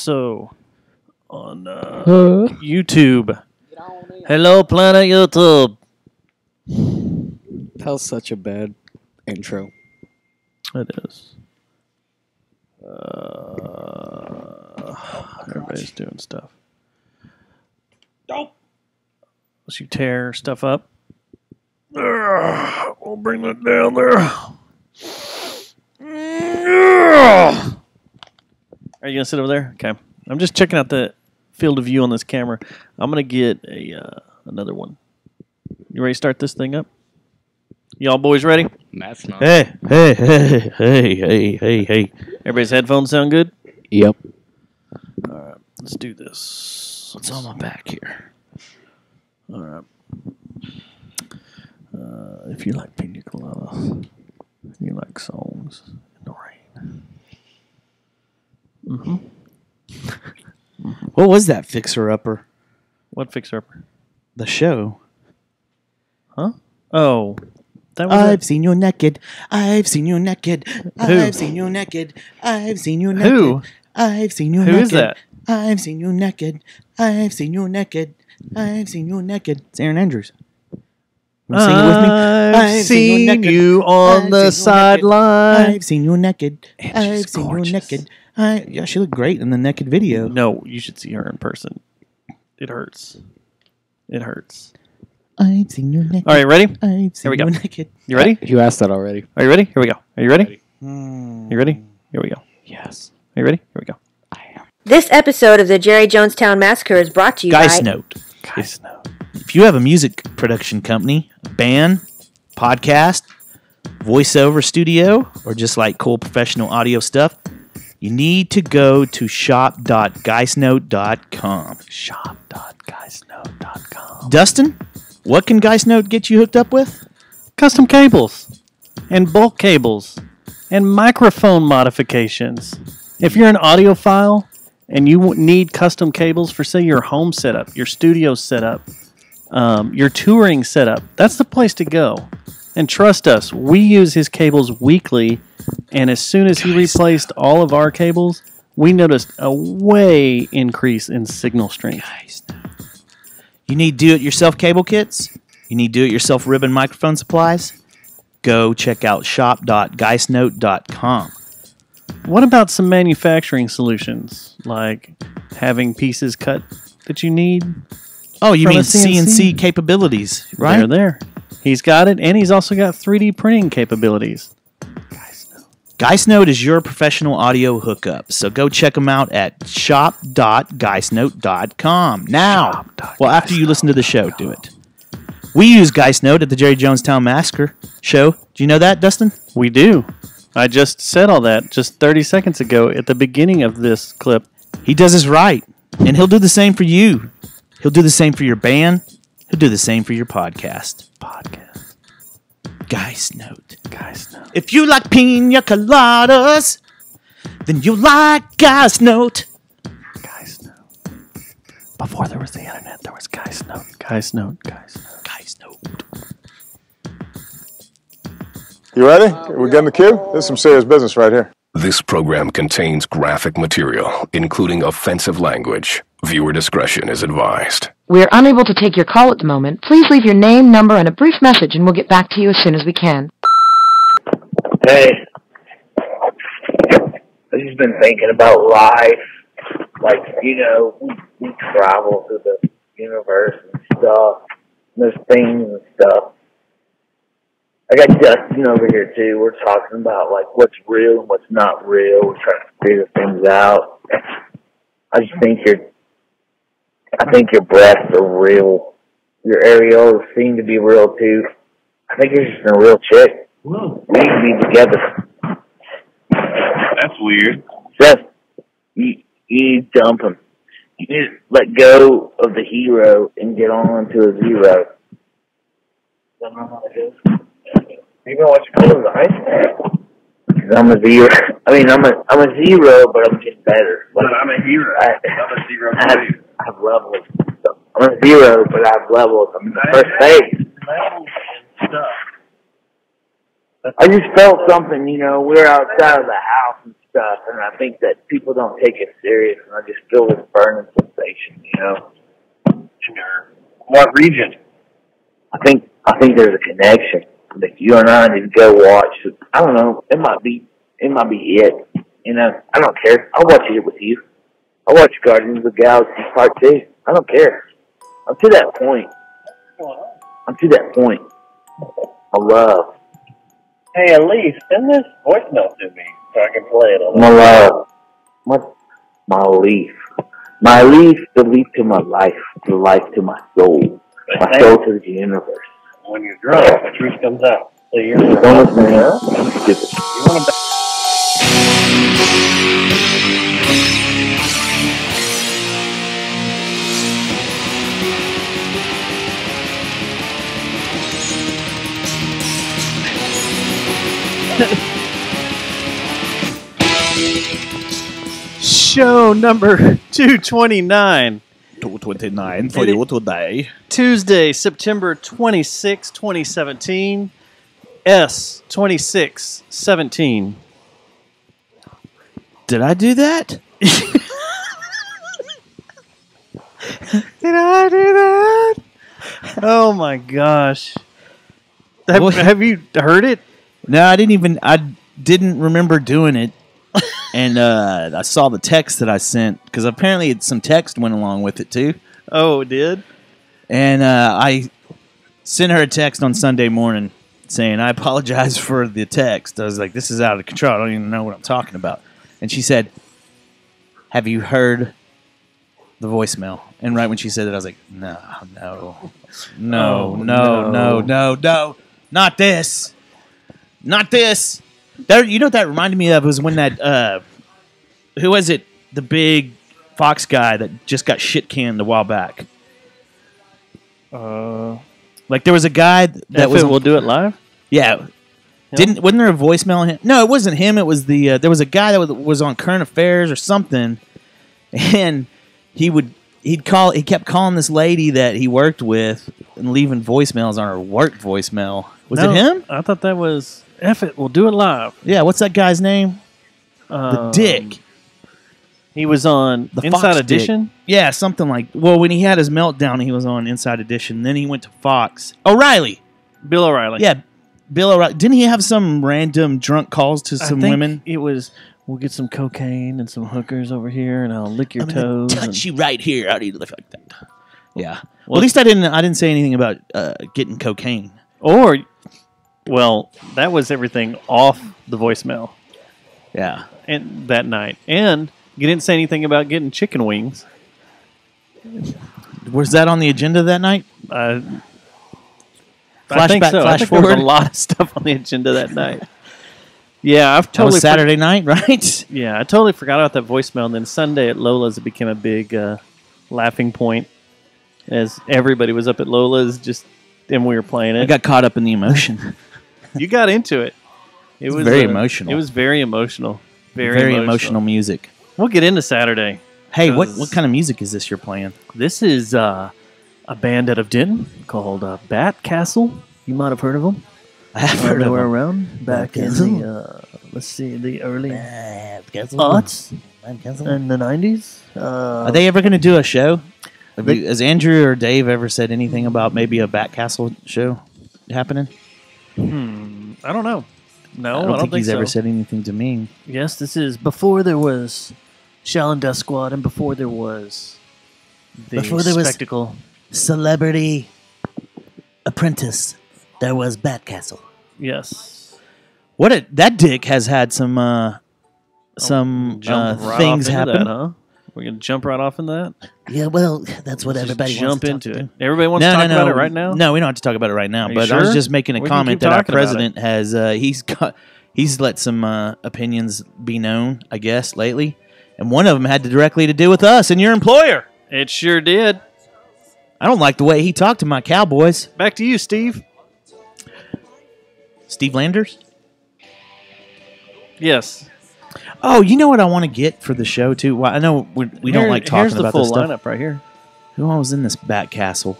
also on YouTube. Hello, Planet YouTube. That was such a bad intro. It is. Everybody's doing stuff. Nope. Unless you tear stuff up. We'll bring that down there. Are you going to sit over there? Okay. I'm just checking out the field of view on this camera. I'm going to get another one. You ready to start this thing up? Y'all boys ready? That's not. Hey. Everybody's headphones sound good? Yep. All right. Let's do this. What's on my back here? All right. If you like pina coladas, you like songs in the rain. Mm-hmm. What was that fixer-upper? What fixer-upper? The show. Huh? Oh. That was I've seen you naked. I've seen you naked. I've seen you naked. I've seen you naked. Who? I've seen you Who naked. is that? I've seen you naked. I've seen you naked. I've seen you naked. It's Aaron Andrews. Want to sing it with me? I've seen you on the sideline. I've seen you naked. And I've she's seen gorgeous. you naked. Yeah, she looked great in the naked video. No, you should see her in person. It hurts. It hurts. I've seen you naked. All right, ready? I've seen Here we go. you naked. You ready? You asked that already. Are you ready? Here we go. Are you ready? Hmm. You ready? Here we go. Yes. Are you ready? Here we go. I am. This episode of the Jerry Jonestown Massacre is brought to you Geist by... Note. Guys, no. If you have a music production company, a band, podcast, voiceover studio, or just like cool professional audio stuff, you need to go to shop.geistnote.com. Shop.guysnote.com. Dustin, what can Geistnote get you hooked up with? Custom cables and bulk cables and microphone modifications. If you're an audiophile and you need custom cables for, say, your home setup, your studio setup, your touring setup, that's the place to go. And trust us, we use his cables weekly, and as soon as he replaced all of our cables, we noticed a way increase in signal strength. You need do-it-yourself cable kits? You need do-it-yourself ribbon microphone supplies? Go check out shop.geistnote.com. What about some manufacturing solutions, like having pieces cut that you need? Oh, you From mean a CNC? CNC capabilities, right? They're there. He's got it, and he's also got 3D printing capabilities. Geistnote is your professional audio hookup, so go check them out at shop.geistnote.com. Now, well, after you listen to the show, do it. We use Geistnote at the Jerry Jonestown Massacre show. Do you know that, Dustin? We do. I just said all that just 30 seconds ago at the beginning of this clip. He does us right, and he'll do the same for you. He'll do the same for your band. He'll do the same for your podcast. Geistnote. If you like pina coladas, then you like Geistnote. Before there was the internet, there was Geistnote. You ready? We getting the cue? This is some serious business right here. This program contains graphic material, including offensive language. Viewer discretion is advised. We are unable to take your call at the moment. Please leave your name, number, and a brief message, and we'll get back to you as soon as we can. Hey, I've just been thinking about life. Like, you know, we travel through the universe and stuff. And there's things and stuff. I got Dustin over here, too. We're talking about, like, what's real and what's not real. We're trying to figure things out. I just think your breasts are real. Your areolas seem to be real, too. I think you're just a real chick. Whoa. We need to be together. That's weird. Seth, you need to dump him. You need to let go of the hero and get on to a zero. Don't know how it is. You know what you call it, ice? I'm a zero. I mean, I'm a zero, but I'm getting better. But I'm a hero. I'm a zero too. I have levels. So I'm a zero, but I have levels. I'm in the first phase. Levels and stuff. I just felt something, you know, we were outside of the house and stuff, and I think that people don't take it serious, and I just feel this burning sensation, you know. In your what region? I think there's a connection that you and I need to go watch. I don't know. It might be it. You know, I don't care. I'll watch it with you. I'll watch Guardians of the Galaxy Part 2. I don't care. I'm to that point. I love. Hey, Elise, send this voicemail to me so I can play it on My love. My leaf. My leaf, the leaf to my life, the life to my soul, my soul to the universe. When you're drunk, the truth comes out. So you're Don't listen to me, huh? I'm stupid. You want to Show number 229. 229 for you today. Tuesday, September 26, 2017. S2617. Did I do that? Did I do that? Oh my gosh. Have you heard it? No, I didn't remember doing it. And I saw the text that I sent because apparently some text went along with it too. Oh, it did? And I sent her a text on Sunday morning saying, I apologize for the text. I was like, this is out of control. I don't even know what I'm talking about. And she said, have you heard the voicemail? And right when she said that, I was like, no, not this. Not this. You know what that reminded me of was when that, who was it? The big Fox guy that just got shit canned a while back. Like there was a guy that was. We'll do it live. Yeah. Wasn't there a voicemail on him? No, it wasn't him. It was the there was a guy that was on Current Affairs or something, and he kept calling this lady that he worked with and leaving voicemails on her work voicemail. Was it him? I thought that was F it. We'll do it live. Yeah. What's that guy's name? The Dick. He was on The Inside Fox Edition. Dick. Yeah, something like. Well, when he had his meltdown, he was on Inside Edition. Then he went to Fox. O'Reilly. Bill O'Reilly. Yeah, Bill O'Reilly. Didn't he have some random drunk calls to some women? It was. We'll get some cocaine and some hookers over here, and I'll lick your toes. Touch you right here. How do you live like that? Yeah. Well, at least I didn't say anything about getting cocaine. Well, that was everything off the voicemail. Yeah. And that night, and you didn't say anything about getting chicken wings. Was that on the agenda that night? I Flashback, think so. flash I think forward. there was a lot of stuff on the agenda that night. Yeah, I've That totally was Saturday night, right? Yeah, I totally forgot about that voicemail. And then Sunday at Lola's, it became a big laughing point as everybody was up at Lola's and we were playing it. I got caught up in the emotion. You got into it. It was very emotional. It was very emotional. Very emotional music. We'll get into Saturday. Hey, what kind of music is this you're playing? This is a band out of Denton called Bat Castle. You might have heard of them. I have heard of They were them. around back in the the early aughts and the 90s. Are they ever going to do a show? Has Andrew or Dave ever said anything about maybe a Bat Castle show happening? I don't know. No, I don't think he's ever said anything to me. Yes, this is before there was Shaolin Death Squad and before there was the spectacle. Celebrity Apprentice. There was Bat Castle. Yes. That dick has had some Jump right things off into happen. That, huh? We're going to jump right off into that? Yeah, well, that's what everybody jump wants to into talk it. Everybody wants to talk about it right now? No, we don't have to talk about it right now. Are you But I was sure? just making a We can comment keep that our talking about president has he's let some opinions be known, I guess, lately, and one of them had directly to do with us and your employer. It sure did. I don't like the way he talked to my Cowboys. Back to you, Steve. Steve Landers? Yes. Oh, you know what I want to get for the show, too? Well, I know we don't like talking Here's the about full this stuff. lineup right here. Who all was in this Bat Castle?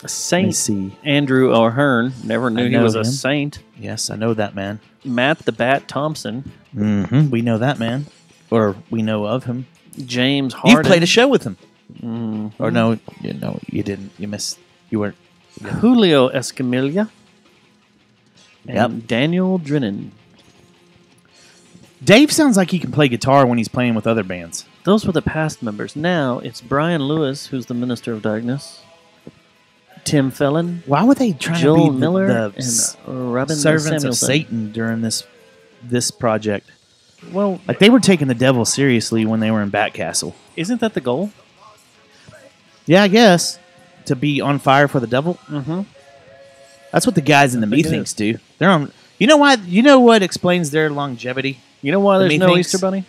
Saint see. Andrew O'Hearn. Never knew he know was a him. saint. Yes, I know that man. Matt the Bat Thompson. Mm-hmm. We know that man. Or we know of him. James Harden. You've played a show with him. Mm-hmm. Or no, you didn't. You missed. You weren't. Julio Escamilla. And Yep. Daniel Drennan. Dave sounds like he can play guitar when he's playing with other bands. Those were the past members. Now it's Brian Lewis, who's the Minister of Darkness. Tim Felon. Why were they trying Joel to be Miller the and Robin servants of Samuelson. Satan during this project? Well, Like they were taking the devil seriously when they were in Batcastle. isn't that the goal? Yeah, I guess to be on fire for the devil. Mm-hmm. That's what the guys in the think it Methinks do. They're on. You know why? You know what explains their longevity? You know why The there's no Methinks? Easter Bunny?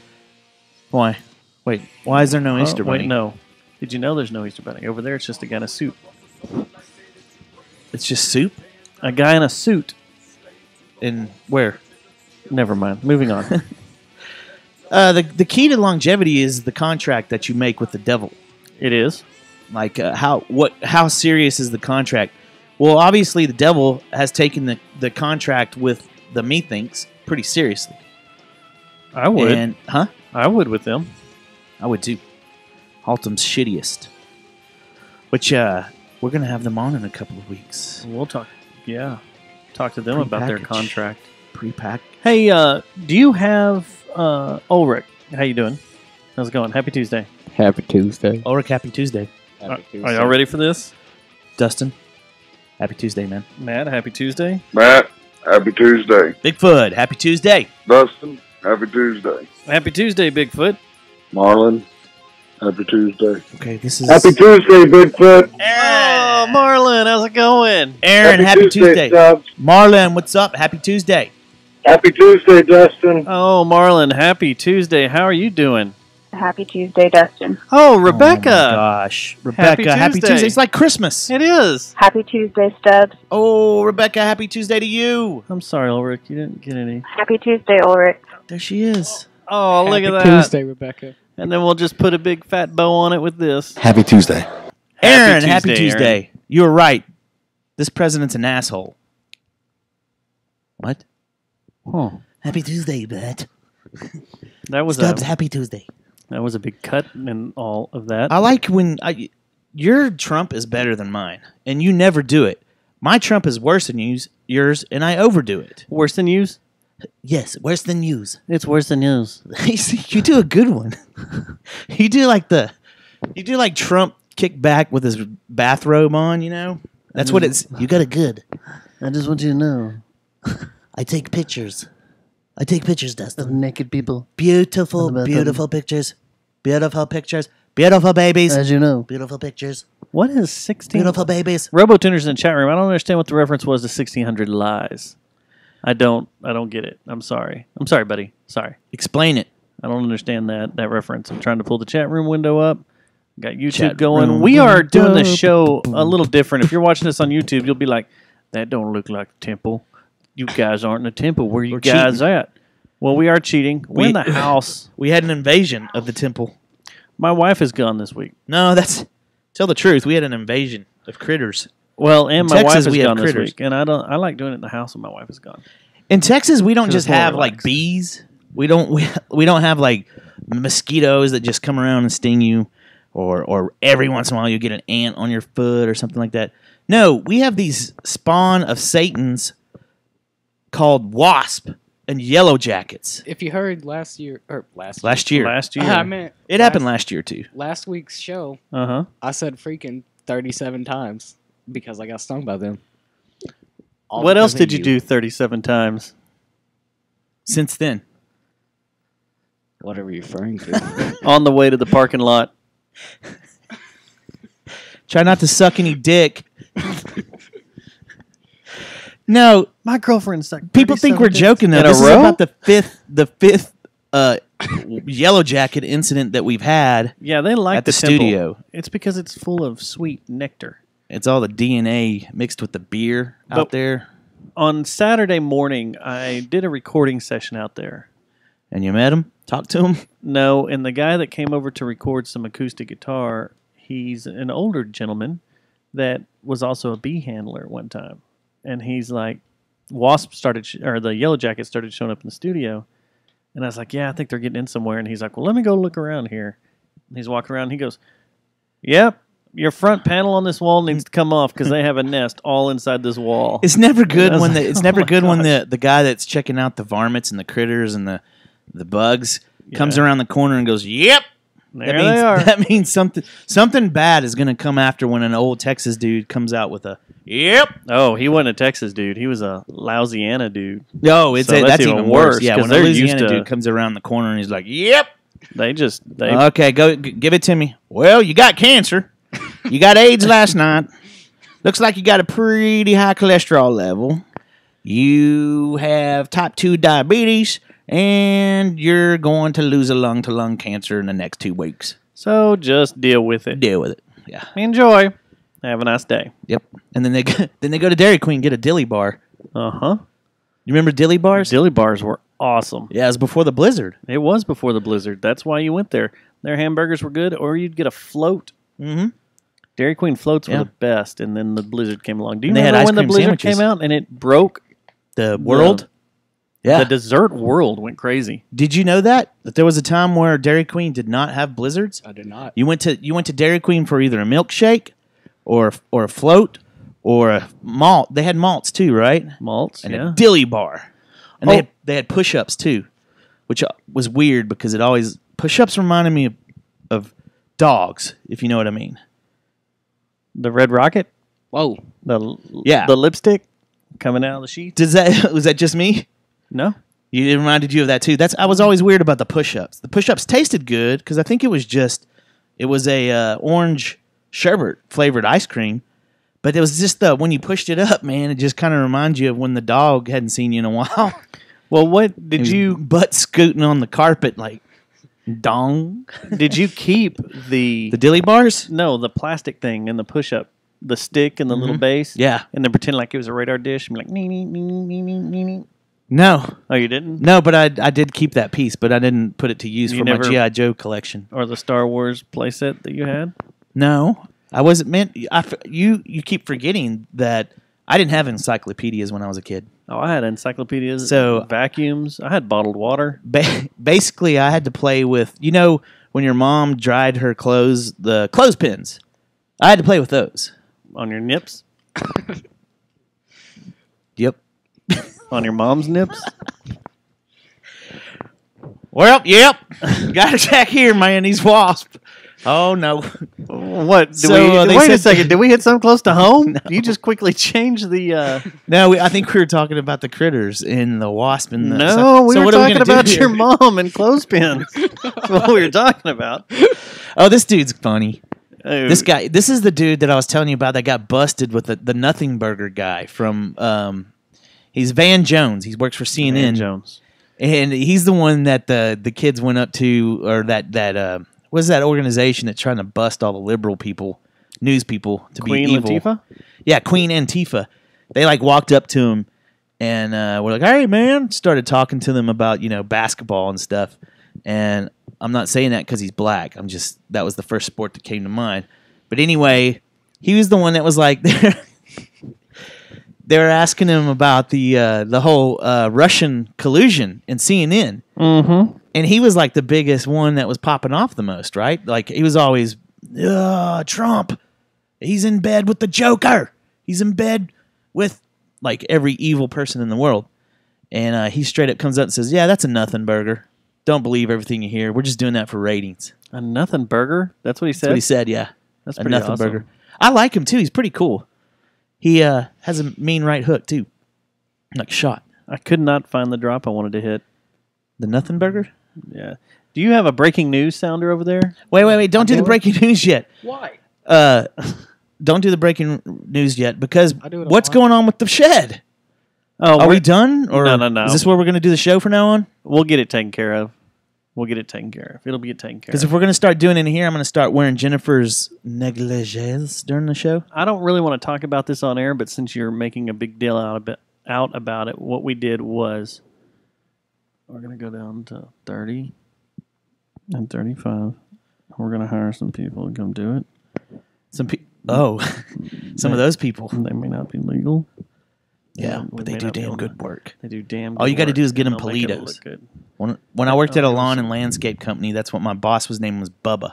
Why? Wait, why is there no Easter Bunny? Wait, no. Did you know there's no Easter Bunny? Over there, it's just a guy in a suit. It's just soup. A guy in a suit. And where? Never mind. Moving on. The key to longevity is the contract that you make with the devil. It is. Like how serious is the contract? Well, obviously the devil has taken the contract with the Methinks pretty seriously. I would. And I would with them. I would too. Haltom's shittiest. Which we're gonna have them on in a couple of weeks. We'll talk. Yeah. Talk to them about their Prepackaged. contract. Pre-pack. Hey, do you have Ulrich? How you doing? How's it going? Happy Tuesday. Happy Tuesday. Ulrich, happy Tuesday. Happy Tuesday. Are y'all ready for this? Dustin, happy Tuesday, man. Matt, happy Tuesday. Matt, happy Tuesday. Bigfoot, happy Tuesday. Dustin, happy Tuesday. Happy Tuesday, Bigfoot. Marlon, happy Tuesday. Okay, this is Happy Tuesday, Bigfoot. Oh, Marlon, how's it going? Aaron, happy Tuesday. Stubbs. Marlon, what's up? Happy Tuesday. Happy Tuesday, Dustin. Oh, Marlon, happy Tuesday. How are you doing? Happy Tuesday, Dustin. Oh, Oh my Rebecca. gosh. Rebecca, happy Tuesday. It's like Christmas. It is. Happy Tuesday, Stubbs. Oh, Rebecca, happy Tuesday to you. I'm sorry, Ulrich. You didn't get any. Happy Tuesday, Ulrich. There she is. Oh, look at that. Tuesday, Rebecca. And then we'll just put a big fat bow on it with this. Happy Tuesday. Aaron, happy Tuesday. Aaron. You were right. This president's an asshole. What? Huh. Happy Tuesday, Matt. That was Stubbs, a happy Tuesday. that was a big cut in all of that. I like when your Trump is better than mine, and you never do it. My Trump is worse than yours, and I overdo it. Worse than yous? Yes, worse than news. It's worse than yous. You do a good one. You do like Trump kick back with his bathrobe on. You know, that's what it's. You got it good. I just want you to know. I take pictures. I take pictures, Dustin. Naked people. Beautiful, About beautiful pictures. Beautiful pictures. Beautiful babies. As you know. Beautiful pictures. What is 16? Beautiful babies. RoboTuner's in the chat room. I don't understand what the reference was to 1600 Lies. I don't get it. I'm sorry. I'm sorry, buddy. Sorry. Explain it. I don't understand that reference. I'm trying to pull the chat room window up. Got YouTube Chat going. room We are doing window. the show a little different. If you're watching this on YouTube, you'll be like, that don't look like a temple. You guys aren't in a temple. Where you We're guys cheating. at? Well, we are cheating. We're in the house. We had an invasion of the temple. My wife is gone this week. No, tell the truth. We had an invasion of critters. Well, and In my Texas, wife we is have gone this critters. week. And I like doing it in the house when my wife is gone. In Texas, we don't 'Cause just it's more have like relaxed. bees. We don't have like mosquitoes that just come around and sting you, or every once in a while you get an ant on your foot or something like that. No, we have these spawn of Satans called wasp and yellow jackets. If you heard last year, Last year. I meant It happened last year too. last week's show. Uh-huh. I said freaking 37 times because I got stung by them. All What else because of did you do 37 times? Since then. Whatever you're referring to. On the way to the parking lot. Try not to suck any dick. No, My girlfriend sucked. people think we're joking though. In a This is row? about the fifth yellow jacket incident that we've had. Yeah, they like At the temple. studio. It's because it's full of sweet nectar. It's all the DNA mixed with the beer out But- there. On Saturday morning, I did a recording session out there. And you met him? Talked to him? No, and the guy that came over to record some acoustic guitar, he's an older gentleman, that was also a bee handler at one time, and he's like, Wasp started or the Yellow Jacket started showing up in the studio, and I was like, yeah, I think they're getting in somewhere, and he's like, well, let me go look around here. And he's walking around, and he goes, yep. Your front panel on this wall needs to come off because they have a nest all inside this wall. It's never good when like, it's never good when the guy that's checking out the varmints and the critters and the bugs comes around the corner and goes, "Yep." There they are. That means something bad is going to come after when an old Texas dude comes out with a "Yep." Oh, he wasn't a Texas dude. He was a Louisiana dude. No, that's even worse. Yeah, when a they're Louisiana dude comes around the corner and he's like, "Yep." They okay, go give it to me. Well, you got cancer. You got AIDS last night. Looks like you got a pretty high cholesterol level. You have type 2 diabetes, and you're going to lose a lung to lung cancer in the next 2 weeks. So just deal with it. Deal with it. Yeah. Enjoy. Have a nice day. Yep. And then they go to Dairy Queen and get a dilly bar. Uh-huh. You remember dilly bars? Dilly bars were awesome. Yeah, it was before the blizzard. It was before the blizzard. That's why you went there. Their hamburgers were good, or you'd get a float. Mm-hmm. Dairy Queen floats were the best, and then the blizzard came along. Do you And they had remember ice when the cream blizzard sandwiches. came out and it broke The world? Yeah. The dessert world went crazy. Did you know that there was a time where Dairy Queen did not have blizzards? I did not. You went to Dairy Queen for either a milkshake or a float or a malt. They had malts too, right? Malts, and yeah. a dilly bar. And they had push-ups too, which was weird because push-ups reminded me of dogs, if you know what I mean. The Red Rocket? Whoa. The Yeah. lipstick coming out of the sheet? Was that just me? No. It reminded you of that too. I was always weird about the push-ups. The push-ups tasted good because I think it was a orange sherbet flavored ice cream, but it was just when you pushed it up, man, it just kind of reminds you of when the dog hadn't seen you in a while. Well, what did you butt scooting on the carpet like dong? Did you keep the dilly bars? No, the plastic thing and the push-up, the stick and the little base. Yeah, and then pretend like it was a radar dish and be like nee nee nee nee nee nee nee. No. Oh, you didn't? No, but I did keep that piece, but I didn't put it to use for my G.I. Joe collection. Or the Star Wars playset that you had? No. I wasn't meant... You keep forgetting that I didn't have encyclopedias when I was a kid. Oh, I had encyclopedias, so vacuums. I had bottled water. Basically, I had to play with... when your mom dried her clothes, the clothespins. I had to play with those. On your nips? Yep. On your mom's nips? Well, yep. Got a check here, man. These wasps. Oh, no. What? Wait a second. Did we hit something close to home? No. You just quickly changed the... No, I think we were talking about the critters and the wasp. And the, no, we were talking about your mom and clothespins. That's what we were talking about. Oh, this dude's funny. This is the dude that I was telling you about that got busted with the Nothing Burger guy from... He's Van Jones. He works for CNN. Van Jones. And he's the one that the kids went up to, or that what is that organization that's trying to bust all the liberal people, news people, to Queen be evil? Latifah? Yeah, Queen Antifa. They walked up to him and were like, "Hey, man," started talking to them about basketball and stuff. And I'm not saying that because he's black. That was the first sport that came to mind. But anyway, he was the one that was like they were asking him about the whole Russian collusion in CNN. Mm-hmm. And he was like the biggest one that was popping off the most, right? Like he was always, Trump, he's in bed with the Joker. He's in bed with like every evil person in the world. And he straight up comes up and says, yeah, that's a nothing burger. Don't believe everything you hear. We're just doing that for ratings. A nothing burger? That's what he said? That's what he said, yeah. That's a pretty nothing awesome. burger. I like him too. He's pretty cool. He has a mean right hook too. Like shot. I could not find the drop I wanted to hit. The nothing burger? Yeah. Do you have a breaking news sounder over there? Wait. Don't do the breaking news yet. Why? Don't do the breaking news yet because what's going on with the shed? Oh, are we done? Or no. Is this where we're going to do the show from now on? We'll get it taken care of. It'll be taken care of. Because if we're going to start doing it in here, I'm going to start wearing Jennifer's negligees during the show. I don't really want to talk about this on air, but since you're making a big deal out about it, what we did was we're going to go down to 30 and 35. We're going to hire some people to come do it. Oh. Some of those people. They may not be legal. Yeah, but they do damn good work. They do damn good All you got to work, do is get and them they'll make it Politos. look good. When I worked at a lawn and landscape company, that's what my boss was name was Bubba.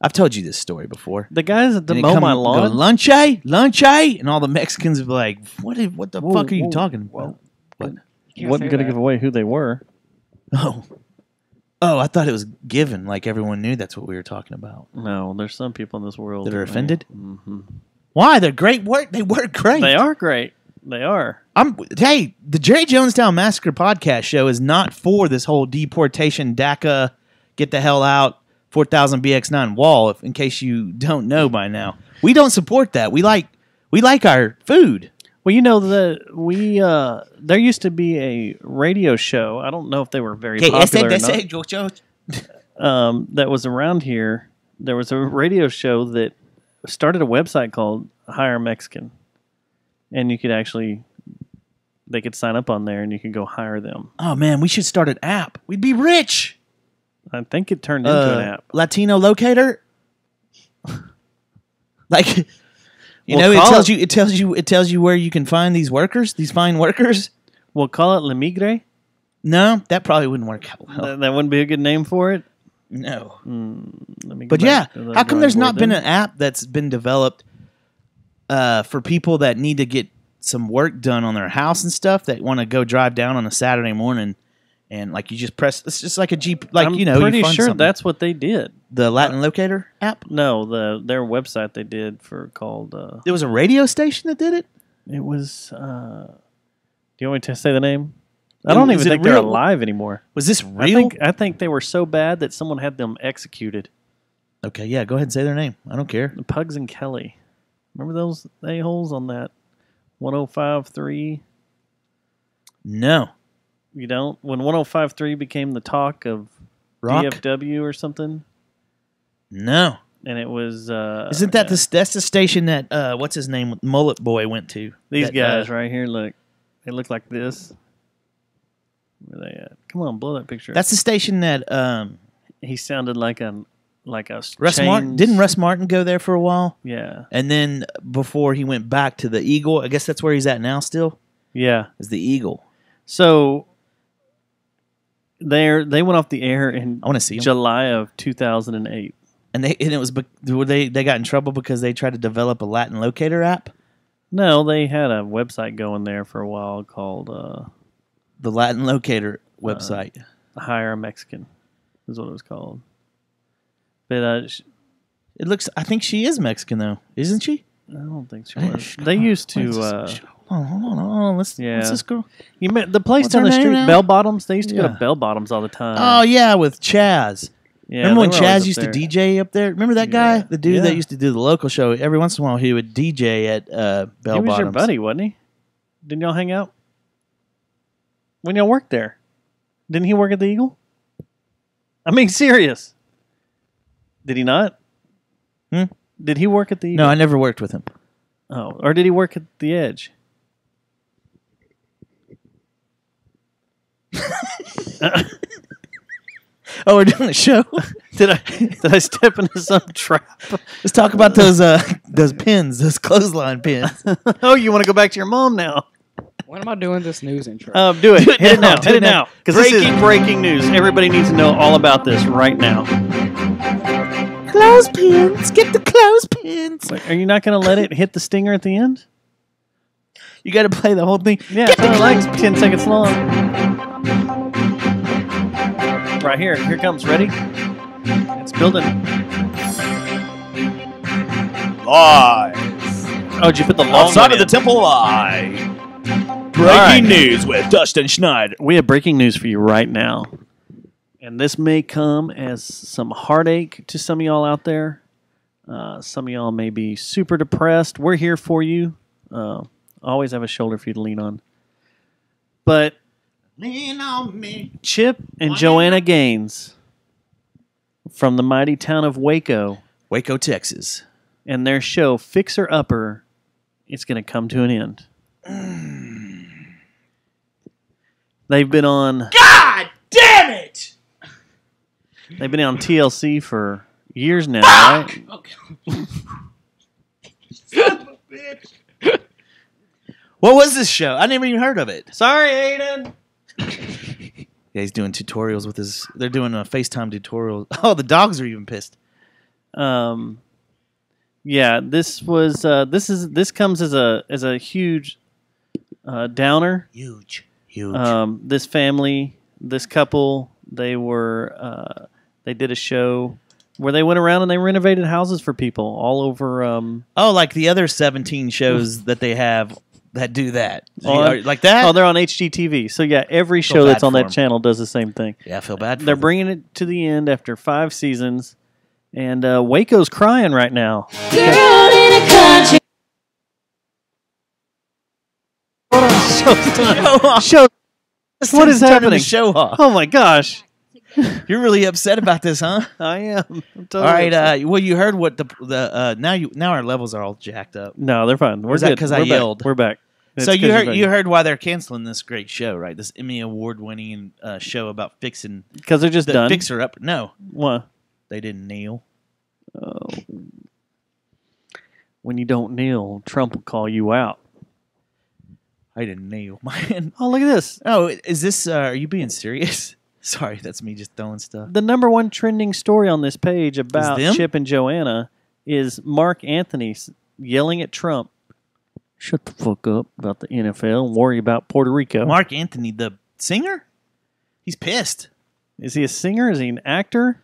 I've told you this story before. The guys that And mow my lawn. Go, lunch, and all the Mexicans would be like, "What the fuck are you talking about?" What? Wasn't going to give away who they were. Oh, I thought it was given. Like everyone knew that's what we were talking about. No, there's some people in this world That are offended. Mm-hmm. Why? They're great work. They work great. They are great. They are. Hey, the Jerry Jonestown Massacre podcast show is not for this whole deportation, DACA, get the hell out, 4000 BX9 wall. In case you don't know by now, we don't support that. We like our food. Well, you know there used to be a radio show. I don't know if they were very popular or not. That was around here. There was a radio show that started a website called Hire Mexican. And you could they could sign up on there and you could go hire them. Oh, man, we should start an app. We'd be rich. I think it turned into an app. Latino locator? Like, it tells you where you can find these workers, these fine workers. We'll call it Le Migre. No, that probably wouldn't work out well. That wouldn't be a good name for it? No. But yeah, how come there's not been an app that's been developed for people that need to get some work done on their house and stuff that want to go drive down on a Saturday morning and like you just press, it's just like a Jeep, like, I'm you pretty find sure something. that's what they did. The Latin Locator app? No, their website they did called. It was a radio station that did it? It was. Do you want me to say the name? I don't even think they're alive anymore. Was this real? I think they were so bad that someone had them executed. Okay, yeah, go ahead and say their name. I don't care. Pugs and Kelly. Remember those a-holes on that 105.3? No. You don't? When 105.3 became the talk of Rock? DFW or something? No. And it was... Isn't that that's the station that, what's his name, Mullet Boy went to? These guys right here, look. They look like this. Where they at? Come on, blow that picture. That's the station that... he sounded like a Russ Martin. Didn't Russ Martin go there for a while? Yeah. And then before he went back to the Eagle, I guess that's where he's at now still? Yeah. Is the Eagle. So they went off the air in I want to see July of 2008. And it was they got in trouble because they tried to develop a Latin Locator app? No, they had a website going there for a while called the Latin Locator website. Hire a Mexican is what it was called. But it looks. I think she is Mexican though, isn't she? I don't think she was. They used to. Hold on. What's this girl? You met the place What's down her the name street, now? Bell Bottoms. They used to go to Bell Bottoms all the time. Oh yeah, with Chaz. Yeah, remember when they were always Chaz up used there. to DJ up there? Remember that guy, the dude Yeah. that used to do the local show? Every once in a while, he would DJ at Bell Bottoms. He was your buddy, wasn't he? Didn't y'all hang out when y'all worked there? Didn't he work at the Eagle? I mean, serious. Did he not? Did he work at the Eagle? No, I never worked with him. Oh, or did he work at the Edge? Oh, we're doing a show. Did I step into some trap? Let's talk about those pins, those clothesline pins. Oh, you want to go back to your mom now? When am I doing this news intro? Do it. Hit it now. Do Hit it it now. Because this is breaking news. Everybody needs to know all about this right now. Clothespins. Get the clothespins. Wait, are you not going to let it hit the stinger at the end? You got to play the whole thing. Yeah, Get it's only like 10 seconds long. Right here. Here it comes. Ready? It's building. Live. Oh, did you put the long Outside one of the in? Temple Live. Breaking right. news with Dustin Schneider. We have breaking news for you right now. And this may come as some heartache to some of y'all out there. Some of y'all may be super depressed. We're here for you. Always have a shoulder for you to lean on. But Lean on me. Chip and Joanna Gaines from the mighty town of Waco, Texas, and their show Fixer Upper, it's going to come to an end. They've been on. God damn it! They've been on TLC for years now, right? Okay. bitch. What was this show? I never even heard of it. Sorry, Aiden. Yeah, he's doing tutorials with his. They're doing a FaceTime tutorial. Oh, the dogs are even pissed. Yeah, this comes as a huge downer. Huge. This family, this couple, they did a show where they went around and they renovated houses for people all over. Like the other 17 shows that they have that do that. Like that? Oh, they're on HGTV. So yeah, every show that's on that channel does the same thing. Yeah, I feel bad for They're them. bringing it to the end after 5 seasons, and Waco's crying right now. Girl in a country. Show. What is Turning happening? the show off. Oh my gosh. You're really upset about this, huh? I am. I'm totally all right. upset. Well, you heard what now our levels are all jacked up. No, they're fine. We're Is that good. 'cause I We're back. yelled? We're back. So It's you 'cause heard you're you back. heard why they're canceling this great show, right? This Emmy award-winning show about fixing Because they're just the done. fixer up. No, What? they didn't kneel. Oh. When you don't kneel, Trump will call you out. I didn't kneel, man. Oh, look at this. Oh, is this? Are you being serious? Sorry, that's me just throwing stuff. The #1 trending story on this page about them? Chip and Joanna is Mark Anthony yelling at Trump, "Shut the fuck up about the NFL and worry about Puerto Rico." Mark Anthony, the singer, he's pissed. Is he a singer? Is he an actor?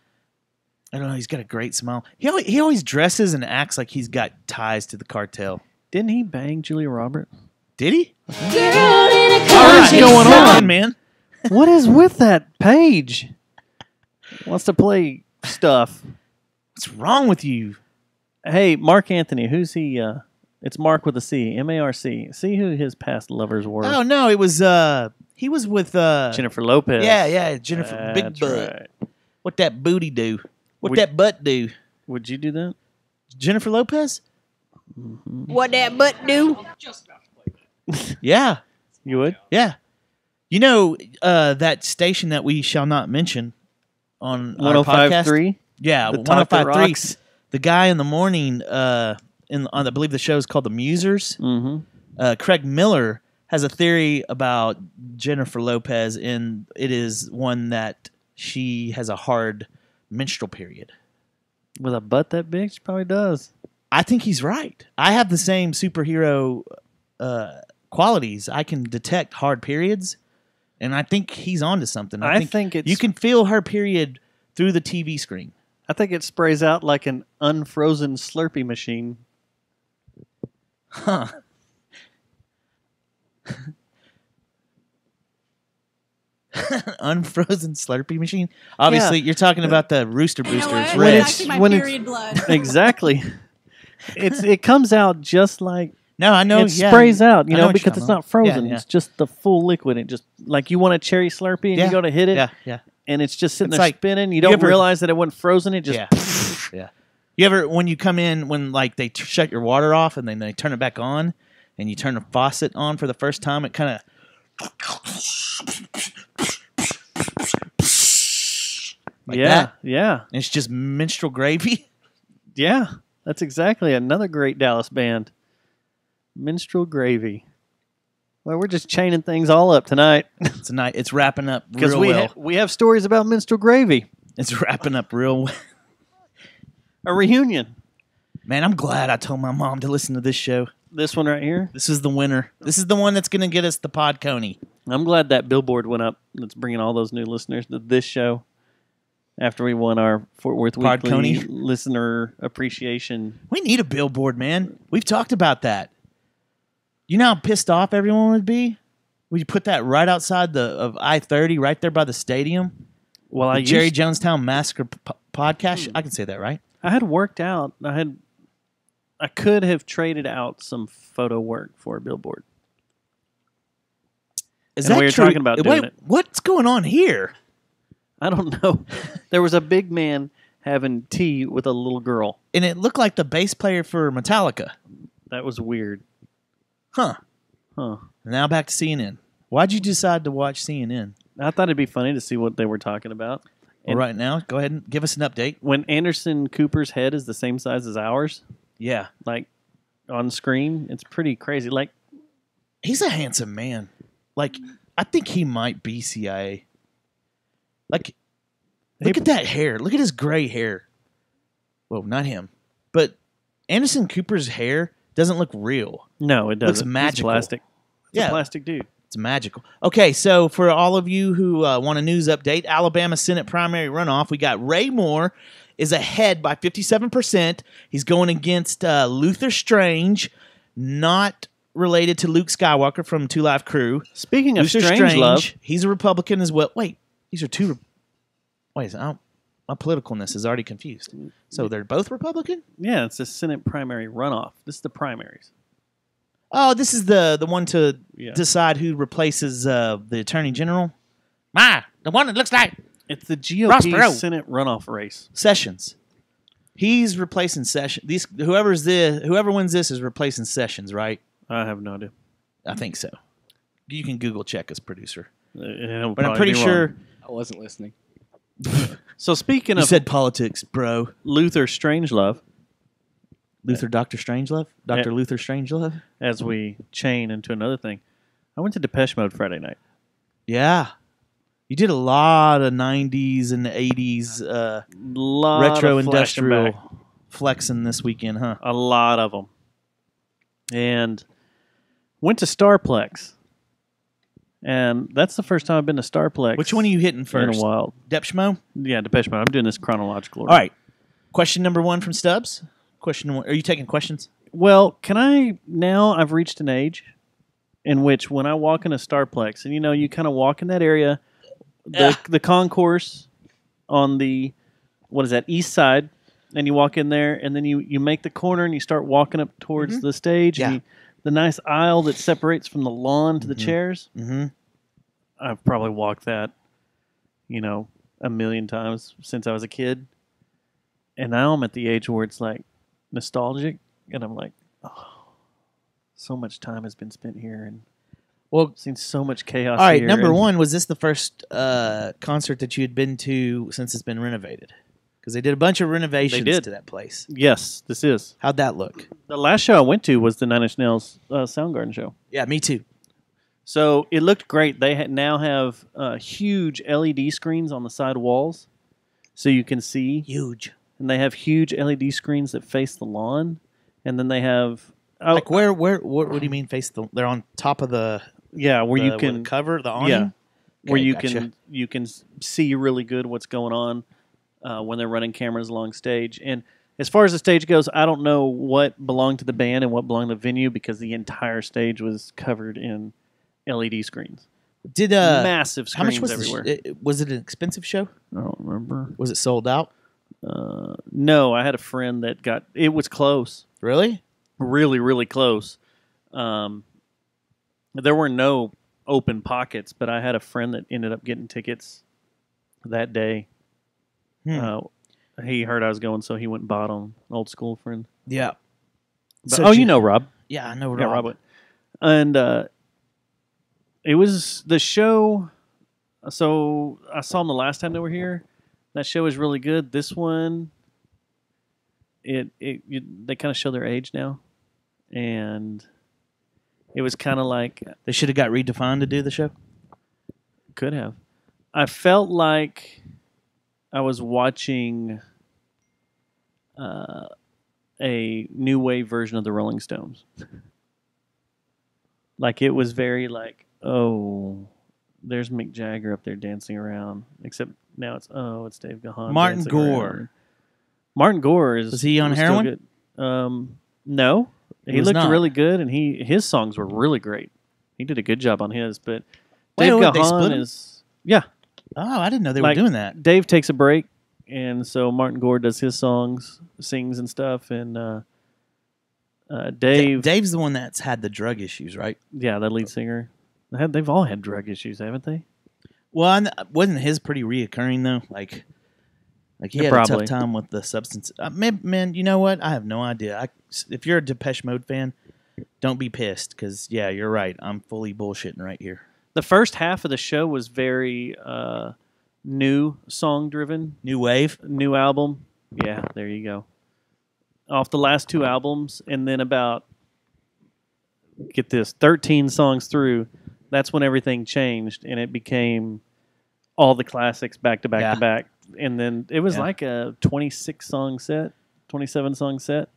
I don't know. He's got a great smile. He always dresses and acts like he's got ties to the cartel. Didn't he bang Julia Roberts? Did he? Girl in a All right, country. What's going come on? man? What is with that page? Wants to play stuff. What's wrong with you? Hey, Mark Anthony, who's he? It's Mark with a C, M-A-R-C. See who his past lovers were. Oh no, it was he was with Jennifer Lopez. Yeah, Jennifer Big That's Butt. right. What that booty do? What that butt do? Would you do that? Jennifer Lopez? What that butt do? Yeah. You would? Yeah. You know that station that we shall not mention on our podcast? 105.3? Yeah, The Talk That 105.3. Rocks? The guy in the morning, I believe the show is called The Musers. Mm-hmm. Craig Miller has a theory about Jennifer Lopez, and it is one that she has a hard menstrual period. With a butt that big? She probably does. I think he's right. I have the same superhero qualities. I can detect hard periods, and I think he's onto something. I think it's... you can feel her period through the TV screen. I think it sprays out like an unfrozen Slurpee machine. Huh. Unfrozen Slurpee machine. Obviously, you're talking about the Rooster Boosters. When Red. it's when it's exactly, it comes out just like no, I know it sprays out. You I know know, what you're because it's talking not frozen. Yeah. It's just the full liquid. It just like you want a cherry Slurpee and Yeah. you go to hit it. Yeah. And it's just sitting It's there like- spinning. You you don't ever- realize that it wasn't frozen. It just Yeah. You ever when you come in when like they shut your water off and then they turn it back on and you turn the faucet on for the first time, it kind of like that. yeah. And it's just minstrel gravy. Yeah, that's exactly another great Dallas band. Minstrel Gravy. Well, we're just chaining things all up tonight. Tonight it's wrapping up Because real well. we have stories about Minstrel Gravy. It's wrapping up real well. A reunion. Man, I'm glad I told my mom to listen to this show. This one right here. This is the winner. This is the one that's going to get us the Pod Coney. I'm glad that billboard went up. That's bringing all those new listeners to this show. After we won our Fort Worth Pod Weekly Coney. listener appreciation. We need a billboard, man. We've talked about that. You know how pissed off everyone would be? We put that right outside of I-30, right there by the stadium. Well, the Jerry Jonestown Massacre podcast. I can say that, right? I had worked out. I could have traded out some photo work for a billboard. Is And that we were true? talking about doing it. What's going on here? I don't know. There was a big man having tea with a little girl. And it looked like the bass player for Metallica. That was weird. Huh. Now back to CNN. Why'd you decide to watch CNN? I thought it'd be funny to see what they were talking about. Well, right now, go ahead and give us an update. When Anderson Cooper's head is the same size as ours, Yeah. like on screen. It's pretty crazy. Like, he's a handsome man. Like, I think he might be CIA. Like, look at that hair. Look at his gray hair. Well, not him, but Anderson Cooper's hair doesn't look real. No, it doesn't. Looks magical. He's plastic. It's a plastic dude. It's magical. Okay, so for all of you who want a news update, Alabama Senate primary runoff, we got Ray Moore is ahead by 57%. He's going against Luther Strange, not related to Luke Skywalker from Two Live Crew. Speaking of Strangelove, he's a Republican as well. Wait, these are two. Wait, my politicalness is already confused. So they're both Republican? Yeah, it's a Senate primary runoff. This is the primaries. Oh, this is the one to decide who replaces the Attorney General? The one that looks like... It's the GOP Senate runoff race. Sessions. He's replacing Sessions. Whoever wins this is replacing Sessions, right? I have no idea. I think so. You can Google check as producer. But I'm pretty sure... I wasn't listening. So speaking you of... said politics, bro. Luther Strangelove. Dr. Strangelove? Dr. Luther Strangelove? As we chain into another thing. I went to Depeche Mode Friday night. Yeah. You did a lot of 90s and 80s retro industrial flexing this weekend, huh? A lot of them. And went to Starplex. And that's the first time I've been to Starplex. Which one are you hitting first? In a while. Depeche Mode? Yeah, Depeche Mode. I'm doing this chronological order. All right. Question number 1 from Stubbs. Question 1. Are you taking questions? Well, I've reached an age in which when I walk in a Starplex, and you kind of walk in that area, the concourse on the, east side, and you walk in there, and then you make the corner and you start walking up towards the stage, and the nice aisle that separates from the lawn to the chairs. Mm-hmm. I've probably walked that, a million times since I was a kid. And now I'm at the age where it's like nostalgic, and I'm like, oh, so much time has been spent here, and seen so much chaos. All right, here, number 1, was this the first concert that you had been to since it's been renovated? Because they did a bunch of renovations to that place. Yes, this is. How'd that look? The last show I went to was the Nine Inch Nails Soundgarden show. Yeah, me too. So it looked great. They now have huge LED screens on the side walls, so you can see. Huge. And they have huge LED screens that face the lawn, and then they have like where what do you mean face the? They're on top of the you can cover the awning. Where you can see really good what's going on when they're running cameras along stage. And as far as the stage goes, I don't know what belonged to the band and what belonged to the venue because the entire stage was covered in LED screens. Did massive screens how much was everywhere. Was it an expensive show? I don't remember. Was it sold out? No, I had a friend that it was close. Really? Really, really close. There were no open pockets, but I had a friend that ended up getting tickets that day. He heard I was going, so he went and bought them. An old school friend. Yeah. But, you know Rob. Yeah, I know Rob. Yeah, Rob went. And it was the show. So I saw them the last time they were here. That show is really good. This one, they kind of show their age now, and it was kind of like they should have got redefined to do the show. Could have. I felt like I was watching a new wave version of the Rolling Stones. Like it was very like, oh, there's Mick Jagger up there dancing around, except. Now it's Dave Gahan. Martin Gore. Martin Gore was he on heroin? No, he looked not. really good, and his songs were really great. He did a good job on his, but Wait, Dave they split Gahan is Oh, I didn't know they were doing that. Dave takes a break, and so Martin Gore does his songs, sings and stuff, and Dave's the one that's had the drug issues, right? Yeah, the lead singer. They've all had drug issues, haven't they? Well, wasn't his pretty reoccurring though? Like he had a tough time with the substance. Man, you know what? I have no idea. If you're a Depeche Mode fan, don't be pissed because you're right. I'm fully bullshitting right here. The first half of the show was very new song driven, new wave, new album. Yeah, there you go. Off the last 2 albums, and then about get this, 13 songs through, that's when everything changed and it became all the classics back to back to back. And then it was like a 26 song set, 27 song set.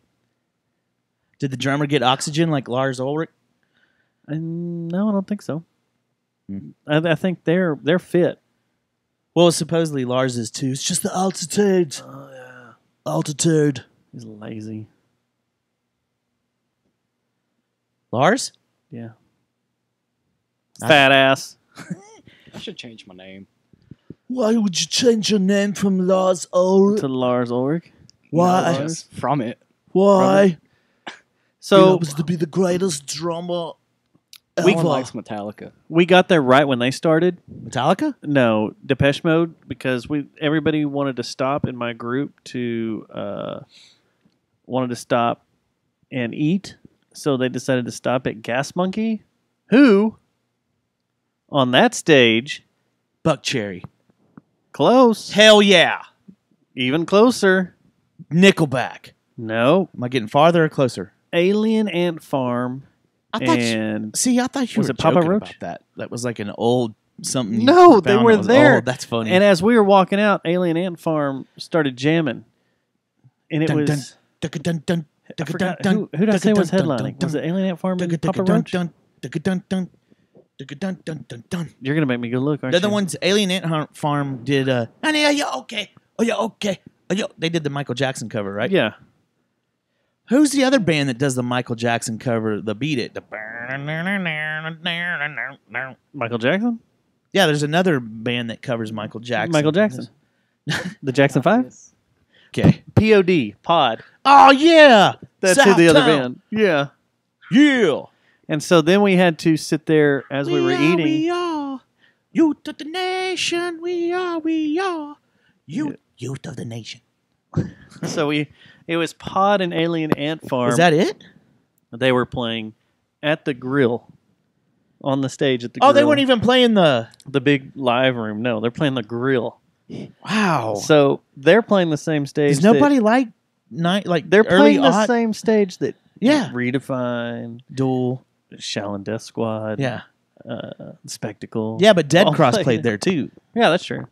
Did the drummer get oxygen like Lars Ulrich? No, I don't think so. I think they're fit. Well, supposedly Lars is too. It's just the altitude. Oh yeah, altitude. He's lazy. Lars? Yeah. Fat ass. I should change my name. Why would you change your name from Lars Ulrich? To Lars Ulrich? Why? No, just from it. Why? So he happens to be the greatest drummer ever. Everyone likes Metallica. We got there right when they started. Metallica? No, Depeche Mode, because everybody wanted to stop in my group to wanted to stop and eat, so they decided to stop at Gas Monkey, who on that stage, Buck Cherry. Close. Hell yeah. Even closer. Nickelback. No. Am I getting farther or closer? Alien Ant Farm. I thought and I thought you was were it Papa joking Roach? about that. That was like an old something. you No, they found were that was there. old. That's funny. And as we were walking out, Alien Ant Farm started jamming. And it was... I forgot, who did I say was headlining? Was it Alien Ant Farm and Papa Roach? You're going to make me go look, aren't They're you? the ones Alien Ant Farm did. Honey, are you okay? Are you okay? They did the Michael Jackson cover, right? Yeah. Who's the other band that does the Michael Jackson cover? The Beat It. Michael Jackson? Yeah, there's another band that covers Michael Jackson. Michael Jackson. The Jackson 5? Okay. POD. Pod. Oh, yeah. That's who the other Southtown. band. Yeah. Yeah. And so then we had to sit there as we were eating. We are. Youth of the nation. We are. Youth of the nation. So it was Pod and Alien Ant Farm. Is that it? They were playing at the grill. On the stage at the grill. Oh, they weren't even playing the big live room. No, they're playing the grill. Wow. So they're playing the same stage. Does nobody like they're early playing the same stage that Redefine, Duel, Shaolin Death Squad, Spectacle. Yeah, but Dead all Cross played played there too. Yeah, that's true.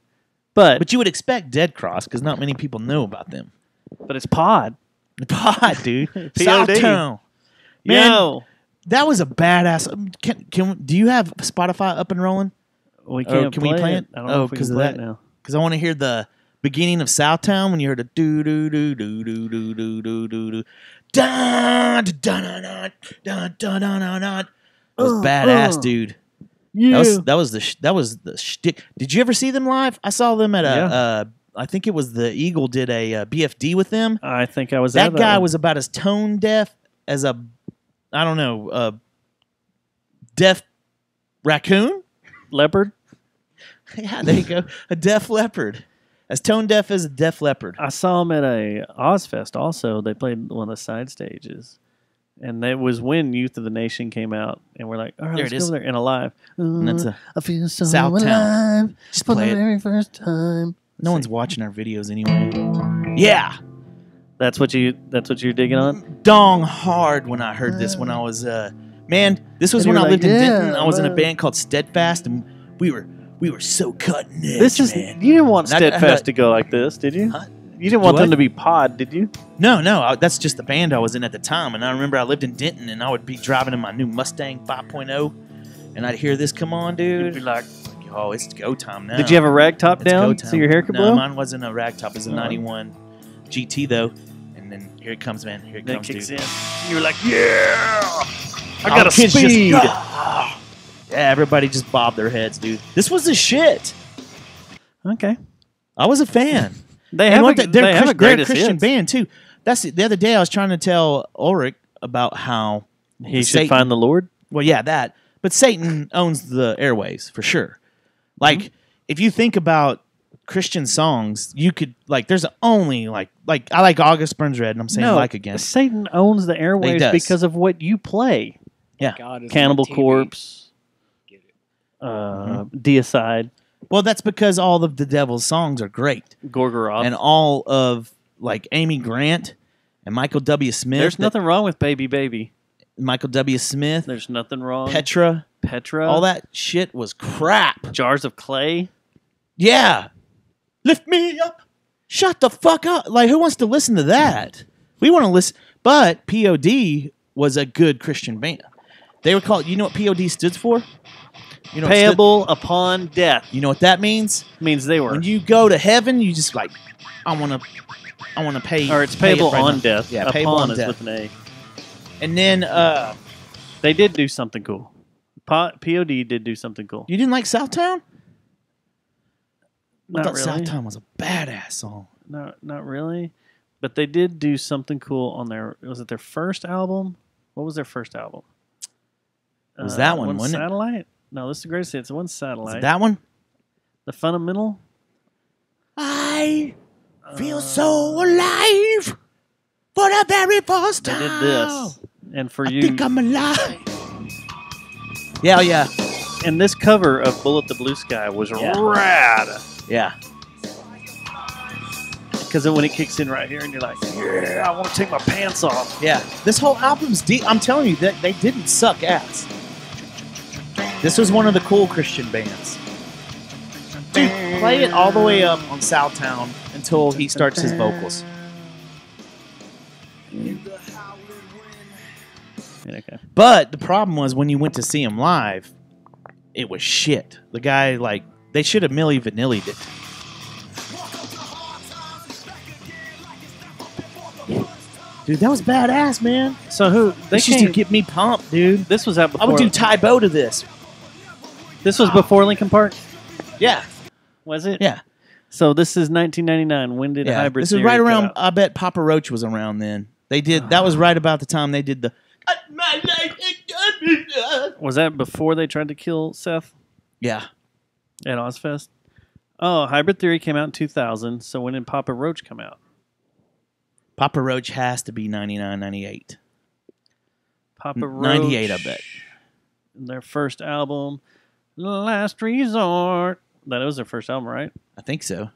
But you would expect Dead Cross because not many people know about them. But it's Pod. Pod, dude. POD. Southtown. Man, Yo. that was a badass. Do you have Spotify up and rolling? We can't can we play it? I don't know if we can play it now. Because I want to hear the beginning of Southtown when you heard a do do do do do do do do do do. Dun dun dun dun dun dun dun dun. It was badass, dude. Yeah. That was the shtick. Did you ever see them live? I saw them at I think it was the Eagle did a BFD with them. I think I was that at guy one. was about as tone deaf as a deaf raccoon? Leopard? Yeah, there you go. A deaf leopard. As tone deaf as a deaf leopard. I saw them at a Ozfest also. They played one of the side stages. And that was when Youth of the Nation came out. And we're like, all right, There let's it go is. there. And Alive. And that's I feel so Southtown. alive Just for play the it. very first time. No one's watching our videos anyway. Yeah. That's what you're digging on? Dong hard when I heard this when I was man, this was And when you I were lived like, in yeah, Denton. I was in a man. band called Steadfast and we were so cutting edge. This is man. you didn't want And I- Steadfast to go like this, did you? Huh? You didn't want Do I? them to be Pod, did you? No, that's just the band I was in at the time. And I remember I lived in Denton, and I would be driving in my new Mustang 5.0, and I'd hear this come on, dude. You'd be like, oh, it's go time now. did you have a rag top It's go down time. so your hair could No, blow? mine wasn't a rag top. It was a 91 GT, though. And then here it comes, man. Here it Then it comes, kicks dude. in. You were like, yeah! I All got the a kids just- speed! yeah, everybody just bobbed their heads, dude. This was the shit. Okay. I was a fan. They And have what a, they're they have a they're a greatest Christian hits. band too. That's the other day I was trying to tell Ulrich about how He should find the Lord? Well, yeah, that. But Satan owns the airways for sure. Like Mm-hmm. if you think about Christian songs, you could there's only like I like August Burns Red, and I'm saying No, like again. Satan owns the airwaves does. because of what you play. Yeah. God is Cannibal on TV. Corpse, Deicide, Well, that's because all of the Devil's songs are great, Gorgoroth. and all of like Amy Grant and Michael W. Smith. There's that- nothing wrong with Baby Baby. Michael W. Smith, There's Nothing Wrong. Petra, Petra. all that shit was crap. Jars of Clay. Yeah. Lift me up. Shut the fuck up. Like, who wants to listen to that? We want to listen. But POD was a good Christian band. They were called, you know what POD stood for? You know Payable upon death. You know what that means? Means they were. When you go to heaven, you just like, I want to pay. Or it's pay payable it right on now. death. Yeah, upon payable on is death. with an A. And then they did do something cool. POD did do something cool. you didn't like Southtown? I Not thought really. Southtown was a badass song. No, not really. But they did do something cool on their. Was it their first album? What was their first album? It was that one, wasn't it? Satellite? No, this is the greatest hits. One Satellite. Was it that one? The Fundamental. I feel so alive for the very first They time. did this, and for you, I think I'm alive. Yeah, yeah, and this cover of Bullet the Blue Sky was Yeah. rad. yeah. Because then when it kicks in right here, and you're like, yeah, I want to take my pants off. Yeah, this whole album's deep. I'm telling you that they didn't suck ass. This was one of the cool Christian bands. Dude, play it all the way up on Southtown until he starts his vocals. Okay. But the problem was when you went to see him live, it was shit. The guy, like, they should have Milli Vanilli'd it. Dude, that was badass, man. So who they This used to get me pumped, dude. This was out before. I would do Ty Bo to this. This was before Linkin Park. Yeah, Was it? yeah, So this is 1999. When did yeah. Hybrid This was Theory right come around. out? I bet Papa Roach was around then. They did. That was right about the time they did the. Was that before they tried to kill Seth Yeah, at Ozfest? Oh, Hybrid Theory came out in 2000. So when did Papa Roach come out? Papa Roach has to be 99, 98. Papa Roach. 98, I bet. Their first album, Last Resort. That was their first album, right? I think so.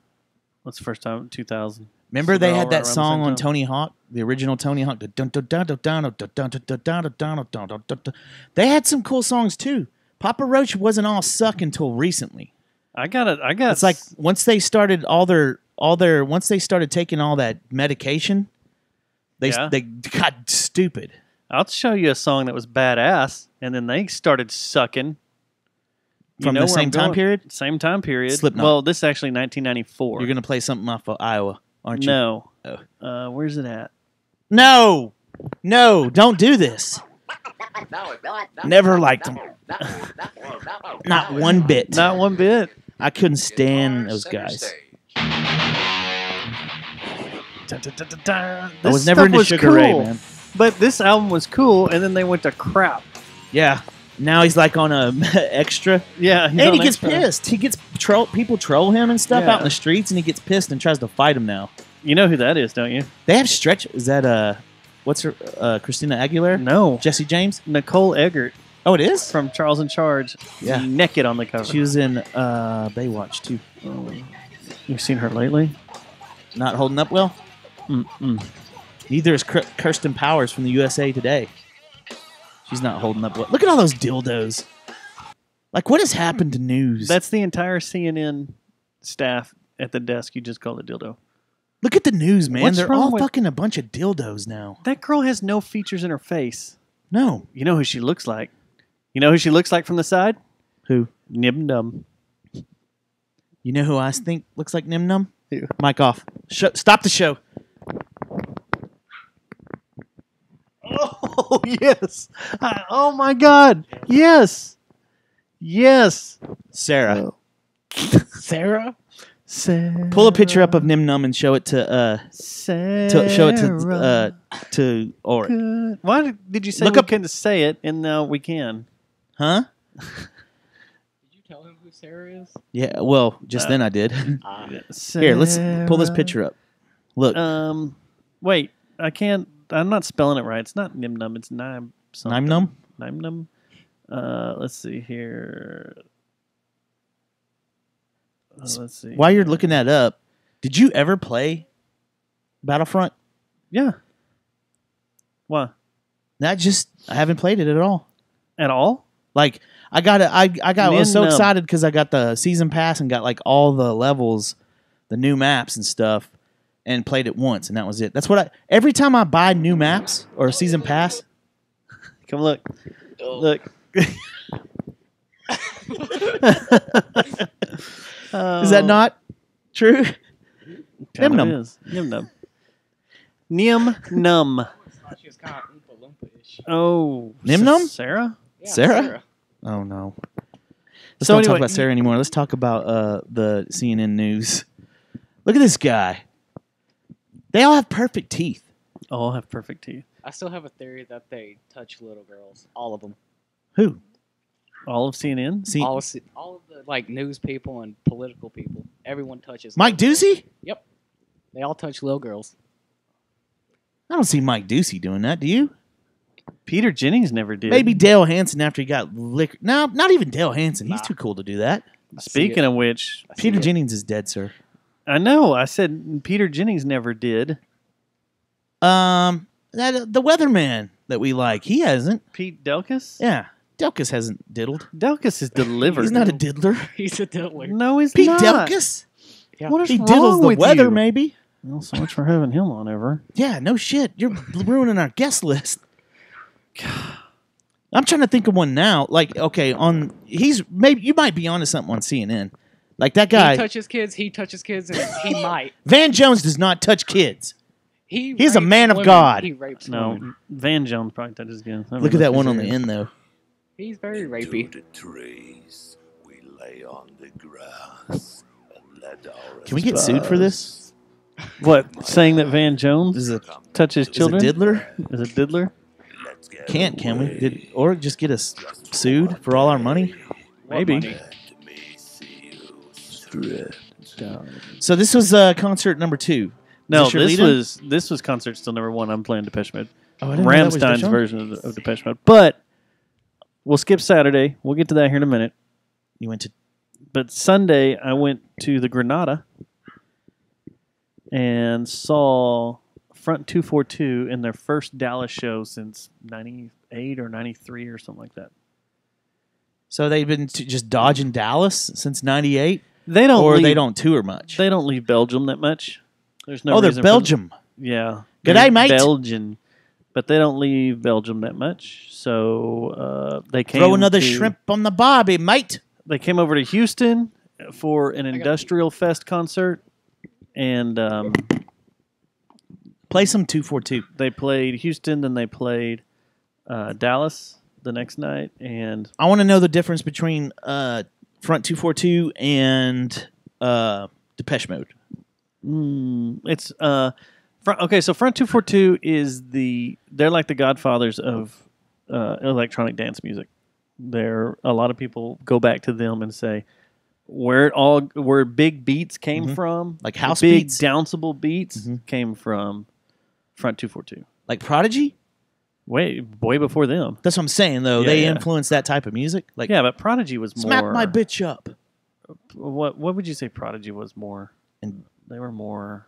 What's the first time? 2000. Remember So they they're all had right that around the song same on time. Tony Hawk, the original Tony Hawk. They had some cool songs too. Papa Roach wasn't all suck until recently. I got it. It's like once they started once they started taking all that medication, they Yeah. they got stupid. I'll show you a song that was badass, and then they started sucking. From the where same I'm time going. period? Same time period. Slipknot. Well, this is actually 1994. You're gonna play something off of Iowa, aren't you? No. Oh. Where's it at? No, don't do this. Never liked them. Not one bit. Not one bit. I couldn't stand those guys. I was never into Sugar Ray, man. But this album was cool, and then they went to crap. Yeah. Now he's like on a extra. Yeah, he's And he on gets extra. pissed. He gets people troll him and stuff Yeah. out in the streets, and he gets pissed and tries to fight him now. You know who that is, don't you? They have stretch. Is that what's her Christina Aguilera? No. Jesse James? Nicole Eggert Oh, it is. from Charles in Charge. Yeah. Naked on the cover. She was in Baywatch too. You've seen her lately? Not holding up well. Mm-mm. Neither is Kirsten Powers from the USA Today. She's not holding up well. Look at all those dildos. Like, what has happened to news? That's the entire CNN staff at the desk. You just call it dildo. Look at the news, man. What's They're wrong all with- fucking a bunch of dildos now. That girl has no features in her face. No. You know who she looks like? You know who she looks like from the side? Who? Nim Num. You know who I think looks like Nim Num? Who? Mic off. Stop the show. Oh, yes. Oh, my God. Yes. Yes. Sarah. Sarah? Sarah. Pull a picture up of Nim Num and show it to show it to Oric. Good. Why did you say Look we up- couldn't say it and now we can? Huh? Did you tell him who Sarah is? Yeah, well, just then I did. Here, let's pull this picture up. Look. Wait, I can't. I'm not spelling it right. It's not Nim Num. It's Nime. Nime Num? Nime Num. Let's see here. Let's see. While you're looking that up, did you ever play Battlefront? Yeah. Why? I haven't played it at all. At all? Like I was so Num. excited because I got the season pass and got like all the levels, the new maps and stuff, and played it once, and that was it. That's what every time I buy new maps or a season pass. Come look. Look. Is that not true? Nim Num. is. Nim num. Nim num. She was kind of Oompa Loompa-ish. Oh. Nim num? Sarah? Yeah, Sarah? Oh no. Let's So not talk anyway, about Sarah anymore. Let's talk about the CNN news. Look at this guy. They all have perfect teeth. All have perfect teeth. I still have a theory that they touch little girls. All of them. Who? All of CNN? All of the like news people and political people. Everyone touches. Mike Ducey? Yep. They all touch little girls. I don't see Mike Ducey doing that. Do you? Peter Jennings never did. Maybe Dale Hansen after he got liquor. No, not even Dale Hansen. He's too cool to do that. Speaking of which, Peter Jennings is dead, sir. I know. I said Peter Jennings never did. The weatherman that we like, he hasn't. Pete Delkus? Yeah, Delkus hasn't diddled. Delkus is delivered. He's not a diddler. He's a diddler. No, he's Pete not. Delkus? Yeah. What is He wrong diddles the with weather, you? maybe. Well, so much for having him on ever. Yeah, no shit. You're ruining our guest list. I'm trying to think of one now. Like, okay, maybe you might be onto something on CNN. Like that guy. He touches kids, and he might. Van Jones does not touch kids. He's a rapes man of women. God. He rapes No, women. Van Jones probably touches again. Look at that one on the end, though. He's very rapey. Can we get sued for this? What? Saying that Van Jones touches children? Is a diddler? Is a diddler? Can't, can we? Or just get us sued for all our money? Maybe. So this was concert number 2. No, your this lead-in? was concert still number 1. I'm playing Depeche Mode. Oh, I didn't know that was Rammstein's Depeche? version of Depeche Mode. But we'll skip Saturday. We'll get to that here in a minute. You went to... But Sunday, I went to the Granada and saw Front 242 in their first Dallas show since 98 or 93 or something like that. So they've been just dodging Dallas since 98? They don't tour much? They don't leave Belgium that much. There's no they're reason Belgium. Yeah. G'day, They're mate. Belgian. But they don't leave Belgium that much. So they came Throw another to- shrimp on the barbie, mate. They came over to Houston for an Industrial Fest concert. And play some 242. They played Houston, then they played Dallas the next night. And I want to know the difference between Front 242 and Depeche Mode. It's okay. So Front 242 is they're like the godfathers of electronic dance music. A lot of people go back to them and say where big beats came from, Like house big beats? danceable beats came from Front 242. Like Prodigy? Way before them. That's what I'm saying, though. Yeah, They yeah. influenced that type of music. Like, Yeah, but Prodigy was smack more. my bitch up. What would you say Prodigy was more? And they were more.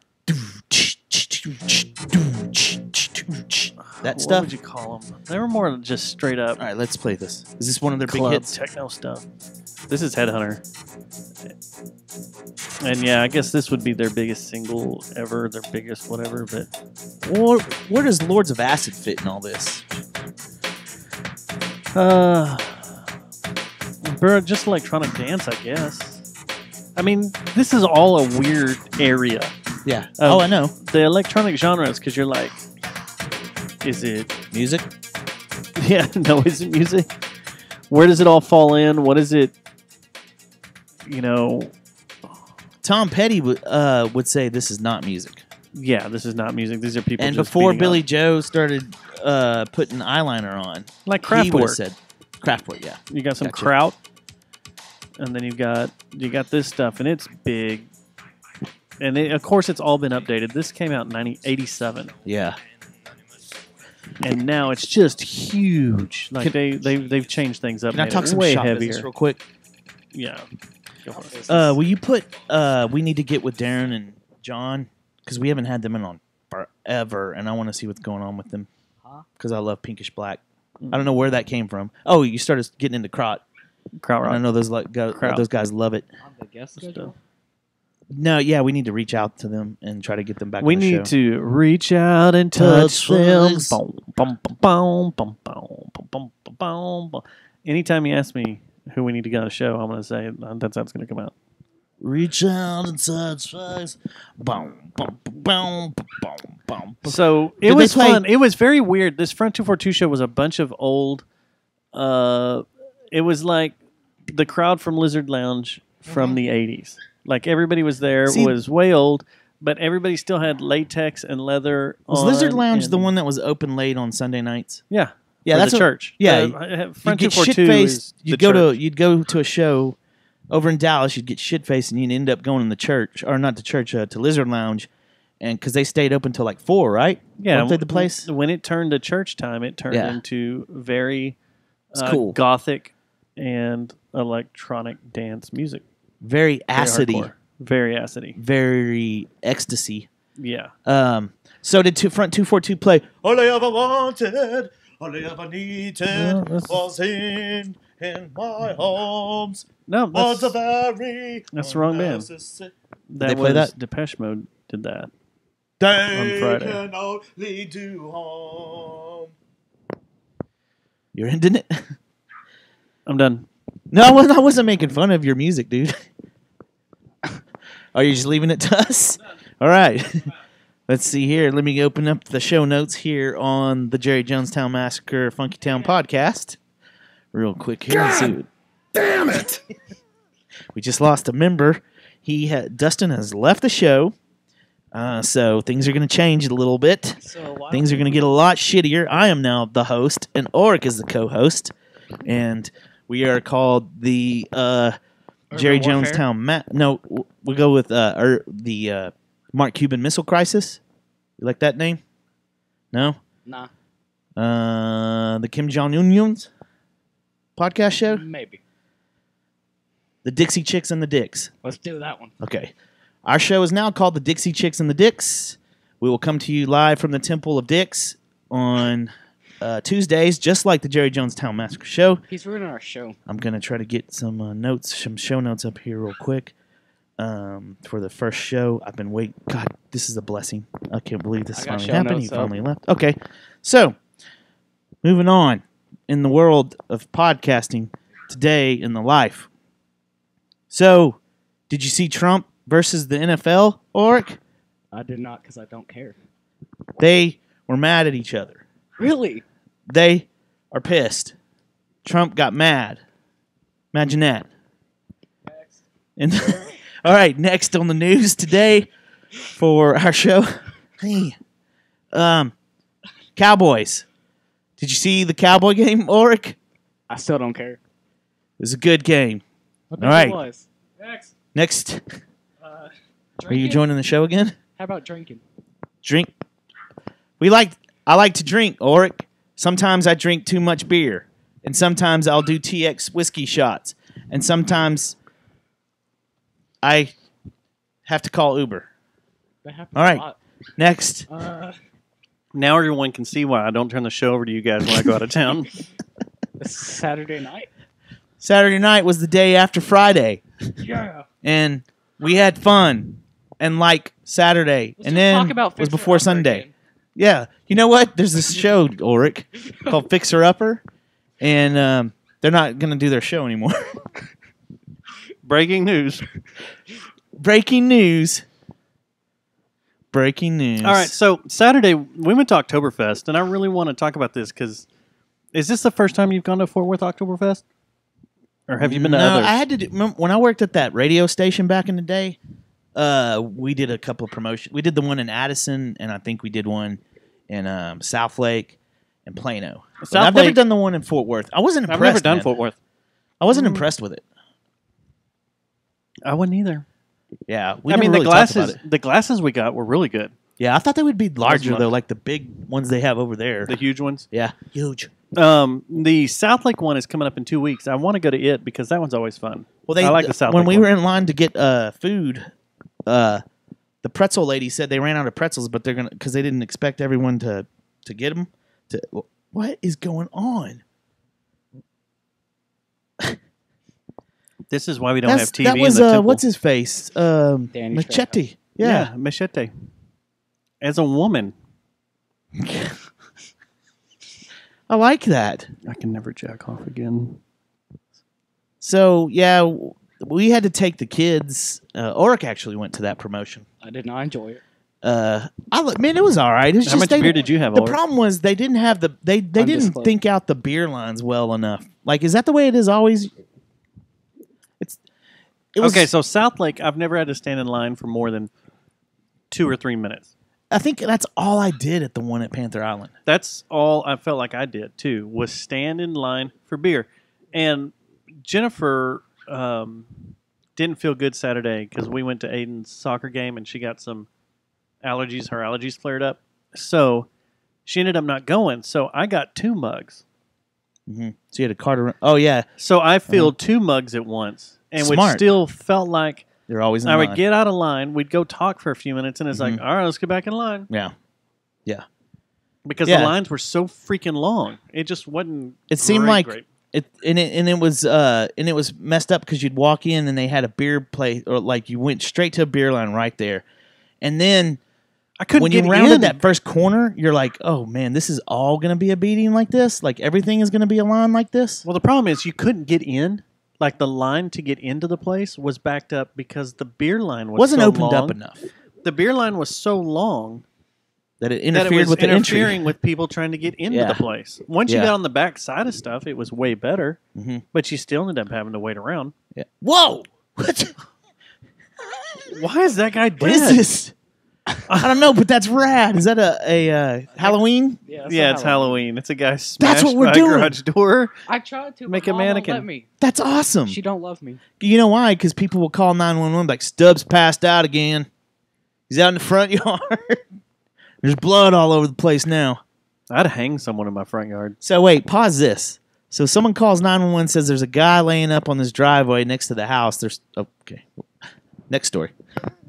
That What stuff. would you call them? They were more just straight up. All right, let's play this. Is this one of their big club hits? techno stuff. This is Headhunter. And yeah, I guess this would be their biggest single ever, their biggest whatever, but Where does Lords of Acid fit in all this? just electronic dance, I guess. I mean, this is all a weird area. Yeah. Oh, I know. The electronic genres, because you're like, is it music? Yeah, no, is it music? Where does it all fall in? What is it? You know, Tom Petty would say this is not music. Yeah, this is not music. These are people. And just before beating Billy up. Joe started putting eyeliner on, Like he would have Kraftwerk. said Kraftwerk. Yeah, You got some Gotcha. kraut, and then you got this stuff, and it's big. And of course, it's all been updated. This came out in 1987. Yeah. And now it's just huge. Like they've changed things up. Can I made talk it some way shop heavier business real quick? Yeah. Go for it. Will you put? We need to get with Darren and John because we haven't had them in on forever, and I want to see what's going on with them. because I love pinkish black. I don't know where that came from. Oh, you started getting into kraut. Kraut rock. I know those guys love it. On the guest schedule? No, yeah, we need to reach out to them and try to get them back. We on the need show. to reach out and touch them. us. Boom, boom, boom, boom, boom, boom, boom, boom, boom. Anytime you ask me who we need to get on the show, I'm going to say that's how it's going to come out. Reach out and touch us. Boom, boom, boom, boom, boom. So it Did was they play- fun. It was very weird. This Front 242 show was a bunch of old. It was like the crowd from Lizard Lounge from the 80s. Like everybody was there, See- was way old, but everybody still had latex and leather. Was on Lizard Lounge and- the one that was open late on Sunday nights? Yeah. Yeah, for that's the what- church. Yeah, Front you'd get 242 shit faced. is the You'd go church. to a show over in Dallas. You'd get shit faced, and you'd end up going in the church, or not the church, to Lizard Lounge, and because they stayed open till like 4, right? Yeah, Weren't they the place. When it turned to church time, it turned Yeah. into very It's cool. gothic and electronic dance music. Very acidy, hardcore. Very acidy. very ecstasy. Yeah. So did Front 242 play? All I ever wanted, all I ever needed was in my arms. No, Was that's, a very that's the wrong band. unnecessary- That they play was that? Depeche Mode did that. They Friday. can only do harm. You're ending it? I'm done. No, I wasn't making fun of your music, dude. Are you just leaving it to us? All right. Let's see here. Let me open up the show notes here on the Jerry Jonestown Massacre Funky Town podcast. Real quick here. God damn it! We just lost a member. Dustin has left the show. So things are going to change a little bit. Things are going to get a lot shittier. I am now the host, and Oric is the co-host. And we are called the Jerry Warfare? Jonestown. No, we'll go with the Mark Cuban Missile Crisis. You like that name? No? Nah, The Kim Jong-un's podcast show? maybe. The Dixie Chicks and the Dicks. Let's do that one. Okay. Our show is now called The Dixie Chicks and the Dicks. We will come to you live from the Temple of Dicks on Tuesdays, just like the Jerry Jonestown Massacre show. He's ruining our show. I'm going to try to get some show notes up here real quick for the first show. I've been waiting. God, this is a blessing. I can't believe this I got finally show happened. He notes up. finally left. Okay. So, moving on in the world of podcasting today in the life. So, did you see Trump versus the NFL, Oric? I did not because I don't care. They were mad at each other. Really? They are pissed. Trump got mad. Imagine that. And all right, next on the news today for our show. Hey, Cowboys. Did you see the Cowboy game, Oric? I still don't care. It was a good game. I think All right. it was. Next, are you Drinking? joining the show again? How about drinking? Drink. I like to drink, Oric. Sometimes I drink too much beer, and sometimes I'll do TX whiskey shots, and sometimes I have to call Uber. That happens All right, a lot. next. Now everyone can see why I don't turn the show over to you guys when I go out of town. It's Saturday night. Saturday night was the day after Friday, Yeah. and we had fun. And like Saturday, Let's and just then talk about was Fixer before Upper Sunday. again. Yeah, you know what? There's this show, Oric, called Fixer Upper, and they're not going to do their show anymore. Breaking news. Breaking news. Breaking news. All right, so Saturday we went to Oktoberfest, and I really want to talk about this because is this the first time you've gone to Fort Worth Oktoberfest? Or have you been to No, others? I had to do, remember when I worked at that radio station back in the day. We did a couple of promotions. We did the one in Addison, and I think we did one in South Lake and Plano. But South I've never Lake- done the one in Fort Worth. I wasn't impressed. I've never done man. Fort Worth. I wasn't impressed with it. I wouldn't either. Yeah, we I mean, never really talked about it. the glasses we got were really good. Yeah, I thought they would be larger fun. though, like the big ones they have over there. The huge ones. Yeah, huge. The South Lake one is coming up in 2 weeks. I want to go to it because that one's always fun. Well, they I like the South when Lake we one. were in line to get food, the pretzel lady said they ran out of pretzels, but they're gonna because they didn't expect everyone to get them. What is going on? This is why we don't have TV That was in the temple. what's his face? Machete. Yeah. Machete. As a woman. I like that. I can never jack off again. So, yeah, we had to take the kids. Oric actually went to that promotion. I did not enjoy it. Man, it was all right. It was How just much beer did you have, The Oric? problem was they didn't have they didn't think out the beer lines well enough. Like, is that the way it is always? Okay, so South Lake, I've never had to stand in line for more than 2 or 3 minutes. I think that's all I did at the one at Panther Island. That's all I felt like I did, too, was stand in line for beer. And Jennifer didn't feel good Saturday because we went to Aiden's soccer game and she got some allergies. Her allergies flared up. So she ended up not going. So I got 2 mugs. Mm-hmm. So you had a cart around. Oh, yeah. So I filled 2 mugs at once. And which Smart. still felt like They're always in I line. would get out of line. We'd go talk for a few minutes, and it's like, Mhm. all right, let's get back in line. Yeah. Yeah. Because Yeah. the lines were so freaking long. It just wasn't. It seemed great, like great. it was messed up because you'd walk in and they had a beer place, or like you went straight to a beer line right there, and then I couldn't when get you rounded in. that first corner, you're like, oh man, this is all gonna be a beating like this. Like everything is gonna be a line like this. Well, the problem is you couldn't get in. Like the line to get into the place was backed up because the beer line Wasn't so opened long. up enough The beer line was so long that it that it interfered was with the entry. interfering with people trying to get into Yeah. the place. Once you Yeah. got on the back side of stuff, it was way better. Mhm. But you still ended up having to wait around. Yeah. Whoa! What? Why is that guy dead? What is this? I don't know, but that's rad. Is that a Halloween? Yeah, it's Halloween. It's a guy smashed That's what we're by doing. a garage door. I tried to. Make but a Mom won't mannequin. Let me. That's awesome. She don't love me. You know why? Because people will call 911 like, Stubbs passed out again. He's out in the front yard. There's blood all over the place now. I'd hang someone in my front yard. So wait, pause this. So someone calls 911, says there's a guy laying up on this driveway next to the house. There's okay. Next story.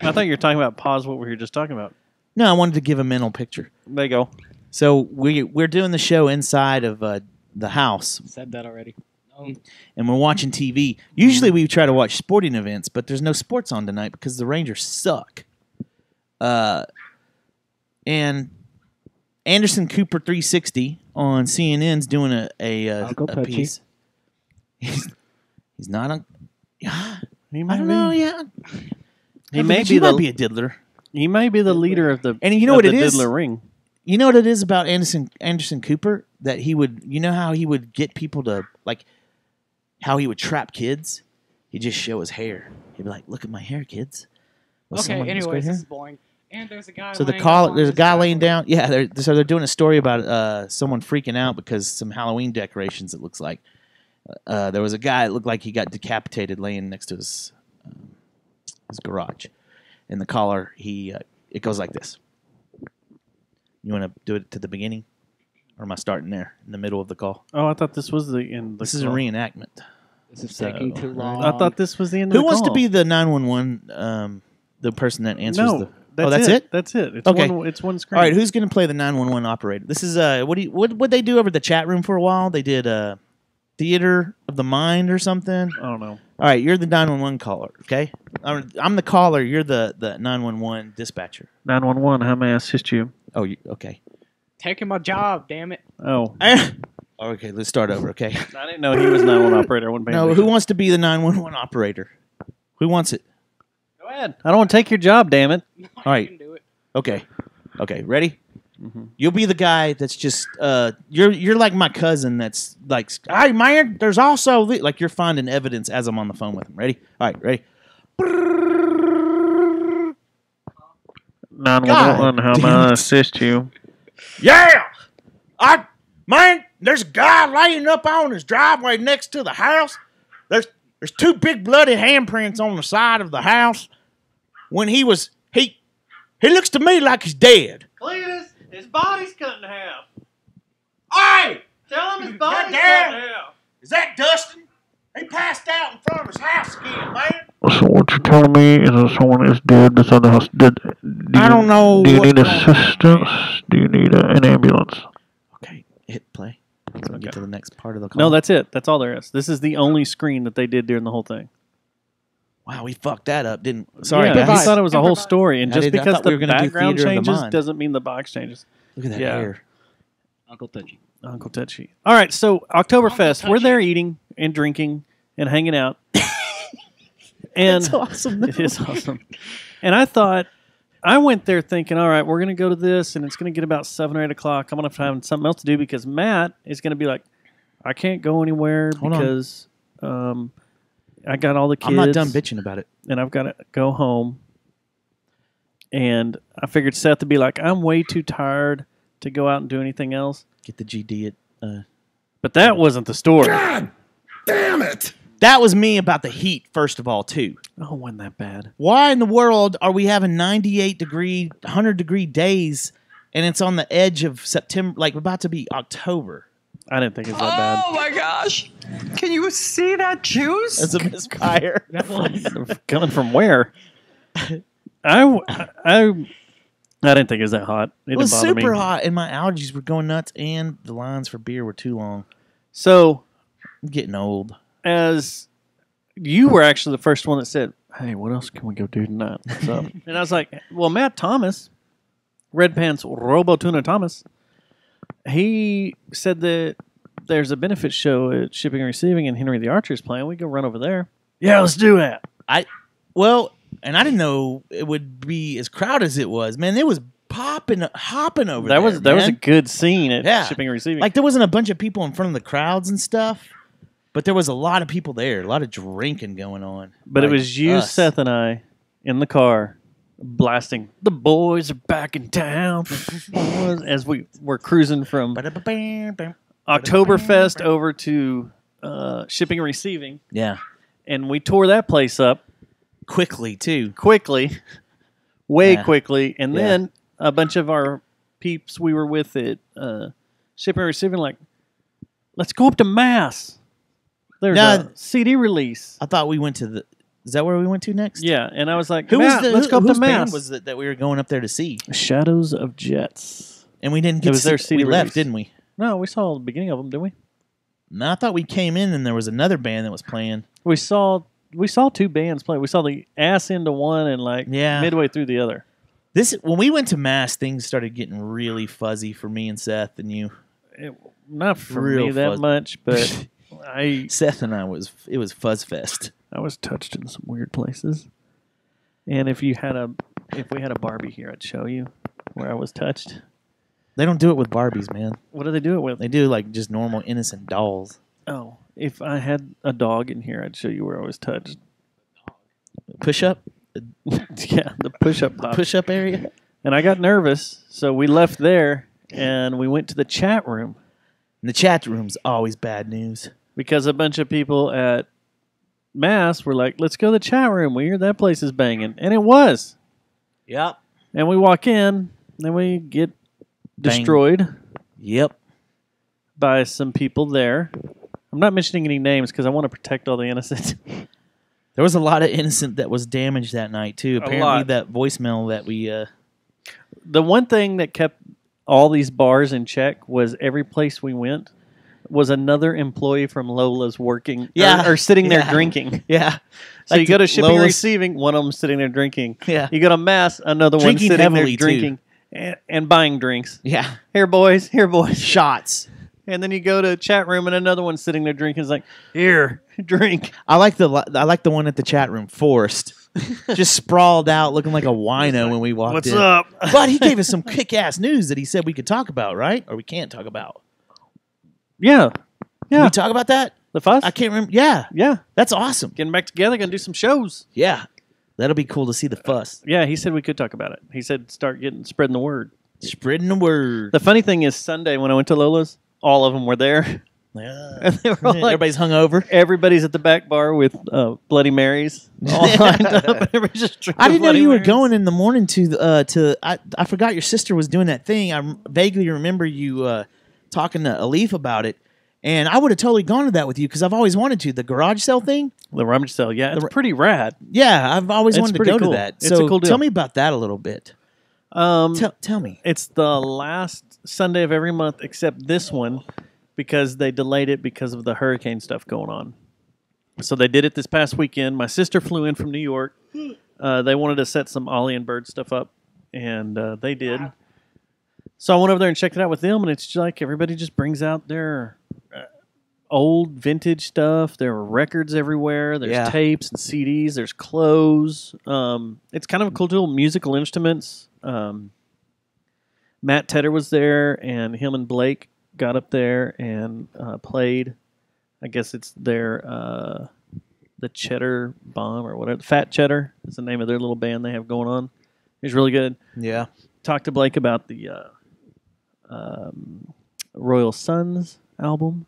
I thought you were talking about pause what we were just talking about. No, I wanted to give a mental picture. There you go. So we're doing the show inside of the house, Said that already. and we're watching TV. Usually we try to watch sporting events, but there's no sports on tonight because the Rangers suck. And Anderson Cooper 360 on CNN's doing a Uncle Poochie. piece. He's not a. He I might don't be. know. Yeah, He may he be might the be a diddler. he may be the leader of the And you know of what the it is? Diddler Ring. You know what it is about Anderson Cooper? That he would, you know how he would get people to, like, how he would trap kids? He'd just show his hair. He'd be like, look at my hair, kids. Well, Okay. someone has great Anyways, hair. this is boring. And there's a guy. So laying up on there's a his guy driveway. laying down. Yeah, they're doing a story about someone freaking out because some Halloween decorations. It looks like there was a guy. It looked like he got decapitated laying next to his garage. And the caller, it goes like this. You want to do it to the beginning, or am I starting there in the middle of the call? Oh, I thought this was the end. Of the This is a call. reenactment. This is taking too long. I thought this was the end. Who of the wants to call. be the 911? The person that answers No, the. that's That's it. it. That's it. It's Okay. It's one screen. All right, who's going to play the 911 operator? This is what they do over the chat room for a while? They did theater of the mind or something. I don't know. All right, you're the 911 caller, okay? I'm the caller, you're the 911 dispatcher. 911. How may I assist you? Oh, okay. Taking my job, damn it. Oh, Okay, let's start over, okay? I didn't know he was 911 operator. I wasn't paying No, attention. who wants to be the 911 operator? Who wants it? Go ahead. I don't want to take your job. Damn it. All right. Okay. Okay, ready? You'll be the guy that's just you're like my cousin that's like, hey man, there's also like you're finding evidence as I'm on the phone with him. Ready? All right, ready? 911. How may I assist you? Yeah! Man, there's a guy laying up on his driveway next to the house. There's 2 big bloody handprints on the side of the house. When he looks to me like he's dead. Cletus, his body's cut in half. Hey! Tell him his body's cut Goddamn. in half. Is that Dustin? He passed out in front of his house again, man. So what you're telling me is that someone is dead beside the house? I don't know Do you what's need going on, assistance? Do you need an ambulance? Hit play. So we get to the next part of the call. No, that's it. That's all there is. This is the only screen that they did during the whole thing. Wow, we fucked that up, didn't we? Sorry, yeah, guys. I thought it was a whole story, and just because we the were gonna do background Theater of the changes Mind. doesn't mean the box changes. Look at that Yeah. hair. Uncle Touchy. Uncle Touchy. All right, so Oktoberfest, we're there eating and drinking and hanging out. And That's awesome. It is awesome. And I went there thinking, all right, we're going to go to this, and it's going to get about 7 or 8 o'clock. I'm going to find something else to do because Matt is going to be like, I can't go anywhere because I got all the kids. I'm not done bitching about it. And I've got to go home. And I figured Seth would be like, I'm way too tired to go out and do anything else. Get the GD at... But that wasn't the story. God damn it! That was me about the heat, first of all, too. Oh, wasn't that bad. Why in the world are we having 98-degree, 100-degree days, and it's on the edge of September, like about to be October? I didn't think it was that bad. Oh my gosh! Can you see that juice? That's a misfire. Coming from where? I didn't think it was that hot. It was didn't bother super me. hot, and my allergies were going nuts, and the lines for beer were too long. So, I'm getting old. As you were actually the first one that said, hey, what else can we go do tonight? What's up? And I was like, well, Matt Thomas, Red Pants Robo Tuna Thomas, he said that there's a benefit show at Shipping and Receiving and Henry the Archer's playing. We can run over there. Yeah, let's do that. And I didn't know it would be as crowded as it was. Man, it was hopping over that there. That was a good scene at Shipping and Receiving. Like there wasn't a bunch of people in front of the crowds and stuff, but there was a lot of people there, a lot of drinking going on. But like it was you, us. Seth, and I in the car blasting, the boys are back in town, as we were cruising from Oktoberfest over to Shipping and Receiving. Yeah. And we tore that place up. Quickly, too. Way Yeah. quickly. And Yeah. then a bunch of our peeps we were with at Shipping and Receiving like, let's go up to Mass. There's a CD release. I thought we went to the... Is that where we went to next? Yeah, and I was like, Let's go up to whose Mass. band Was it that we were going up there to see? Shadows of Jets. And we didn't get It was to their see... CD We left, release. didn't we? No, we saw the beginning of them, didn't we? No, I thought we came in and there was another band that was playing. We saw two bands play. We saw the ass into one and midway through the other. When we went to Mass, things started getting really fuzzy for me and Seth and you. Not for Real me that fuzz- much, but Seth and I it was Fuzz Fest. I was touched in some weird places. And if we had a Barbie here, I'd show you where I was touched. They don't do it with Barbies, man. What do they do it with? They do like just normal innocent dolls. Oh, if I had a dog in here, I'd show you where I was touched. Push up? Yeah, the push-up pop. Push-up area? And I got nervous, so we left there and we went to the chat room. And the chat room's always bad news. Because a bunch of people at Mass were like, let's go to the chat room. We hear that place is banging. And it was. Yep. And we walk in, and we get destroyed. Yep. By some people there. I'm not mentioning any names because I want to protect all the innocent. There was a lot of innocent that was damaged that night, too. Apparently lot. that voicemail that we... The one thing that kept all these bars in check was every place we went was another employee from Lola's working or sitting there drinking. Yeah. So Like you go to Shipping and Lola's- Receiving, one of them sitting there drinking. Yeah. You go to Mass, another one Drinking sitting there heavily, too. drinking and buying drinks. Yeah. Here, boys. Shots. And then you go to chat room and another one sitting there drinking is like, here, drink. I like the one at the chat room, Forrest. Just sprawled out, looking like a wino when we walked What's in. up? But he gave us some kick-ass news that he said we could talk about, right? Or we can't talk about. Yeah. Can we talk about that? The fuss? I can't remember. Yeah. Yeah. That's awesome. Getting back together, gonna do some shows. Yeah. That'll be cool to see the fuss. Yeah, he said we could talk about it. He said spreading the word. Spreading the word. The funny thing is Sunday when I went to Lola's, all of them were there. Yeah. And they were all like, Everybody's hungover. Everybody's at the back bar with Bloody Marys all lined up. And everybody's just drinking I didn't know Bloody you were Marys. going in the morning to I forgot your sister was doing that thing. I vaguely remember you talking to Alif about it. And I would have totally gone to that with you because I've always wanted to. The garage sale thing? The rummage sale, yeah. It's pretty rad. Yeah, I've always It's wanted to pretty go cool. to that. It's So a cool deal. tell me about that a little bit. Tell me. It's the last Sunday of every month except this one because they delayed it because of the hurricane stuff going on. So they did it this past weekend. My sister flew in from New York. They wanted to set some Ollie and Bird stuff up, and they did. So I went over there and checked it out with them, and it's like everybody just brings out their old vintage stuff. There are records everywhere. There's tapes and CDs. There's clothes. It's kind of a cool deal. Musical instruments. Matt Tedder was there, and him and Blake got up there and played. I guess it's their the Cheddar Bomb or whatever. Fat Cheddar is the name of their little band they have going on. It's really good. Yeah. Talked to Blake about the Royal Sons album.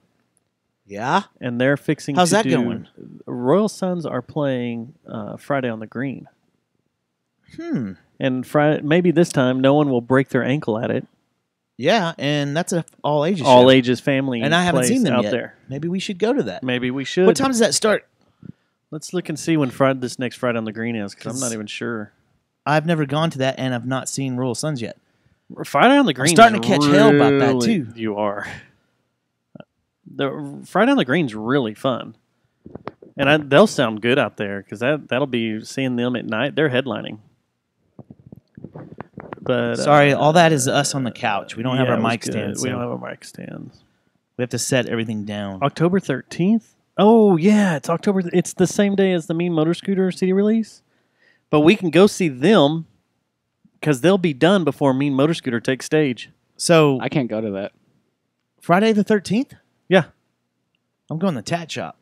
Yeah? And they're fixing How's to that do... going? Royal Sons are playing Friday on the Green. And Friday, maybe this time no one will break their ankle at it. Yeah, and that's a all ages All show. ages family and I haven't place seen them out yet. there. Maybe we should go to that. Maybe we should. What time does that start? Let's look and see when this next Friday on the Green is, because I'm not even sure. I've never gone to that, and I've not seen Royal Sons yet. Friday on the Green. I'm starting to catch hell about that too. You are. The Friday on the Green's really fun, and they'll sound good out there because that'll be seeing them at night. They're headlining. But sorry, all that is us on the couch. We don't have our mic good. stands. We so don't have our mic stands. We have to set everything down. October 13th. Oh yeah, it's October. It's the same day as the Mean Motor Scooter CD release, but we can go see them because they'll be done before Mean Motor Scooter takes stage. So I can't go to that. Friday the 13th? Yeah. I'm going to the tat shop.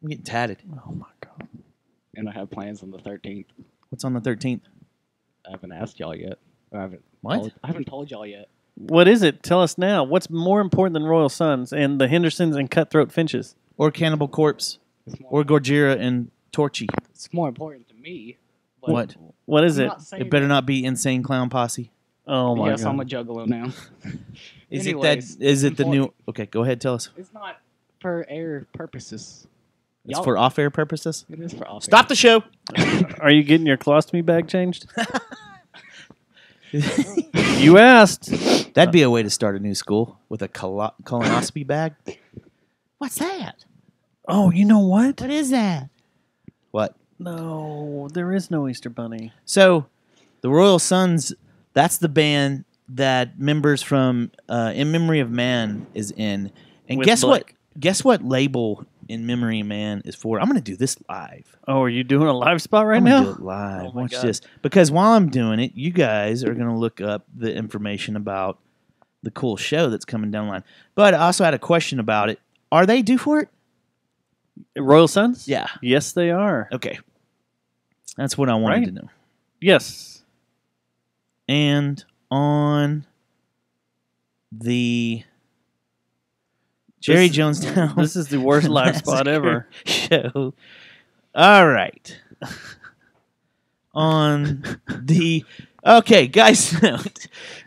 I'm getting tatted. Oh my god. And I have plans on the 13th. What's on the 13th? I haven't asked y'all yet. I haven't told y'all yet. What is it? Tell us now. What's more important than Royal Sons and the Hendersons and Cutthroat Finches? Or Cannibal Corpse? Or Gojira and Torchy? It's more important to me. But What? What is I'm it? not saying It better not be Insane Clown Posse. Oh my yes, god. I'm a juggalo now. Is Anyways, it that? Is it's it the new? important. Okay, go ahead. Tell us. It's not for air purposes. It's Y'all- for off-air purposes. It is for off. Stop the show. Are you getting your colostomy bag changed? You asked. That'd be a way to start a new school with a colonoscopy bag. What's that? Oh, you know what? What is that? What? No, there is no Easter Bunny. So, the Royal Sons, that's the band that members from In Memory of Man is in. And With guess Blake. what? Guess what label In Memory of Man is for? I'm going to do this live. Oh, are you doing a live spot right I'm now? gonna do it live. Oh my Watch God. this. Because while I'm doing it, you guys are going to look up the information about the cool show that's coming down the line. But I also had a question about it. Are they due for it? Royal Sons? Yeah. Yes, they are. Okay. That's what I wanted Right. to know. Yes. And on the Jerry Jonestown. This is the worst live spot ever. Show. All right. On the okay, guys. Have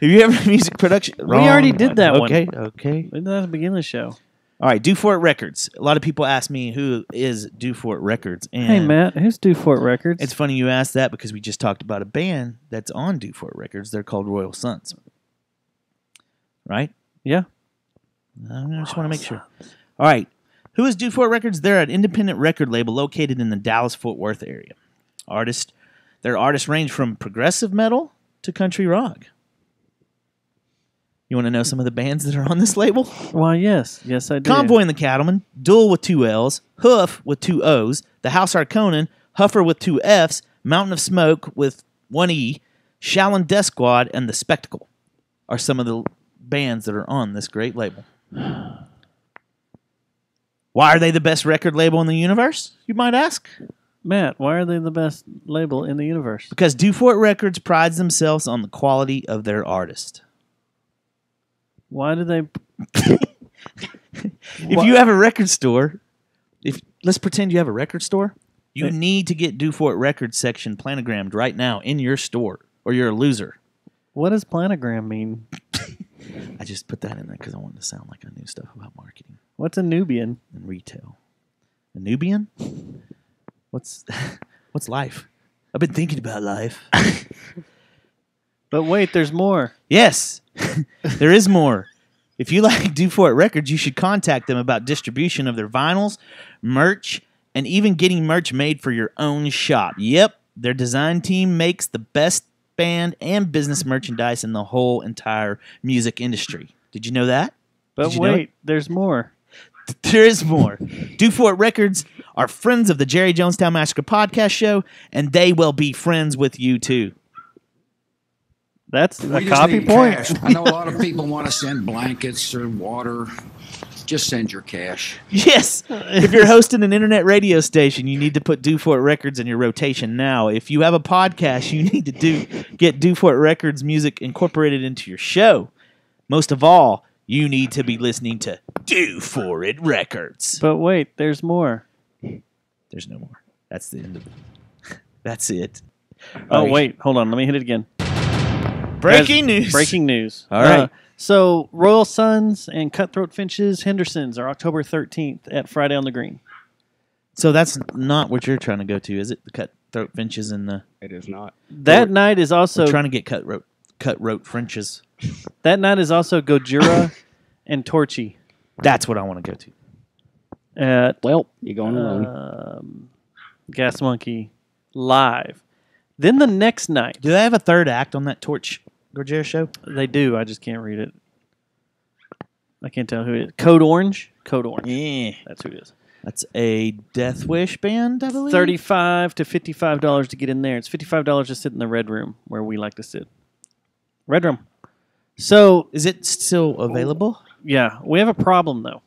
you ever music production? We already did that one. Okay, okay. We did that at the beginning of the show. All right, Do For It Records. A lot of people ask me who is Do For It Records. And Hey, Matt, who's Due For It Records? it's funny you asked that because we just talked about a band that's on Do For It Records. They're called Royal Sons. Right? Yeah. I just want to make sure. All right. Who is Do For It Records? They're an independent record label located in the Dallas-Fort Worth area. Their artists range from progressive metal to country rock. You want to know some of the bands that are on this label? Why, yes. Yes, I do. Convoy and the Cattlemen, Duel with 2 L's, Hoof with 2 O's, The House Harkonnen, Huffer with 2 F's, Mountain of Smoke with 1 E, Shallon Death Squad, and The Spectacle are some of the bands that are on this great label. Why are they the best record label in the universe, you might ask? Matt, why are they the best label in the universe? Because Do For It Records prides themselves on the quality of their artist. Why do they... If you have a record store, let's pretend you have a record store, you need to get Do For It Records section planogrammed right now in your store, or you're a loser. What does planogram mean? I just put that in there because I wanted to sound like I knew stuff about marketing What's a Nubian? and retail. A Nubian? What's life? I've been thinking about life. But wait, there's more. Yes, there is more. If you like Do For It Records, you should contact them about distribution of their vinyls, merch, and even getting merch made for your own shop. Yep, their design team makes the best band and business merchandise in the whole entire music industry. Did you know that? But wait, there's more. There is more. Do For It Records are friends of the Jerry Jonestown Massacre podcast show, and they will be friends with you too. That's We a just copy need point. cash. I know a lot of people want to send blankets or water. Just send your cash. Yes. If you're hosting an internet radio station, you need to put Do For It Records in your rotation now. If you have a podcast, you need to get Do For It Records music incorporated into your show. Most of all, you need to be listening to Do For It Records. But wait, there's more. There's no more. That's the end of it. That's it. Oh, wait. Hold on. Let me hit it again. Breaking news. Breaking news. All right. So, Royal Sons and Cutthroat Finches Hendersons are October 13th at Friday on the Green. So that's not what you're trying to go to, is it? The Cutthroat Finches and the... It is not. That night is also... We're trying to get Cutthroat Finches. That night is also Gojira and Torchy. That's what I want to go to. Well, you're going alone. Gas Monkey live. Then the next night... Do they have a third act on that Torch Gojira show? They do. I just can't read it. I can't tell who it is. Code Orange? Code Orange. Yeah. That's who it is. That's a Death Wish band, I believe? $35 to $55 to get in there. It's $55 to sit in the Red Room where we like to sit. Red Room. So... Is it still available? Yeah. We have a problem, though.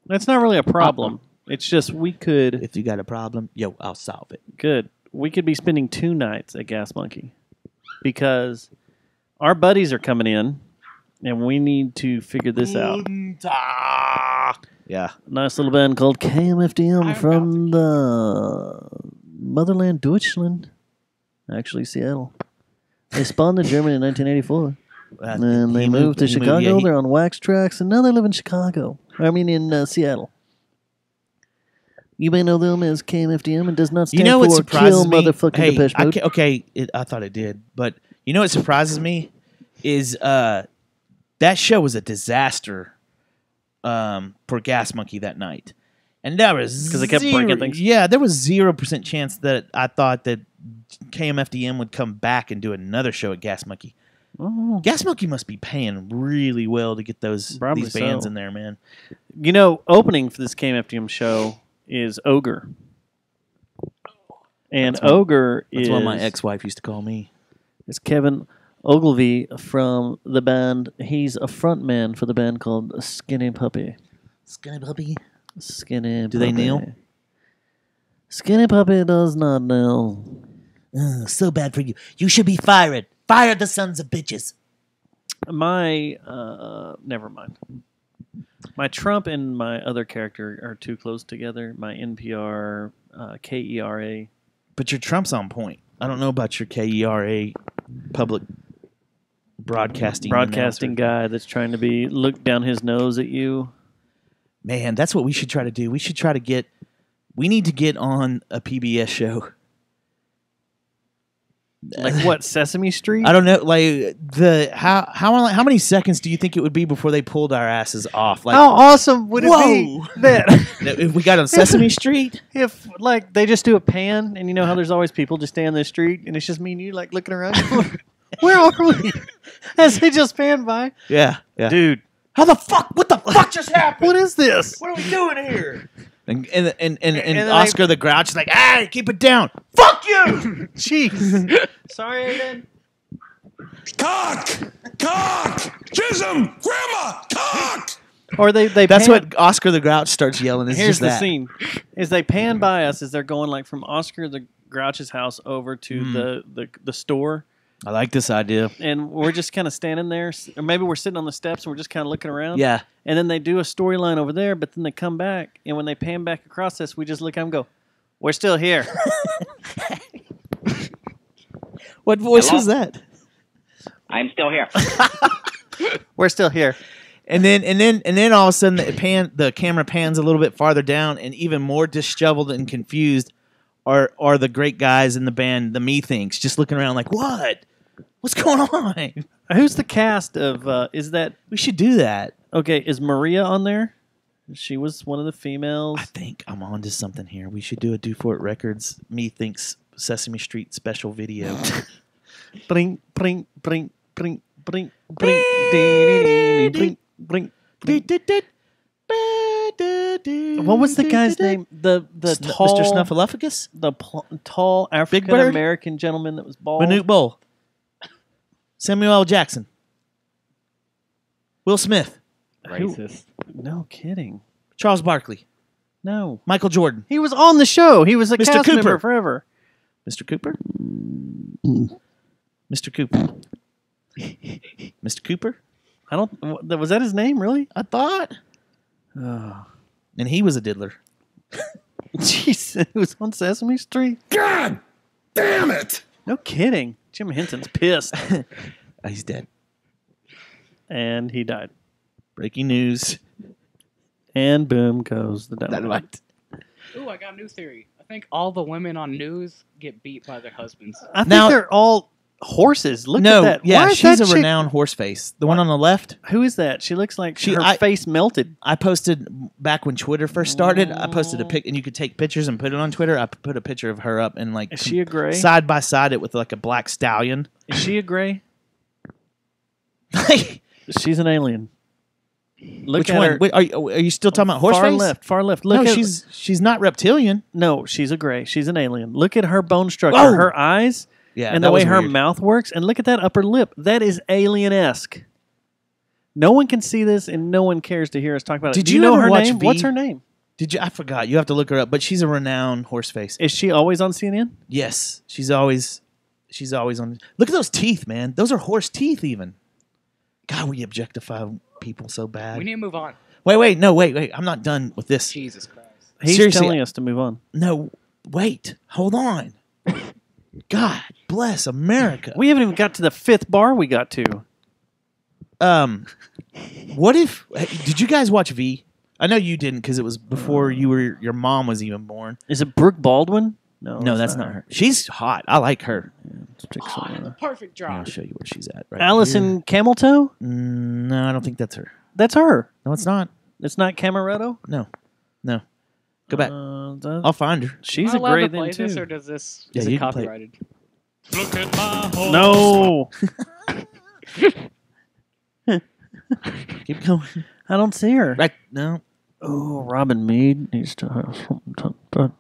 That's not really a problem. It's just we could... If you got a problem, yo, I'll solve it. Good. We could be spending 2 nights at Gas Monkey because our buddies are coming in and we need to figure this out. Yeah. Nice little band called KMFDM from the motherland Deutschland. Actually, Seattle. They spawned in Germany in 1984. And they moved to Chicago. They're on Wax Tracks, and now they live in Chicago. I mean, in Seattle. You may know them as KMFDM and does not stand what for surprises Kill me? Motherfucking Hey, Depeche Mode. I thought it did, but you know what surprises me is that show was a disaster for Gas Monkey that night, and there was because they kept breaking things. Yeah, there was 0% chance that I thought that KMFDM would come back and do another show at Gas Monkey. Oh. Gas Monkey must be paying really well to get these bands in there, man. You know, opening for this KMFDM show is Ogre. And Ogre is... That's what my ex-wife used to call me. It's Kevin Ogilvy from the band. He's a frontman for the band called Skinny Puppy. Skinny Puppy? Skinny Puppy. Do they kneel? Skinny Puppy does not kneel. So bad for you. You should be fired. Fire the sons of bitches. My... never mind. My Trump and my other character are too close together. My NPR, KERA. But your Trump's on point. I don't know about your KERA public broadcasting guy that's trying to be look down his nose at you. Man, that's what we should try to do. We should try to get... We need to get on a PBS show. Like what, Sesame Street? I don't know. Like how many seconds do you think it would be before they pulled our asses off? Like, how awesome would it be that if we got on Sesame Street? If like they just do a pan, and you know how there's always people just stay on the street, and it's just me and you like looking around. Where are we? As they just pan by. Yeah. Dude, what the fuck just happened? What is this? What are we doing here? And Oscar the Grouch is like, hey, keep it down. Fuck you! Jeez. Sorry, Aiden. Cock! Chisholm! Grandma! Cock! Or they That's pan, what Oscar the Grouch starts yelling. Is here's just the that. scene. Is they pan by us as they're going like from Oscar the Grouch's house over to the store. I like this idea. And we're just kind of standing there, or maybe we're sitting on the steps and we're just kind of looking around. Yeah. And then they do a storyline over there, but then they come back, and when they pan back across us, we just look at them and go, we're still here. What voice was that? I'm still here. We're still here. And then all of a sudden the camera pans a little bit farther down, and even more disheveled and confused are the great guys in the band, the Me Thinks, just looking around like, what? What's going on? Who's the cast of? Is that? We should do that. Okay, is Maria on there? She was one of the females. I think I'm on to something here. We should do a Do For It Records Methinks Sesame Street special video. Bring, bring, bring, bring, bring, bring, bring, bring, bring. What was the guy's name? The tall Mr. Snuffleupagus? The tall African American gentleman that was bald. Manute Bull. Samuel L. Jackson. Will Smith. Racist. No kidding. Charles Barkley. No. Michael Jordan. He was on the show. He was a Mr. cast Cooper. member forever. Mr. Cooper? Mr. Cooper. Mr. Cooper? I don't. Was that his name? Really? I thought. Oh. And he was a diddler. Jeez, it was on Sesame Street. God damn it! No kidding. Jim Henson's pissed. He's dead. And he died. Breaking news. And boom goes the dynamite. Ooh, I got a new theory. I think all the women on news get beat by their husbands. I think they're all horses. Look at that. Yeah, Why is she's that a chick- renowned horse face. The one on the left. Who is that? She looks like her face melted. I posted back when Twitter first started. I posted a pic, and you could take pictures and put it on Twitter. I put a picture of her up and like Is she a gray? side by side it with like a black stallion. Is she a gray? She's an alien. Look Which at one? her. Wait, are you still talking about horse Far face? left. Far left. Look No, at she's not reptilian. No, she's a gray. She's an alien. Look at her bone structure. Whoa! Her eyes. Yeah, and that the way was her weird. mouth works. And look at that upper lip. That is alien-esque. No one can see this, and no one cares to hear us talk about it. Did Do you know ever her watch name? V? What's her name? Did you? I forgot. You have to look her up. But she's a renowned horse face. Is she always on CNN? Yes, she's always on. Look at those teeth, man. Those are horse teeth. Even. God, we objectify people so bad. We need to move on. Wait. I'm not done with this. Jesus Christ. He's Seriously, telling us to move on. No, wait. Hold on. God bless America. We haven't even got to the fifth bar we got to. What if? Did you guys watch V? I know you didn't because it was before your mom was even born. Is it Brooke Baldwin? No, that's not her. She's hot. I like her. Perfect I'll drop. show you where she's at. Right Allison Cameltoe? No, I don't think that's her. That's her. No, it's not. It's not Camaretto? No. Go back. I'll find her. She's Am I a allowed great to play thing, this, too. or does this Yeah, is you it can play it. copyrighted? Look at my horse. No. Keep going. I don't see her. Right. No. Oh, Robin Meade needs to have something to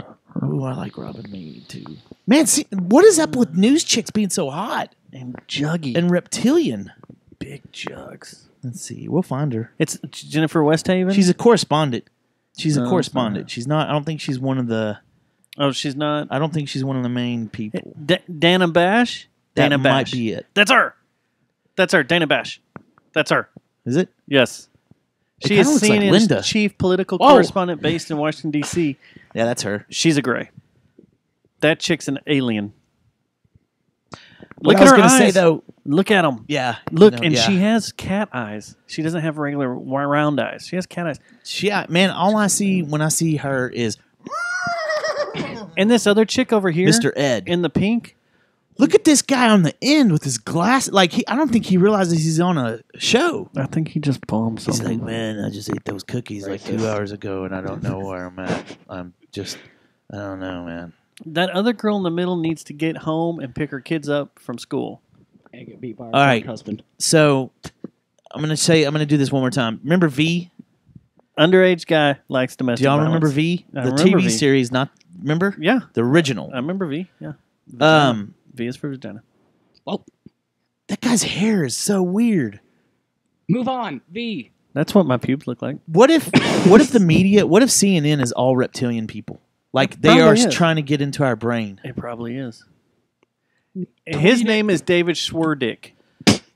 Oh, I like Robin Meade too. Man, see, what is up with news chicks being so hot and juggy and reptilian? big jugs. Let's see. We'll find her. It's Jennifer Westhaven? She's a correspondent. She's No, a that's correspondent. not her. She's not. I don't think she's one of the. Oh, she's not. I don't think she's one of the main people. Dana Bash? That Dana might Bash. be it. That's her. That's her. Dana Bash. That's her. Is it? Yes. It She kinda is looks like CNN's Linda. chief political Whoa. correspondent based in Washington, D.C. Yeah, that's her. She's a gray. That chick's an alien. What Look I at was her gonna eyes. say though. Look at them. Yeah. Look, no, and yeah. she has cat eyes. She doesn't have regular round eyes. She has cat eyes. Man, all I see when I see her is And this other chick over here, Mr. Ed. in the pink. Look at this guy on the end with his glass. Like I don't think he realizes he's on a show. I think he just bombed He's something. like, man, I just ate those cookies like 2 hours ago, and I don't know where I'm at. I don't know, man. That other girl in the middle needs to get home and pick her kids up from school. And get beat by her All right. husband. So I'm gonna do this one more time. Remember V? Underage guy likes domestic Do y'all violence. remember V? I The remember TV V. series, not remember? Yeah, The original. I remember V. Yeah. V is for vagina. That guy's hair is so weird. Move on. V. That's what my pubes look like. What if the media? What if CNN is all reptilian people? Like they are probably is. trying to get into our brain. It probably is. His name is David Schwerdick.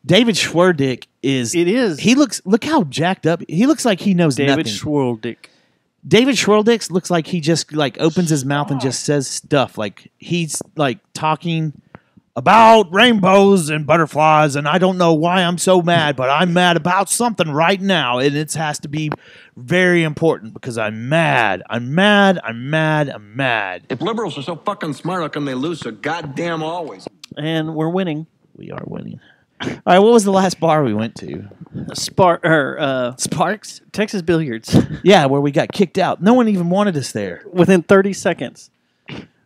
David Schwerdick is. It is. He looks. Look how jacked up. He looks like he knows David nothing. Schwerdick. David Schwerdick looks like he just like opens his mouth and just says stuff. Like he's like talking about rainbows and butterflies, and I don't know why I'm so mad, but I'm mad about something right now, and it has to be very important because I'm mad. I'm mad. I'm mad. I'm mad. If liberals are so fucking smart, how come they lose so goddamn always? And we're winning. We are winning. All right, what was the last bar we went to? Sparks? Texas Billiards. Yeah, where we got kicked out. No one even wanted us there. Within 30 seconds.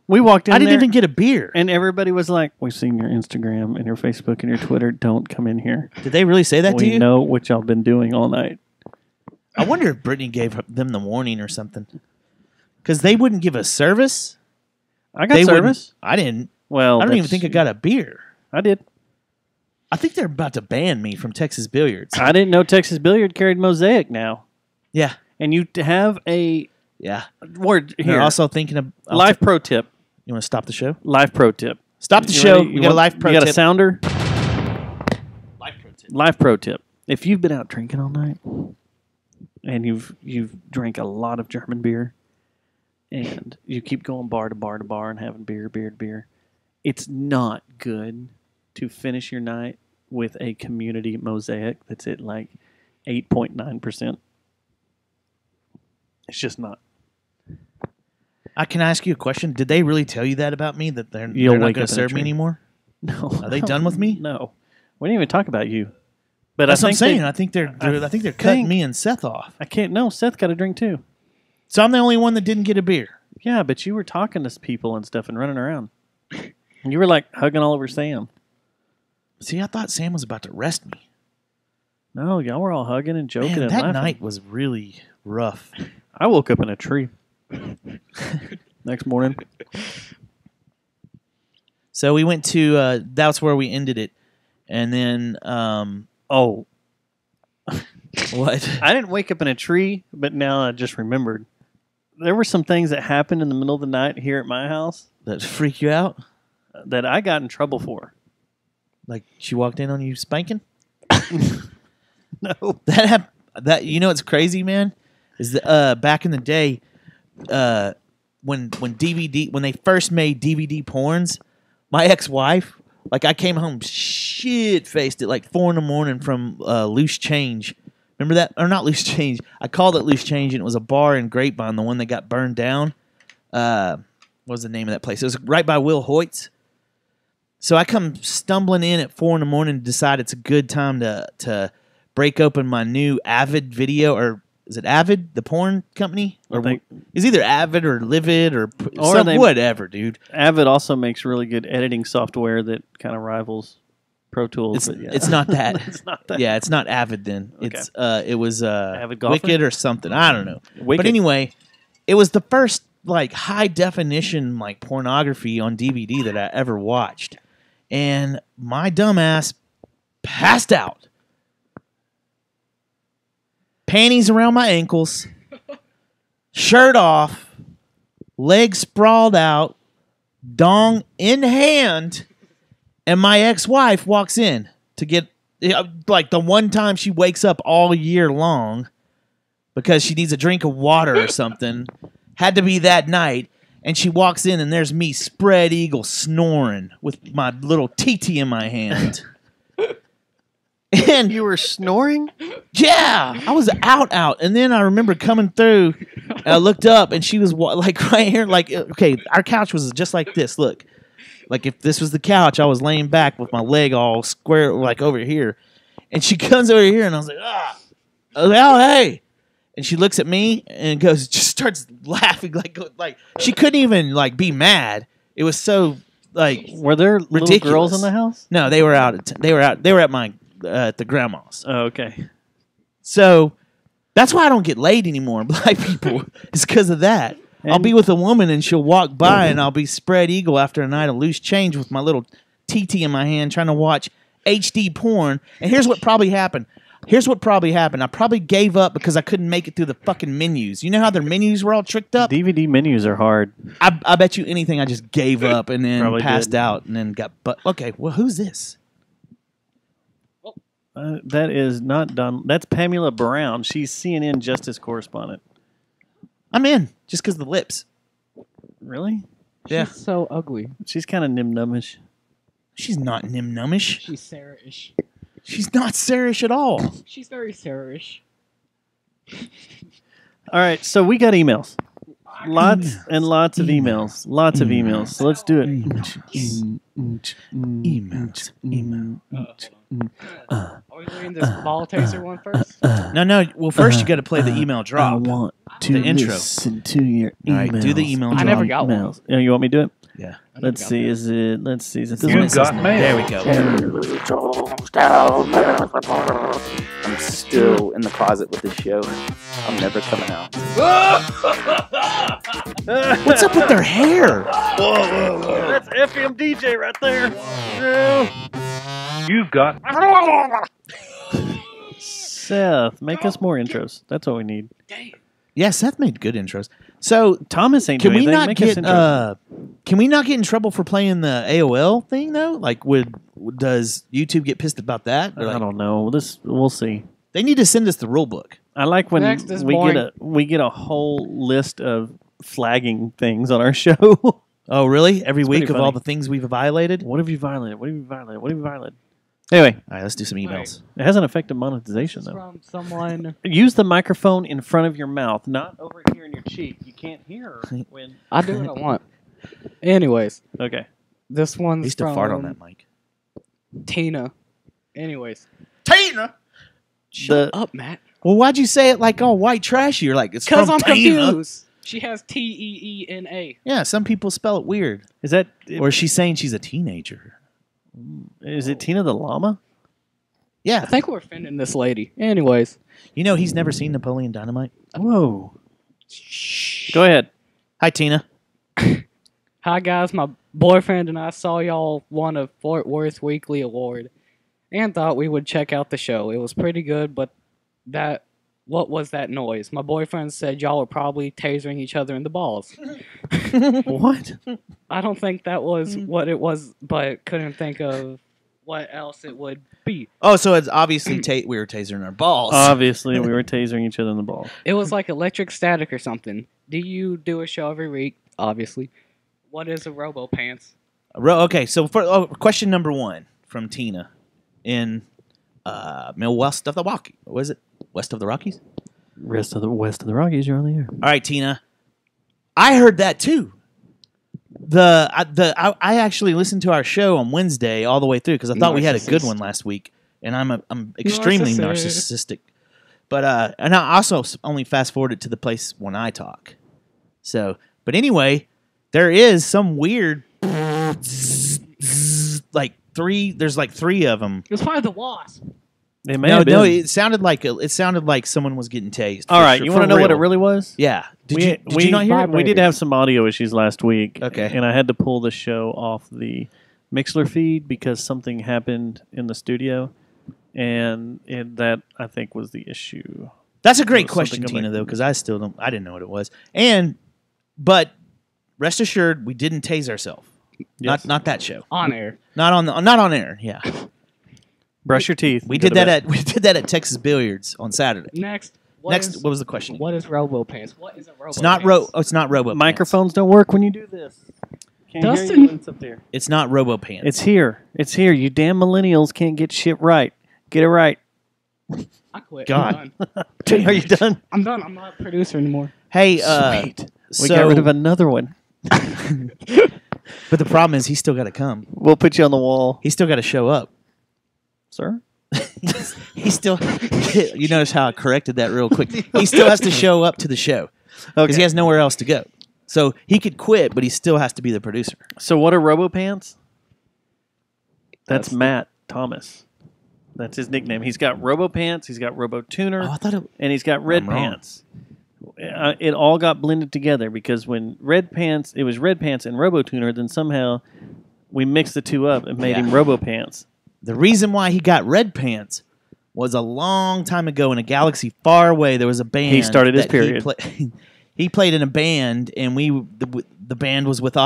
We walked in I didn't there, even get a beer. and everybody was like, we've seen your Instagram and your Facebook and your Twitter. Don't come in here. Did they really say that to you? We know what y'all been doing all night. I wonder if Brittany gave them the warning or something. Because they wouldn't give us service. I got service. I didn't. Well, I don't even think I got a beer. I did. I think they're about to ban me from Texas Billiards. I didn't know Texas Billiard carried Mosaic now. Yeah. And you have a word here. They're also thinking of live pro tip. You want to stop the show? Live pro tip. Stop the show. We got a live pro tip. You got a sounder? Live pro tip. Live pro tip. If you've been out drinking all night and you've drank a lot of German beer and you keep going bar to bar to bar and having beer, it's not good to finish your night with a community Mosaic that's at like 8.9%. It's just not. Can I ask you a question? Did they really tell you that about me, that they're not going to serve me anymore? No. Are they done with me? No. We didn't even talk about you. But That's I what I'm think saying. I think they're cutting me and Seth off. I can't. No, Seth got a drink too. So I'm the only one that didn't get a beer. Yeah, but you were talking to people and stuff and running around. You were like hugging all over Sam. See, I thought Sam was about to arrest me. No, y'all were all hugging and joking and that laughing. night was really rough. I woke up in a tree next morning. So we went to, that's where we ended it. And then, what? I didn't wake up in a tree, but now I just remembered. There were some things that happened in the middle of the night here at my house. That freak you out? That I got in trouble for. Like she walked in on you spanking? No. That you know what's crazy, man? Is that back in the day, when they first made DVD porns, my ex-wife, like I came home shit-faced at like 4 a.m. from Loose Change. Remember that? Or not Loose Change. I called it Loose Change, and it was a bar in Grapevine, the one that got burned down. What was the name of that place? It was right by Will Hoyt's. So I come stumbling in at 4 a.m. and decide it's a good time to break open my new Avid video, or is it Avid, the porn company? Or it's either Avid or Livid or whatever, dude. Avid also makes really good editing software that kind of rivals Pro Tools. It's not that. It's not that. Yeah, it's not Avid then. Okay. It was Avid Golfer? Wicked or something. I don't know. Wicked. But anyway, it was the first like high definition like pornography on DVD that I ever watched. And my dumbass passed out. Panties around my ankles, shirt off, legs sprawled out, dong in hand, and my ex-wife walks in to get, like the one time she wakes up all year long because she needs a drink of water or something. Had to be that night. And she walks in, and there's me spread eagle snoring with my little TT in my hand. And you were snoring? Yeah, I was out. And then I remember coming through, and I looked up, and she was like right here. Like, okay, our couch was just like this. Look, like if this was the couch, I was laying back with my leg all square, like over here. And she comes over here, and I was like, I was like, oh, hey. And she looks at me and goes, just starts laughing like she couldn't even like be mad. It was so like were there ridiculous. Little girls in the house? No, they were out. They were at my at the grandma's. Oh, okay. So that's why I don't get laid anymore. Black people, it's because of that. I'll be with a woman and she'll walk by and I'll be spread eagle after a night of Loose Change with my little TT in my hand trying to watch HD porn. And here's what probably happened. I probably gave up because I couldn't make it through the fucking menus. You know how their menus were all tricked up? DVD menus are hard. I bet you anything I just gave up and then Probably passed out and then got... But okay, well, who's this? That is not done. That's Pamela Brown. She's CNN Justice correspondent. I'm in, just because of the lips. Really? Yeah. She's so ugly. She's kind of nim-numish. She's not nim-numish. She's Sarah-ish. She's not Sarah-ish at all. She's very Sarah-ish. All right, so we got emails. Lots and lots of emails. Lots of emails. So let's do it. Emails. Are we doing this ball taser one first? No. Well, first you got to play the email drop. I want to the intro. listen to your emails. All right, do the email drop. I never got one. Emails. Oh, you want me to do it? Yeah. Let's see. Is it? Let's see. Is it this You one? got mail. There we go. I'm still in the closet with this show. I'm never coming out. What's up with their hair? Whoa. That's FM DJ right there. You've got. Seth, make us more intros. That's all we need. Yeah, Seth made good intros. So Thomas ain't can doing we anything. not Make get us intros. can we not get in trouble for playing the AOL thing though? Like, does YouTube get pissed about that? Or I like, don't know. We'll see. they need to send us the rule book. I like when Next is we boring. get a whole list of flagging things on our show. Oh, really? Every It's week pretty of all funny. the things we've violated? What have you violated? What have you violated? What have you violated? Anyway, All right, let's do some emails. it hasn't affected monetization This is though. from someone. Use the microphone in front of your mouth, not over here in your cheek. You can't hear when. I do what I want. Anyways, Okay. this I one's used to from fart on that mic. Tina. Anyways, Tina. shut up, Matt. Well, why'd you say it like all white trashy? You're like, it's Because from I'm Tina. confused. She has Teena. Yeah, some people spell it weird. Is that? Or she's saying she's a teenager. Is it Tina the llama? Yeah. I think we're offending this lady. Anyways, You know he's never seen Napoleon Dynamite? Whoa. Go ahead. Hi, Tina. hi guys. My boyfriend and I saw y'all won a Fort Worth Weekly Award, and thought we would check out the show. It was pretty good, but what was that noise? My boyfriend said y'all were probably tasering each other in the balls. What? I don't think that was what it was, but couldn't think of what else it would be. Oh, so it's obviously we were tasering our balls. Obviously, we were tasering each other in the ball. It was like electric static or something. Do you do a show every week? Obviously. What is a Robo Pants? Okay, so for question number 1 from Tina in west of the Rockies. What is it? West of the Rockies? West of the Rockies, you're on the air. All right, Tina. I heard that too. I actually listened to our show on Wednesday all the way through because I thought we had a good one last week, and I'm extremely narcissistic. But and I also only fast forwarded to the place when I talk. So, but anyway, there is some weird like three. There's like 3 of them. It was probably the wasp. It may have been. No, it sounded like someone was getting tased. All right, you want to know what it really was? Yeah. Did you not hear it? We did have some audio issues last week. Okay. And I had to pull the show off the Mixler feed because something happened in the studio, and that I think was the issue. That's a great There was question, something Tina, like- though, because I didn't know what it was. But rest assured, we didn't tase ourselves. Yes. Not that show. On air. Not on air. Yeah. Brush your teeth. We Go did to that bed. at Texas Billiards on Saturday. Next. What was the question? What is Robo Pants? What is a Robo It's not Pants? it's not Robo. Microphones don't work when you do this. Can't hear Dustin? you when it's up there. It's not Robo Pants. It's here. It's here. You damn millennials can't get shit right. Get it right. I quit. God. I'm done. Are you done? I'm done. I'm not a producer anymore. Hey, Sweet. We got rid of another one. But the problem is, he's still got to come. We'll put you on the wall. He's still got to show up. Sir? He still. You notice how I corrected that real quick. He still has to show up to the show because he has nowhere else to go. So he could quit, but he still has to be the producer. So what are RoboPants? That's Matt Thomas. That's his nickname. He's got RoboPants, he's got RoboTuner, and he's got Red I'm wrong. Pants. It all got blended together because when it was Red Pants and RoboTuner, then somehow we mixed the two up and made him RoboPants. The reason why he got Red Pants was a long time ago in a galaxy far away. There was a band. He started his that period. He played in a band, and the band was with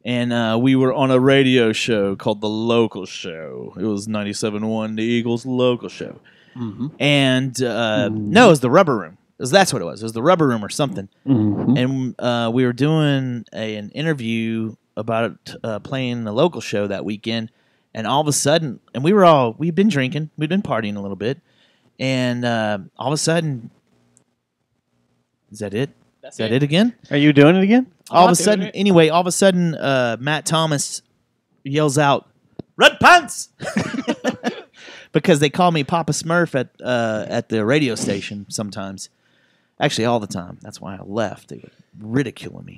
and we were on a radio show called The Local Show. It was 97.1, the Eagles Local Show. Mm-hmm. And no, it was the Rubber Room. That's what it was. It was the Rubber Room or something. Mm-hmm. And we were doing an interview about playing the local show that weekend. And all of a sudden, and we'd been drinking, we'd been partying a little bit. And all of a sudden, is that it? Is that it again? Are you doing it again? All of a sudden, Matt Thomas yells out, "Red pants!" Because they call me Papa Smurf at the radio station sometimes. Actually, all the time. That's why I left. They were ridiculing me.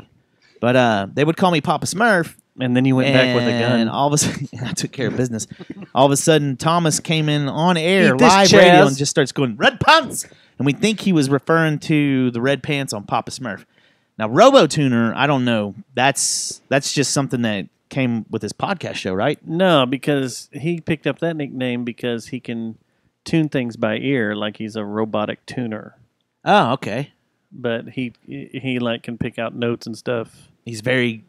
But they would call me Papa Smurf. And then you went back with a gun. And all of a sudden, I took care of business. All of a sudden, Thomas came in on air, Eat this, live Chaz. radio, and just starts going, "Red pants!" And we think he was referring to the red pants on Papa Smurf. Now, RoboTuner, I don't know. That's just something that came with his podcast show, right? No, because he picked up that nickname because he can tune things by ear, like he's a robotic tuner. Oh, okay. But he like can pick out notes and stuff. He's very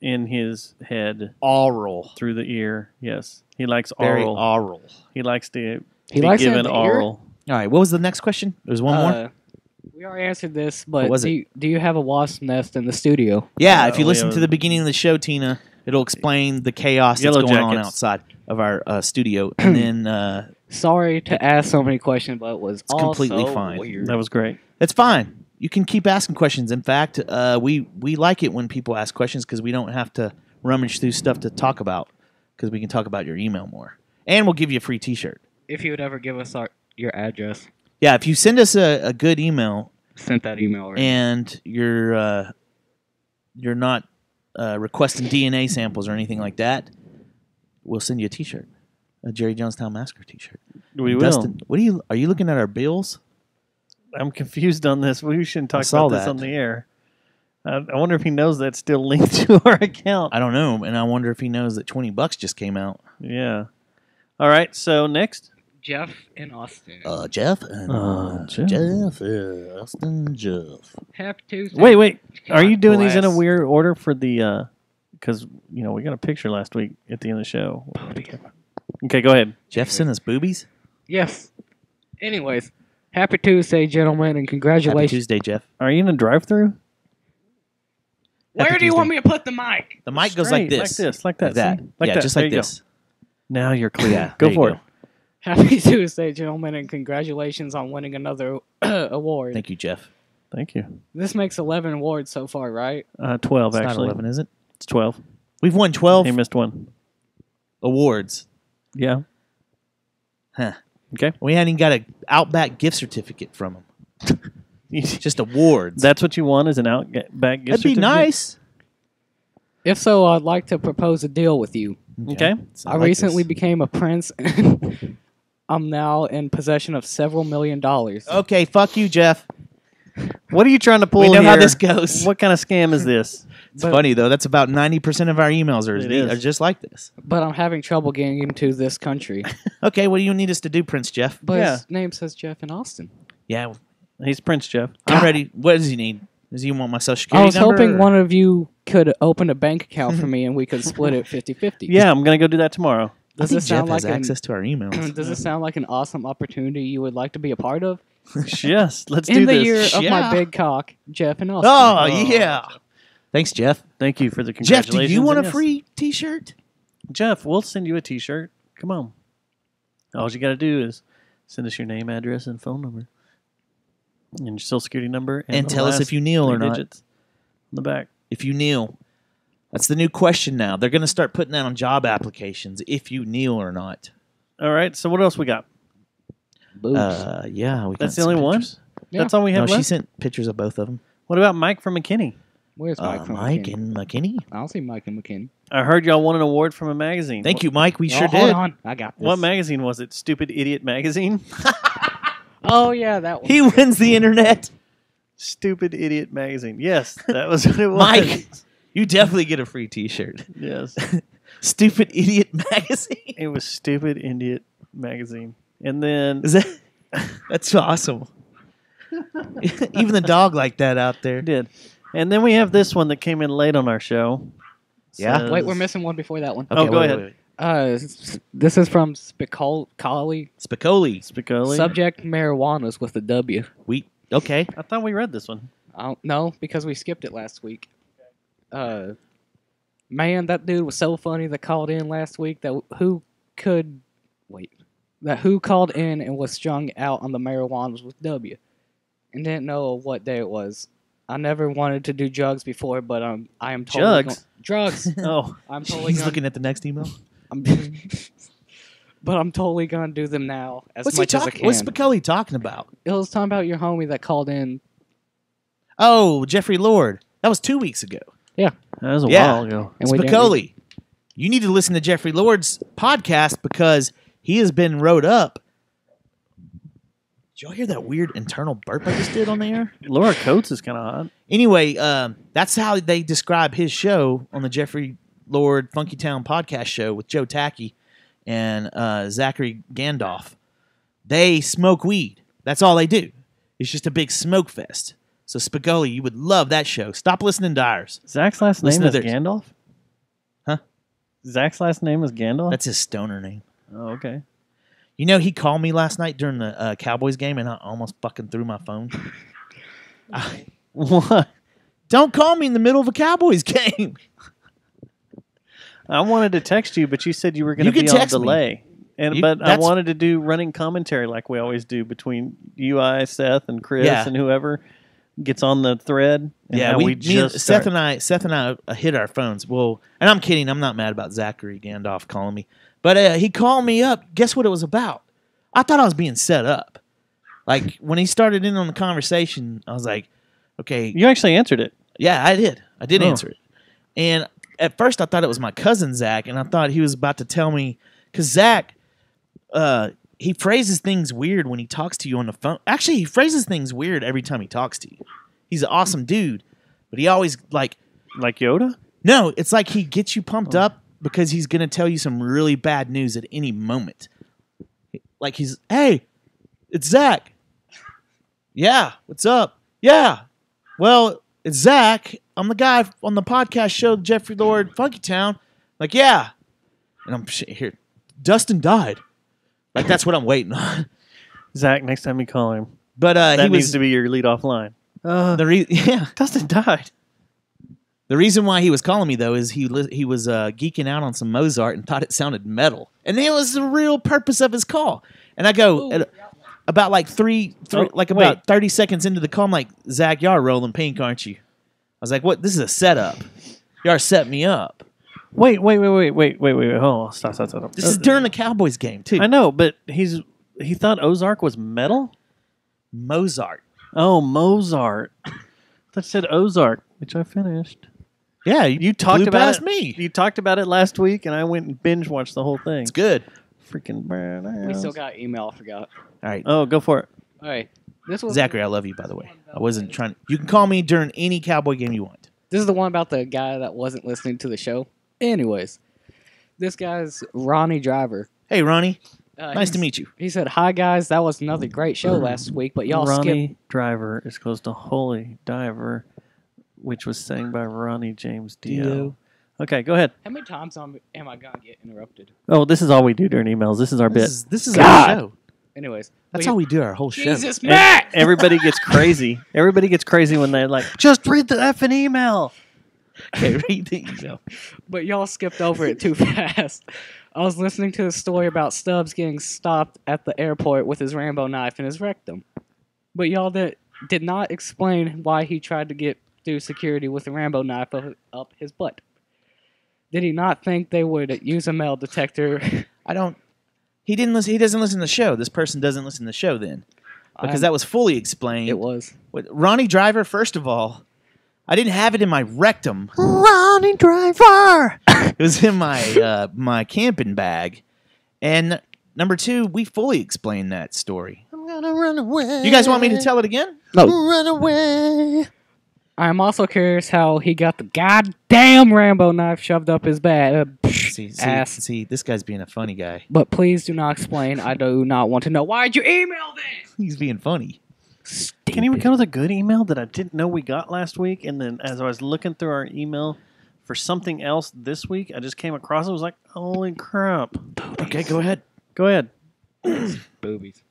in his head, oral through the ear. Yes, he likes very oral. oral. He likes to He be likes it in given the oral. All right, what was the next question? There's one more. We already answered this, but was do you have a wasp nest in the studio? Yeah, if you listen to the beginning of the show, Tina, it'll explain the chaos that's Yellow going on Jackets. outside of our studio. And then Sorry to ask so many questions, but it was it's completely also fine. weird. That was great. It's fine. You can keep asking questions. In fact, we like it when people ask questions because we don't have to rummage through stuff to talk about because we can talk about your email more. And we'll give you a free T-shirt. If you would ever give us your address, Yeah, if you send us a good email sent that email already. and you're not requesting DNA samples or anything like that, we'll send you a T-shirt, a Jerry Jonestown Massacre T-shirt. We will. Dustin, are you looking at our bills? I'm confused on this. We shouldn't talk saw about this that. on the air. I wonder if he knows that's still linked to our account. I don't know, and I wonder if he knows that $20 just came out. Yeah. All right. So next, Jeff in Austin. Jeff and Jeff. Austin, Jeff. Happy Tuesday. Wait. Are you doing these in a bless. weird order for the? Because we got a picture last week at the end of the show. Okay, go ahead. Jeff sent us boobies. Yes. Anyways, happy Tuesday, gentlemen, and Happy congratulations. Tuesday, Jeff. Are you in a drive-through? Where Happy do you Tuesday. want me to put the mic? The mic goes like this, like that, that. see? Like yeah, that. just There like you go. this. Now you're clear. Yeah, go there you for go. it. Happy Tuesday, gentlemen, and congratulations on winning another award. Thank you, Jeff. Thank you. This makes 11 awards so far, right? 12 It's actually. not 11, is it? It's 12. We've won 12 He missed one. awards. Yeah. Huh. Okay. We hadn't even got an Outback gift certificate from them. Just awards. That's what you want is an Outback gift That'd be certificate? nice. If so, I'd like to propose a deal with you. Okay. So I like recently this. became a prince, and I'm now in possession of several $1 million. Okay, fuck you, Jeff. What are you trying to pull We know how here? this goes. What kind of scam is this? It's funny, though. That's about 90% of our emails It is. are just like this. But I'm having trouble getting into this country. Okay, what do you need us to do, Prince Jeff? But Yeah. his name says Jeff in Austin. Yeah, He's Prince Jeff. I'm ready. What does he need? Does he want my social I security was number? hoping or- one of you could open a bank account for me and we could split it 50-50. Yeah, I'm going to go do that tomorrow. I Does think this sound Jeff has like access to our emails. Does this sound like an awesome opportunity you would like to be a part of? Yes, let's In do the this. year of my Yeah. big cock, Jeff in Austin. Oh, yeah. Thanks, Jeff. Thank you for the Jeff, congratulations. do you want a and yes. free T-shirt? Jeff, we'll send you a T-shirt. Come on. All you got to do is send us your name, address, and phone number. And your social security number. And the tell us last if you kneel or 3 not. digits on the back. If you kneel. That's the new question now. They're going to start putting that on job applications, if you kneel or not. All right, so what else we got? Boobs. Yeah. We That's got the only some one? pictures. Yeah. That's all we No, have she left? sent pictures of both of them. What about Mike from McKinney? Where's Mike from Mike McKinney? and McKinney. I don't see Mike and McKinney. I heard y'all won an award from a magazine. Thank you, Mike. We sure hold did. on. I got this. What magazine was it? Stupid Idiot Magazine? Oh, yeah, that one. He wins the internet. Stupid Idiot Magazine. Yes, that was what it was. Mike, you definitely get a free T-shirt. Yes. Stupid Idiot Magazine. It was Stupid Idiot Magazine. And then... Is that? That's awesome. Even the dog liked that out there. did. And then we have this one that came in late on our show. Yeah? Wait, we're missing one before that one. Oh, go ahead. This is from Spicoli. Spicoli. Subject marijuanas with a W. Okay. I thought we read this one. I don't know because we skipped it last week. Man, that dude was so funny that called in last week that who called in and was strung out on the marijuanas with W and didn't know what day it was. I never wanted to do drugs before, but I am totally Jugs? drugs. Oh, I'm totally He's gonna, looking at the next email. but I'm totally gonna do them now as What's much he as I talking? can. What's Spicoli talking about? It was talking about your homie that called in. Oh, Jeffrey Lord. That was 2 weeks ago. Yeah, that was a while ago. And we didn't Spicoli, you need to listen to Jeffrey Lord's podcast because he has been wrote up. Did y'all hear that weird internal burp I just did on the air? Laura Coates is kind of hot. Anyway, that's how they describe his show on the Jeffrey Lord Funky Town podcast show with Joe Tacky and Zachary Gandalf. They smoke weed. That's all they do. It's just a big smoke fest. So Spicoli, you would love that show. Stop listening to ours. Zach's last Listen name to is theirs. Gandalf? Huh? Zach's last name is Gandalf? That's his stoner name. Oh, okay. You know, he called me last night during the Cowboys game, and I almost fucking threw my phone. What? Don't call me in the middle of a Cowboys game. I wanted to text you, but you said you were going You to be can on text me. delay. You- But I that's- wanted to do running commentary like we always do between you, I, Seth, and Chris, Yeah. and whoever gets on the thread. And Yeah, how we just Seth start. and I hit our phones. Well, and I'm kidding. I'm not mad about Zachary Gandalf calling me, but he called me up. Guess what it was about? I thought I was being set up. Like when he started in on the conversation, I was like, "Okay." You actually answered it. Yeah, I did. I did Oh. answer it. And at first, I thought it was my cousin Zach, and I thought he was about to tell me because Zach, he phrases things weird when he talks to you on the phone. Actually, he phrases things weird every time he talks to you. He's an awesome dude, but he always like Yoda. No, it's like he gets you pumped up because he's gonna tell you some really bad news at any moment. Like hey, it's Zach. Yeah, what's up? Yeah, well, it's Zach. I'm the guy on the podcast show, Jeffrey Lord Funky Town. Like, yeah, and I'm here. Dustin died. Like that's what I'm waiting on. Zach, next time you call him. But that he needs was to be your lead-off line. yeah, Dustin died. The reason why he was calling me though is he was geeking out on some Mozart and thought it sounded metal, and it was the real purpose of his call. And I go about like about 30 seconds into the call, I'm like, Zach, y'all are rolling pink, aren't you? I was like, what? This is a setup. Y'all are setting me up. Wait. Hold on. Stop. This is during the Cowboys game too. I know, but he thought Ozark was metal? Mozart. Oh, Mozart. I thought you said Ozark, which I finished. Yeah, you talked about past it. me. You talked about it last week, and I went and binge watched the whole thing. It's good. Freaking badass. We still got email. I forgot. All right. Oh, go for it. All right. This was Zachary, I love you, by the way. I wasn't trying. You can call me during any Cowboy game you want. This is the one about the guy that wasn't listening to the show. Anyways, this guy's Ronnie Driver. Hey, Ronnie. Nice to meet you. He said, "Hi guys, that was another great show last week, but y'all Ronnie skipped." Driver is close to Holy Diver, which was sang by Ronnie James Dio. Okay, go ahead. How many times am I gonna get interrupted? Oh, this is all we do during emails. This is our bit. This is God. our show. Anyways, That's how we do our whole show. Jesus, Matt! Everybody gets crazy. Everybody gets crazy when they're like, just read the effing email. Okay, read the email. But y'all skipped over it too fast. I was listening to a story about Stubbs getting stopped at the airport with his Rambo knife in his rectum. But y'all did not explain why he tried to get through security with a Rambo knife up his butt. Did he not think they would use a metal detector? I don't. He didn't listen. He doesn't listen to the show. This person doesn't listen to the show then, because that was fully explained. It was. Ronnie Driver. First of all, I didn't have it in my rectum. Ronnie Driver. It was in my my camping bag, and number two, we fully explained that story. I'm gonna run away. You guys want me to tell it again? No. Run away. I'm also curious how he got the goddamn Rambo knife shoved up his ass. See, this guy's being a funny guy. But please do not explain. I do not want to know. Why'd you email this? He's being funny. Can you come with a good email that I didn't know we got last week? And then as I was looking through our email for something else this week, I just came across it. I was like, holy crap. Okay, go ahead. Go ahead. Boobies.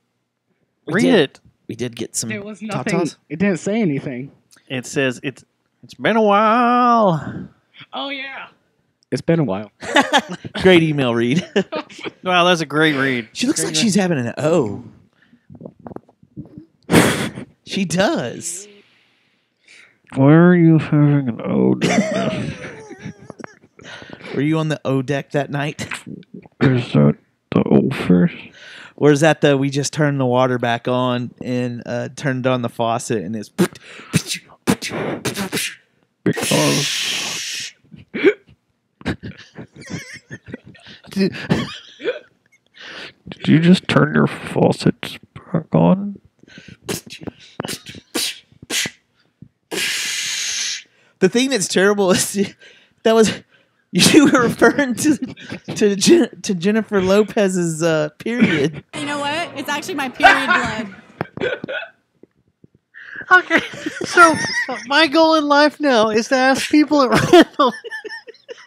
Read it. We did get some There was nothing. tatas. It didn't say anything. It says it's been a while. Oh, yeah. It's been a while. Great email read. Wow, that's a great read. She looks like she's having an O. She does. Why are you having an O deck? Were you on the O deck that night? Is that the O first? Or is that the we just turned the water back on and turned on the faucet and it's because did you just turn your faucets back on? The thing that's terrible is that was you were referring to Jennifer Lopez's period. You know what? It's actually my period blood. Okay, so my goal in life now is to ask people at random,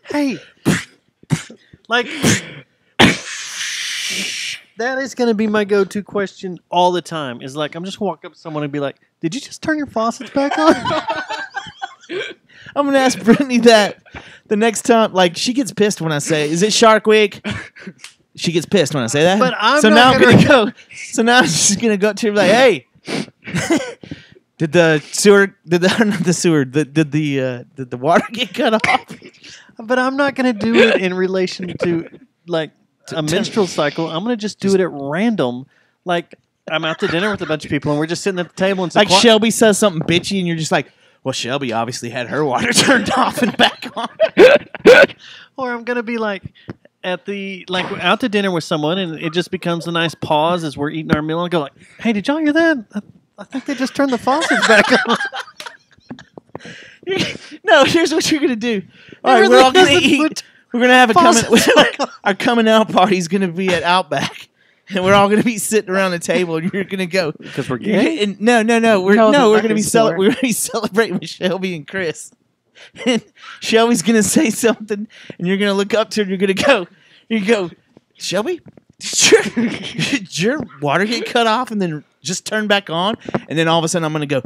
hey, like, that is going to be my go-to question all the time. Is like, I'm just walk up to someone and be like, did you just turn your faucets back on? I'm going to ask Brittany that the next time. Like, she gets pissed when I say, is it Shark Week? She gets pissed when I say that. But I'm so not now gonna I'm going to go. So now I'm just going to go up to her and be like, hey. Did the water get cut off? But I'm not going to do it in relation to like a menstrual cycle. I'm going to just do it at random. Like I'm out to dinner with a bunch of people and we're just sitting at the table and like Shelby says something bitchy and you're just like, well, Shelby obviously had her water turned off and back on. Or I'm going to be like at the out to dinner with someone and it just becomes a nice pause as we're eating our meal and I go like, hey, did y'all hear that? I think they just turned the faucets back on. No, here's what you're gonna do. All right, we're all gonna eat. We're gonna have our coming out party's gonna be at Outback, and we're all gonna be sitting around the table, and you're gonna go because we're gay. And no, we're gonna be celebrating with Shelby and Chris. And Shelby's gonna say something, and you're gonna look up to her. And you go, Shelby, did your water get cut off and then just turn back on? And then all of a sudden, I'm gonna go.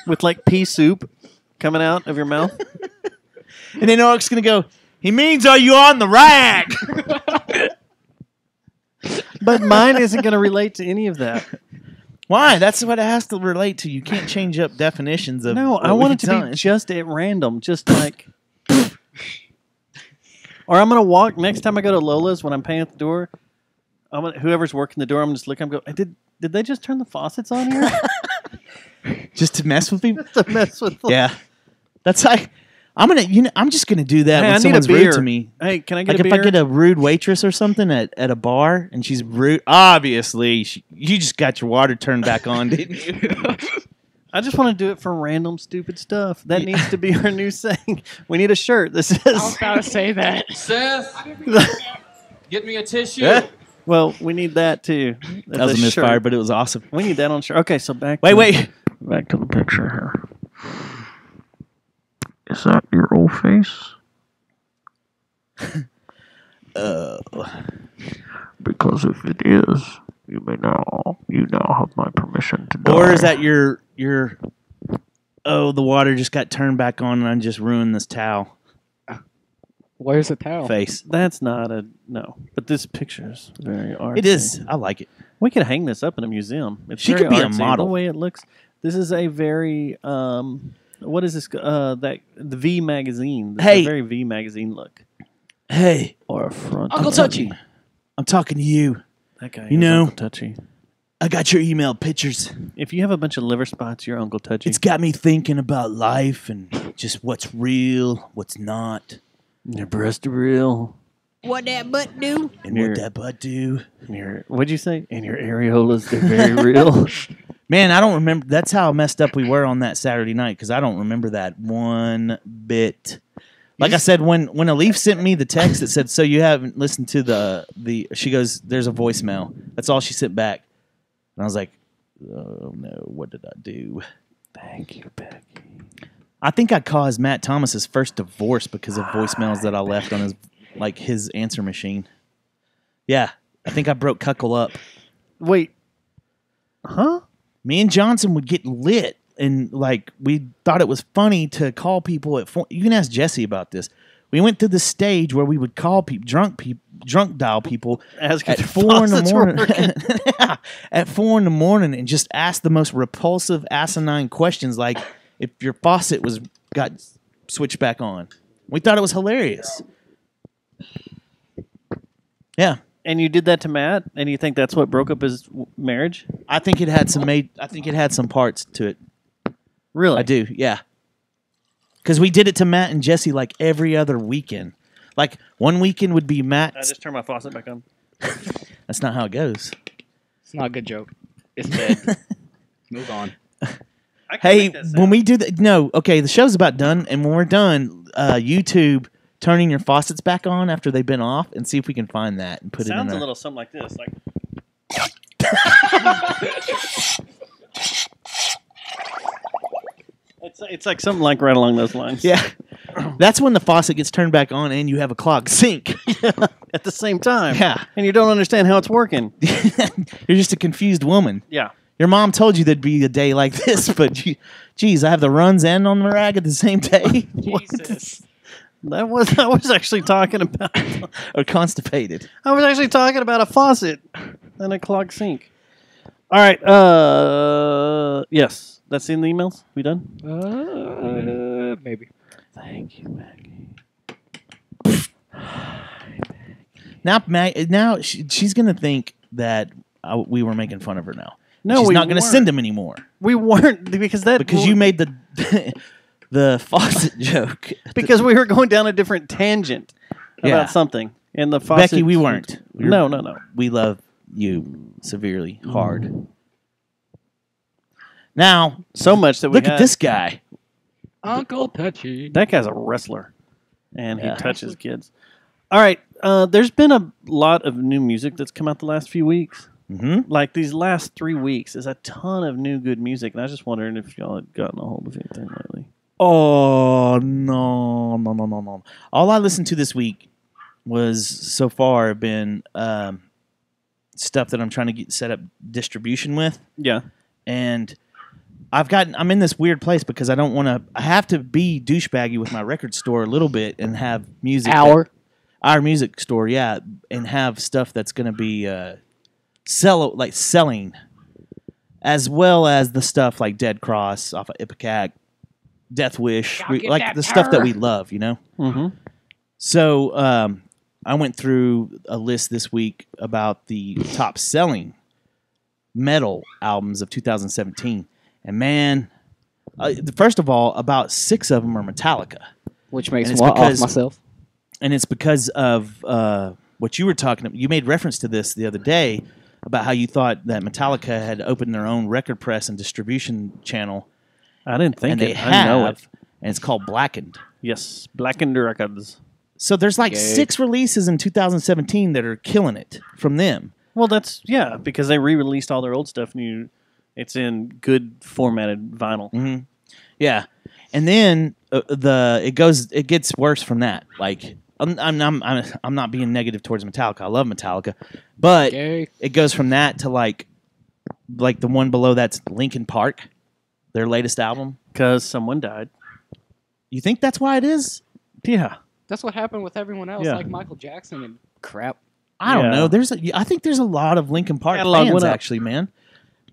With like pea soup coming out of your mouth. And then Orc's going to go, he means, are you on the rag? But mine isn't going to relate to any of that. Why? That's what it has to relate to. You can't change up definitions of. No, I want it to be just at random. Just like. Or I'm going to walk, next time I go to Lola's when I'm paying at the door, whoever's working the door, I'm just looking, I'm going, did they just turn the faucets on here? Just to mess with people? Just to mess with them. Yeah. That's like, I'm just going to do that Hey, when I need someone's a beer. rude to me. Hey, can I get like a beer? if I get a rude waitress or something at a bar and she's rude, obviously, you just got your water turned back on, didn't you? I just want to do it for random stupid stuff. That needs to be our new saying. We need a shirt that says... I was about to say that. Seth, get me a tissue. Yeah. Well, we need that too. That was a misfire, but it was awesome. We need that on shirt. Okay, so back Back to the picture here. Is that your old face? Because if it is, you now have my permission to die. Or is that your the water just got turned back on and I just ruined this towel. Where's the towel? Face. That's not no. But this picture is very artsy. It is. I like it. We could hang this up in a museum. It's She very could be a artsy. model. The way it looks. This is a very what is this? The V magazine. This is a very V magazine look. Hey, or a front. Uncle Touchy. I'm talking to you. That guy. You is know, Uncle Touchy. I got your email pictures. If you have a bunch of liver spots, you're Uncle Touchy. It's got me thinking about life and just what's real, what's not. Your breast are real. What that butt do? And what that butt do. What'd you say? And your areolas, they're very real. Man, I don't remember. That's how messed up we were on that Saturday night because I don't remember that one bit. Like I said, when Alif sent me the text that said, so you haven't listened to the she goes, there's a voicemail. That's all she sent back. And I was like, oh no, what did I do? Thank you, Becky. I think I caused Matt Thomas's first divorce because of voicemails that I left on his answer machine. Yeah, I think I broke Cuckle up. Wait. Huh? Me and Johnson would get lit, and we thought it was funny to call people at 4. You can ask Jesse about this. We went through the stage where we would call drunk dial people Ask at if 4 in the faucets were morning. At 4 in the morning, and just ask the most repulsive, asinine questions, like if your faucet got switched back on. We thought it was hilarious. Yeah. And you did that to Matt, and you think that's what broke up his marriage? I think it had some parts to it. Really? I do. Yeah. Because we did it to Matt and Jesse like every other weekend. Like one weekend would be Matt. I just turned my faucet back on. That's not how it goes. It's not a good joke. It's dead. Move on. Hey, when we do that, no, okay, the show's about done, and when we're done, YouTube turning your faucets back on after they've been off, and see if we can find that and put it in Sounds there. a little something like this. Like. It's like something like right along those lines. Yeah. That's when the faucet gets turned back on and you have a clogged sink. At the same time. Yeah. And you don't understand how it's working. You're just a confused woman. Yeah. Your mom told you there'd be a day like this, but geez, I have the runs and on the rag at the same day. Jesus. I was actually talking about or constipated. I was actually talking about a faucet and a clogged sink. All right. Yes. That's in the emails? We done? Maybe. Thank you, Maggie. Now she's going to think that we were making fun of her now. No, she's we not going to weren't. send them anymore. We weren't because you made the faucet joke. Because we were going down a different tangent about something. And the faucet. Becky, we weren't. No. We love you severely hard. Now, so much that we look at this guy. Uncle Touchy. That guy's a wrestler. And he touches kids. All right. There's been a lot of new music that's come out the last few weeks. Mm-hmm. Like these last 3 weeks, there's a ton of new good music. And I was just wondering if y'all had gotten a hold of anything lately. Oh, no. All I listened to this week was so far been stuff that I'm trying to get set up distribution with. Yeah. And I'm in this weird place because I don't want to. I have to be douchebaggy with my record store a little bit and have music. Our music store, yeah, and have stuff that's going to be selling, as well as the stuff like Dead Cross off of Ipecac, Death Wish, like the stuff that we love, you know. Mm-hmm. So I went through a list this week about the top selling metal albums of 2017. And man, first of all, about 6 of them are Metallica. Which makes me off myself. And it's because of what you were talking about. You made reference to this the other day about how you thought that Metallica had opened their own record press and distribution channel. I didn't think and it. They have, I know it. And it's called Blackened. Yes, Blackened Records. So there's like 6 releases in 2017 that are killing it from them. Well, because they re-released all their old stuff and it's in good formatted vinyl. Mm-hmm. Yeah, and then it gets worse from that. Like I'm not being negative towards Metallica. I love Metallica, but it goes from that to like the one below that's Linkin Park, their latest album. Because someone died. You think that's why it is? Yeah, that's what happened with everyone else, like Michael Jackson and crap. I don't know. I think there's a lot of Linkin Park fans actually, man.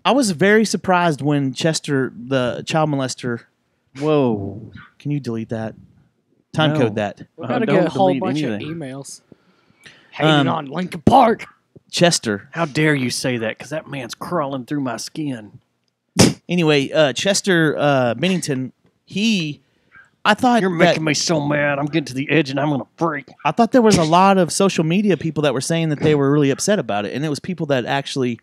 I was very surprised when Chester, the child molester. Whoa! Can you delete that? Time code that. We're gonna get a whole bunch of emails hating on Linkin Park. Chester, how dare you say that? Because that man's crawling through my skin. Anyway, Chester Bennington, I thought you're making me so mad. I'm getting to the edge and I'm gonna freak. I thought there was a lot of social media people that were saying that they were really upset about it, and it was people that actually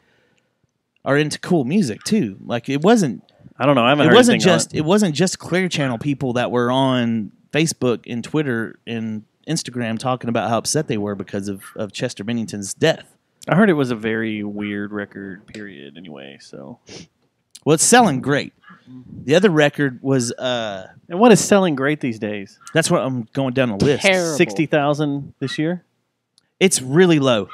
are into cool music too. Like it wasn't. I don't know. I haven't heard anything on it. It wasn't just Clear Channel people that were on Facebook and Twitter and Instagram talking about how upset they were because of Chester Bennington's death. I heard it was a very weird record. Period. Anyway, so well, it's selling great. The other record was and what is selling great these days? That's what I'm going down the list. 60,000 this year. It's really low.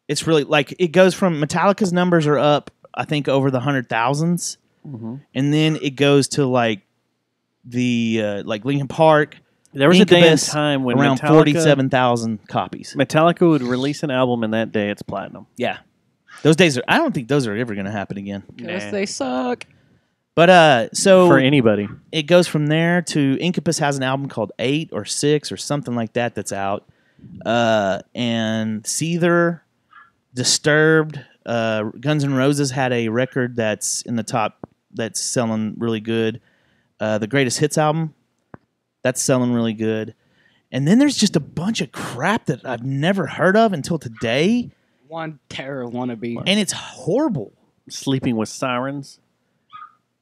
It's really like it goes from Metallica's numbers are up, I think, over the 100,000s, and then it goes to like the like Linkin Park, There was a day and Incubus, time when around Metallica- 47,000 copies. Metallica would release an album, and that day it's platinum. Yeah, those days are. I don't think those are ever going to happen again. Because they suck. But so For anybody. it goes from there to Incubus has an album called 8 or 6 or something like that that's out, and Seether, Disturbed, Guns N' Roses had a record that's in the top that's selling really good. The Greatest Hits album. That's selling really good. And then there's just a bunch of crap that I've never heard of until today. One terror wannabe. And it's horrible. Sleeping with Sirens.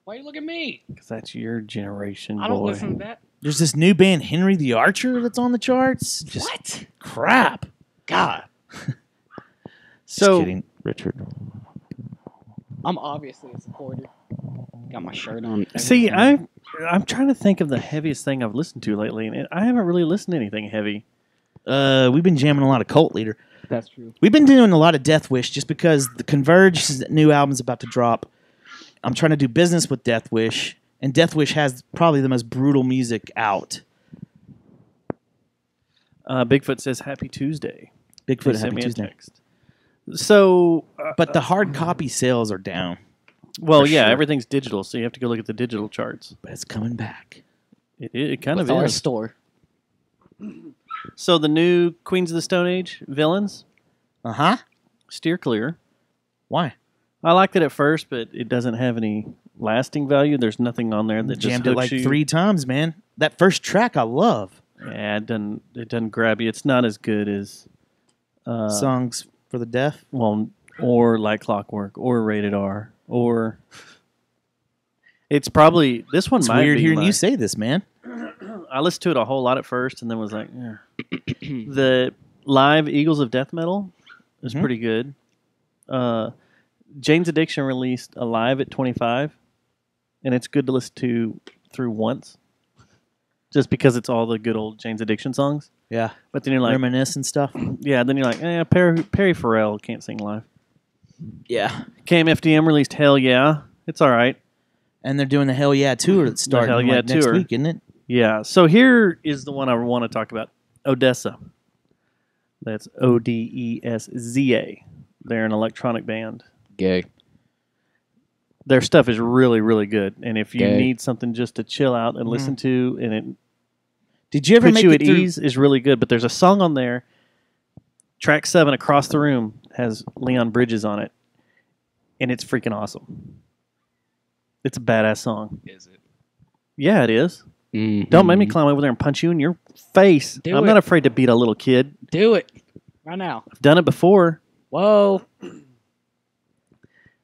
Why you look at me? Because that's your generation, I don't boy. listen to that. There's this new band, Henry the Archer, that's on the charts. Just What? crap. God. So, Just kidding, Richard. I'm obviously a supporter. Got my shirt on. see, I'm trying to think of the heaviest thing I've listened to lately, and I haven't really listened to anything heavy. We've been jamming a lot of Cult Leader. That's true. We've been doing a lot of Death Wish just because the Converge's new album's about to drop. I'm trying to do business with Death Wish, and Death Wish has probably the most brutal music out. Bigfoot says Happy Tuesday. Bigfoot, He sent Happy me a Tuesday. text. So, But the hard copy sales are down. well, for yeah, sure. everything's digital, so you have to go look at the digital charts. But it's coming back. It kind With of our is. store. So the new Queens of the Stone Age villains, Uh-huh. steer clear. Why? I liked it at first, but it doesn't have any lasting value. There's nothing on there that just Jammed it hooks like you. 3 times, man. That first track I love. Yeah, it doesn't grab you. It's not as good as Songs for the Deaf. well, or Like Clockwork, or Rated R, or it's probably this one. It's might weird be hearing my- you say this, man. I listened to it a whole lot at first, and then was like, the live Eagles of Death Metal is Mhm. pretty good. Jane's Addiction released a live at 25, and it's good to listen to through once, just because it's all the good old Jane's Addiction songs. Yeah. But then you're like, Reminisce and stuff. yeah. Then you're like, Perry Farrell can't sing live. Yeah. KMFDM released Hell Yeah. It's all right. And they're doing the Hell Yeah Tour that's starting Hell Yeah like next Tour. week, isn't it? Yeah. So here is the one I want to talk about. Odessa. That's Odessa. They're an electronic band. Gay. Their stuff is really, really good. And if you Gay. need something just to chill out and listen to, and it Did you ever puts make you it at through? ease, is really good. But there's a song on there. Track 7, Across the Room, has Leon Bridges on it, and it's freaking awesome. It's a badass song. Is it? Yeah, it is. Mm-hmm. Don't make me climb over there and punch you in your face. Do I'm it. not afraid to beat a little kid. Do it. Right now. I've done it before. Whoa.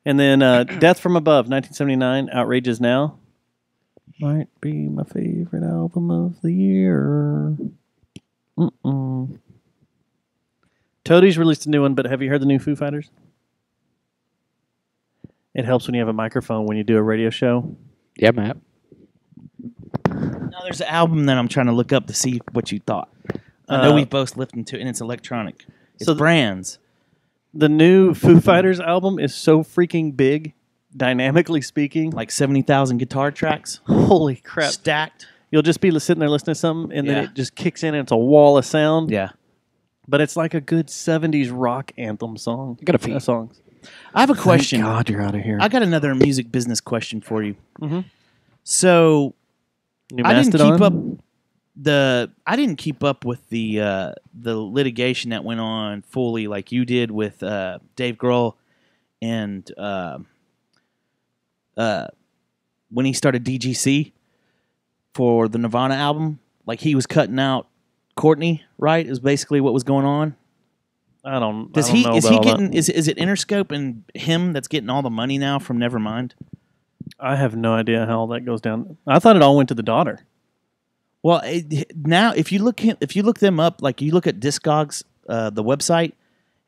And then Death from Above, 1979, Outrageous Now. Might be my favorite album of the year. Toadies released a new one, but have you heard the new Foo Fighters? It helps when you have a microphone when you do a radio show. Yeah, Matt. No, there's an album that I'm trying to look up to see what you thought. I know we both listened to it, and it's electronic. It's Brands. The new Foo Fighters album is so freaking big, dynamically speaking. Like 70,000 guitar tracks. Holy crap. Stacked. You'll just be sitting there listening to something, and then Yeah. it just kicks in, and it's a wall of sound. Yeah. But it's like a good 70s rock anthem song. I got a few songs. I have a question. Thank God you're out of here. I got another music business question for you. Mm-hmm. So New I didn't Mastodon? keep up with the litigation that went on fully like you did with Dave Grohl and when he started DGC for the Nirvana album. Like he was cutting out Courtney, right? Is basically what was going on. I don't Is know he about all getting that. is it Interscope and him that's getting all the money now from Nevermind? I have no idea how all that goes down. I thought it all went to the daughter. Well, now if you look them up, like you look at Discogs, the website,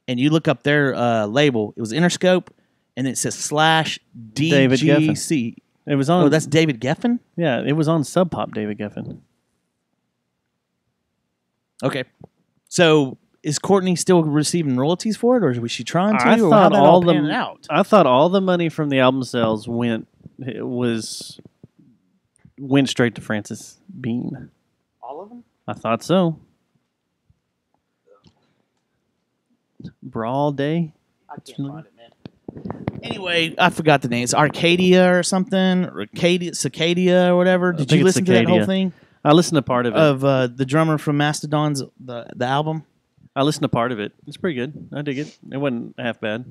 and you look up their label, it was Interscope, and it says / David Geffen. DGC. It was on. Oh, that's David Geffen? Yeah, it was on Sub Pop, David Geffen. Okay. So is Courtney still receiving royalties for it, or was she trying to? I or thought how all that panning out? I thought all the money from the album sales went straight to Francis Bean. All of them? I thought so. Brawl Day. I can't find it, man. Anyway, I forgot the name. It's Arcadia or something. Cicadia or whatever. Did you listen to that whole thing? I listened to part of it. Of the drummer from Mastodon's the album. I listened to part of it. It's pretty good. I dig it. It wasn't half bad.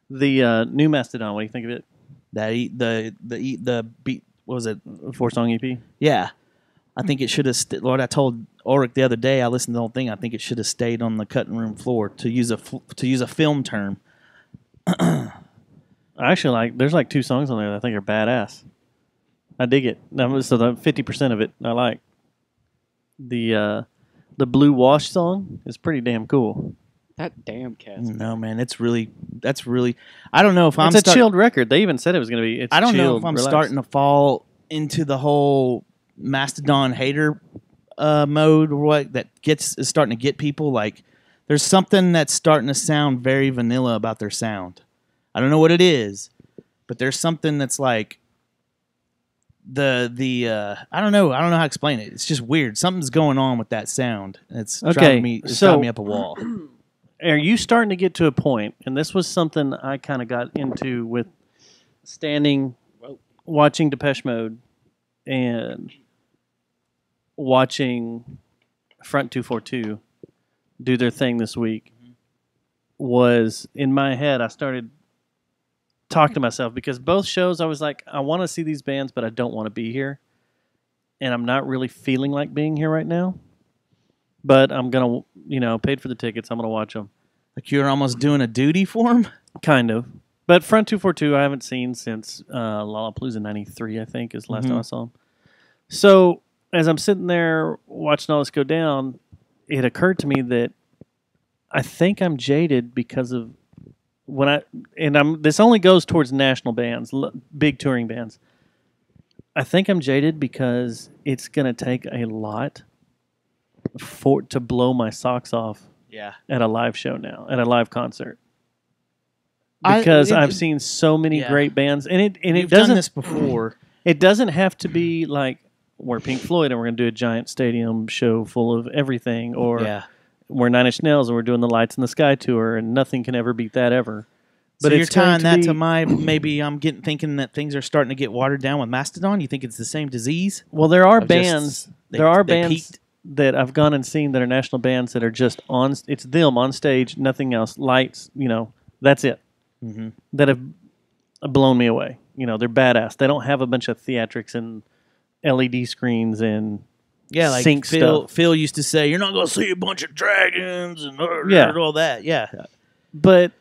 The new Mastodon. What do you think of it? The beat. What was it? 4-song EP. Yeah, I think it should have. Lord, I told Ulrich the other day. I listened to the whole thing. I think it should have stayed on the cutting room floor to use a film term. I actually like. There's like 2 songs on there that I think are badass. I dig it. So the 50% of it I like. The Blue Wash song is pretty damn cool. That damn cat. No, man, that's really. I don't know if It's a chilled record. They even said it was going to be. I don't know if I'm starting to fall into the whole Mastodon hater mode or what that is starting to get people. Like, there's something that's starting to sound very vanilla about their sound. I don't know what it is, but there's something that's like I don't know how to explain it. It's just weird. Something's going on with that sound. It's driving me up a wall. Are you starting to get to a point, and this was something I kind of got into with watching Depeche Mode and watching Front 242 do their thing this week, was in my head I started talking to myself, because both shows I was like, I want to see these bands, but I don't want to be here, and I'm not really feeling like being here right now. But I'm going to, paid for the tickets. I'm going to watch them. Like you're almost doing a duty for them? Kind of. But Front 242 I haven't seen since Lollapalooza 93, I think, is the last time I saw them. So as I'm sitting there watching all this go down, it occurred to me that I think I'm jaded because of this only goes towards national bands, big touring bands. I think I'm jaded because it's going to take a lot to blow my socks off at a live show now, at a live concert. Because I've seen so many great bands, and it You've doesn't done this before. It doesn't have to be like we're Pink Floyd and we're going to do a giant stadium show full of everything, or we're Nine Inch Nails and we're doing the Lights in the Sky tour, and nothing can ever beat that ever. But you're tying that to my maybe I'm thinking that things are starting to get watered down with Mastodon. You think it's the same disease? Well, there are bands. There are bands that I've gone and seen that are national bands that are just on. It's them on stage, nothing else. Lights, that's it. Mm-hmm. That have blown me away. They're badass. They don't have a bunch of theatrics and LED screens and like sync stuff. Phil used to say, "You're not going to see a bunch of dragons and all that." Yeah, but.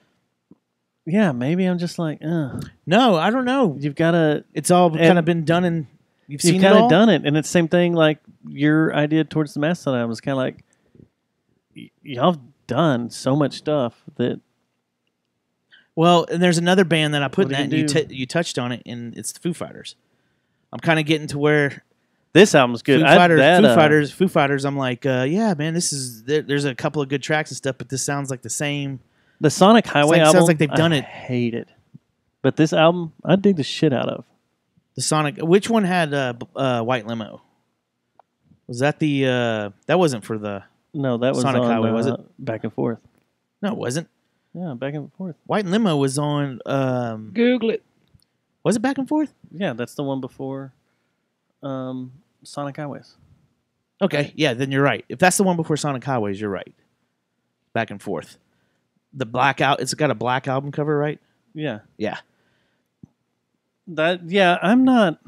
Yeah, maybe I'm just like, No, I don't know. You've got to... It's all kind of been done, and you've seen it all? kind of done it, and it's the same thing like your idea towards the Mastodon was kind of like, y'all have done so much stuff that... Well, and there's another band that I put in that, and you touched on it, and it's the Foo Fighters. I'm kind of getting to where... This album's good. Foo Fighters, I'm like, yeah, man, there's a couple of good tracks and stuff, but this sounds like the same... The Sonic Highway album, sounds like they've done it. I hate it. But this album, I dig the shit out of. The Sonic... Which one had White Limo? Was that the... that wasn't for the No, that was Sonic on, Highway, was it? Back and Forth. No, it wasn't. Yeah, Back and Forth. White Limo was on... Google it. Was it Back and Forth? Yeah, that's the one before Sonic Highways. Okay, yeah, then you're right. If that's the one before Sonic Highways, you're right. Back and Forth. The it's got a black album cover, right? Yeah. Yeah. I'm not...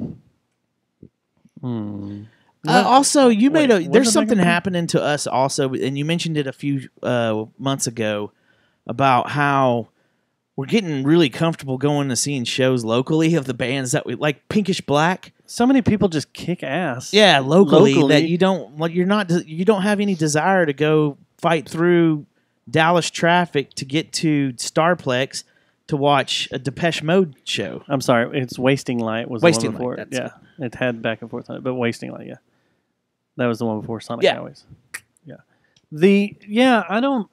Also, there's something happening to us also, and you mentioned it a few months ago about how we're getting really comfortable going to seeing shows locally of the bands that we like. Pinkish Black. So many people just kick ass. Yeah, locally. That you don't have any desire to go fight through Dallas traffic to get to Starplex to watch a Depeche Mode show. I'm sorry, it's Wasting Light was Wasting the one before. Light, Yeah, it had Back and Forth on it, but Wasting Light, that was the one before Sonic Highways. Yeah, I don't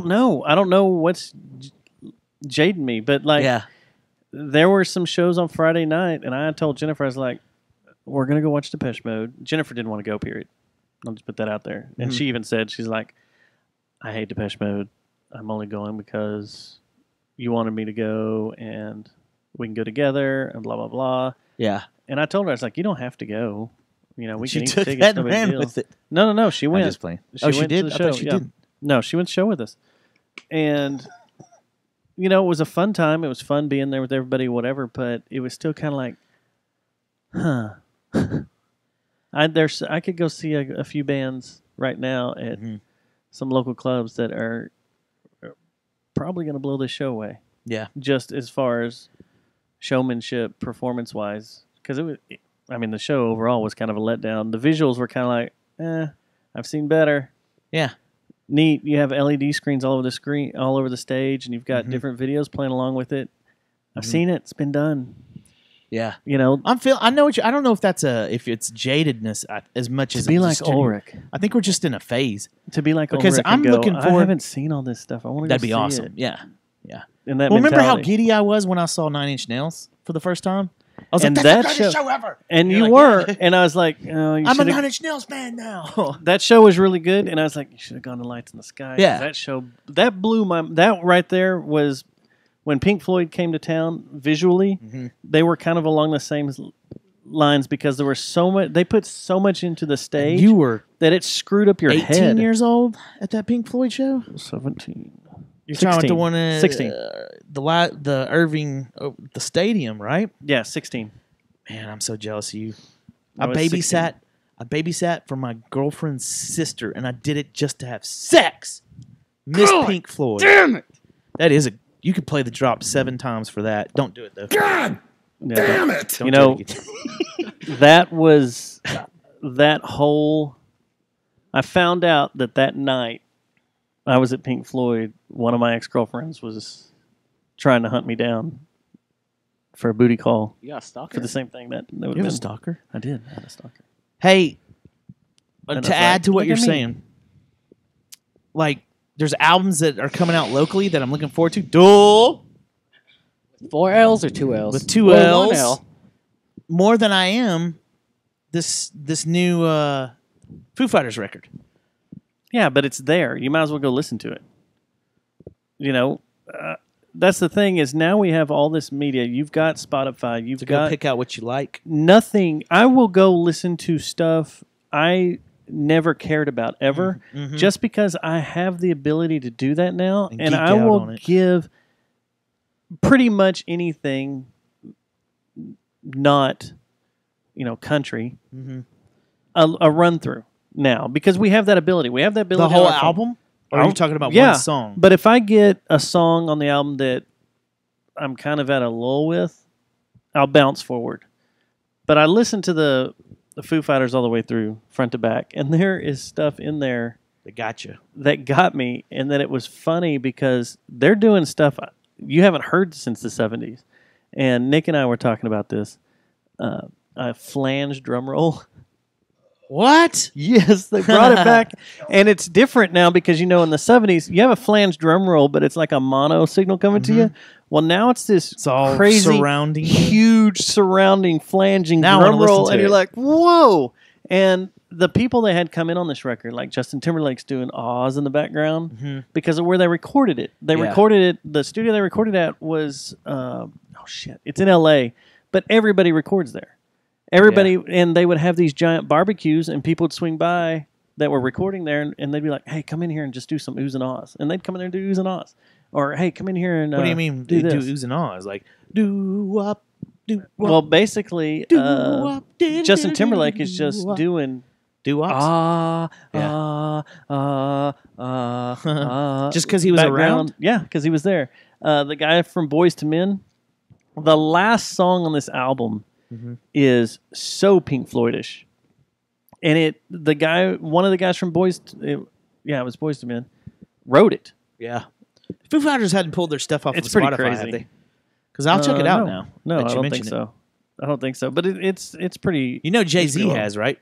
know. I don't know what's jading me, but there were some shows on Friday night, and I told Jennifer, I was like, we're gonna go watch Depeche Mode. Jennifer didn't want to go. Period. I'll just put that out there. And she even said, she's like, I hate Depeche Mode. I'm only going because you wanted me to go, and we can go together, and blah blah blah. Yeah. And I told her, I was like, you don't have to go. You know, we She can eat took tickets. that No and big ran deal. with it. No. She went. just playing. She Oh, she went did? to the I show. thought she yeah. didn't. No, she went to the show with us, and you know, it was a fun time. It was fun being there with everybody, whatever. But it was still kind of like, I could go see a few bands right now at some local clubs that are probably going to blow this show away. Yeah. Just as far as showmanship, performance wise, because it was. I mean, the show overall was kind of a letdown. The visuals were kind of like, I've seen better. Yeah. Neat. You have LED screens all over the stage, and you've got different videos playing along with it. I've seen it. It's been done. Yeah. You know, I know what I don't know if if it's jadedness as much as be like it's genuine. Ulrich. I think we're just in a phase. To be like because Ulrich I'm and go, looking I forward. haven't seen all this stuff. I want to. That'd be see awesome. It. Yeah. Yeah. And that remember how mentality. giddy I was when I saw Nine Inch Nails for the first time? I was And like, that's that the greatest show ever. And You're you like, were, yeah. and I was like, oh, you I'm a should've- Nine Inch Nails fan now. That show was really good, and I was like, you should have gone to Lights in the Sky. 'cause Yeah. that show that blew my. That right there was when Pink Floyd came to town. Visually, they were kind of along the same lines because there were so much. They put so much into the stage. You were that it screwed up your 18 head. years old at that Pink Floyd show? 17. You're talking about the 16. one at 16. The Irving, the stadium, right? Yeah, 16. Man, I'm so jealous of you. I was 16. I babysat for my girlfriend's sister, and I did it just to have sex. Miss God Pink Floyd. damn it! That is you could play the drop 7 times for that. Don't do it though. God damn it! Don't You do know, it again. that was that whole. I found out that night I was at Pink Floyd. One of my ex-girlfriends was trying to hunt me down for a booty call. You got a stalker? For the same thing that You have a stalker? I did. I had a stalker. Hey, And to I was add like, to what look you're at me. saying, like there's albums that are coming out locally that I'm looking forward to. Duel 4 L's or 2 L's? with 2 Well, L's. 1 L. More than I am this new Foo Fighters record. Yeah, but it's there. You might as well go listen to it. You know, that's the thing is now we have all this media. You've got Spotify. You've To got go pick out what you like. nothing. I will go listen to stuff I never cared about ever, Mhm. just because I have the ability to do that now, And and geek I out on will it. give pretty much anything not, country Mhm. a run through now because we have that ability. We have that ability. The whole on our phone. album? Or are you talking about Yeah, one song? But if I get a song on the album that I'm kind of at a lull with, I'll bounce forward. But I listened to the Foo Fighters all the way through, front to back, and there is stuff in there That got you. that got me, and that it was funny because they're doing stuff you haven't heard since the 70s. And Nick and I were talking about this. A flange drum roll. What? Yes, they brought it back, and it's different now because in the 70s you have a flange drum roll, but it's like a mono signal coming to you. Well, now it's this all crazy, surrounding you. huge surrounding flanging Now I wanna drum listen roll, to and you're it. like, whoa! And the people they had come in on this record, like Justin Timberlake's doing Oz in the background because of where they recorded it. They Yeah. recorded it. The studio they recorded at was it's in L.A., but everybody records there. Everybody, and they would have these giant barbecues, and people would swing by that were recording there, and they'd be like, "Hey, come in here and just do some oohs and ahs," and they'd come in there and do oohs and ahs, or "Hey, come in here and What do you mean do do this." oohs and ahs? Like do up, do up. Well, basically, Do up, do, Justin do, Timberlake do, is just up. doing do ups. Just 'cause he was background. around? Yeah, because he was there. The guy from Boys to Men, the last song on this album is so Pink Floydish, and one of the guys from it was Boys to Men, wrote it. Yeah. Foo Fighters hadn't pulled their stuff off It's of pretty Spotify, crazy. have they? Because I'll check it out no. now. No, that I you don't mention think it. so. I don't think so. But it's pretty. You know Jay it's pretty Z well. has, right?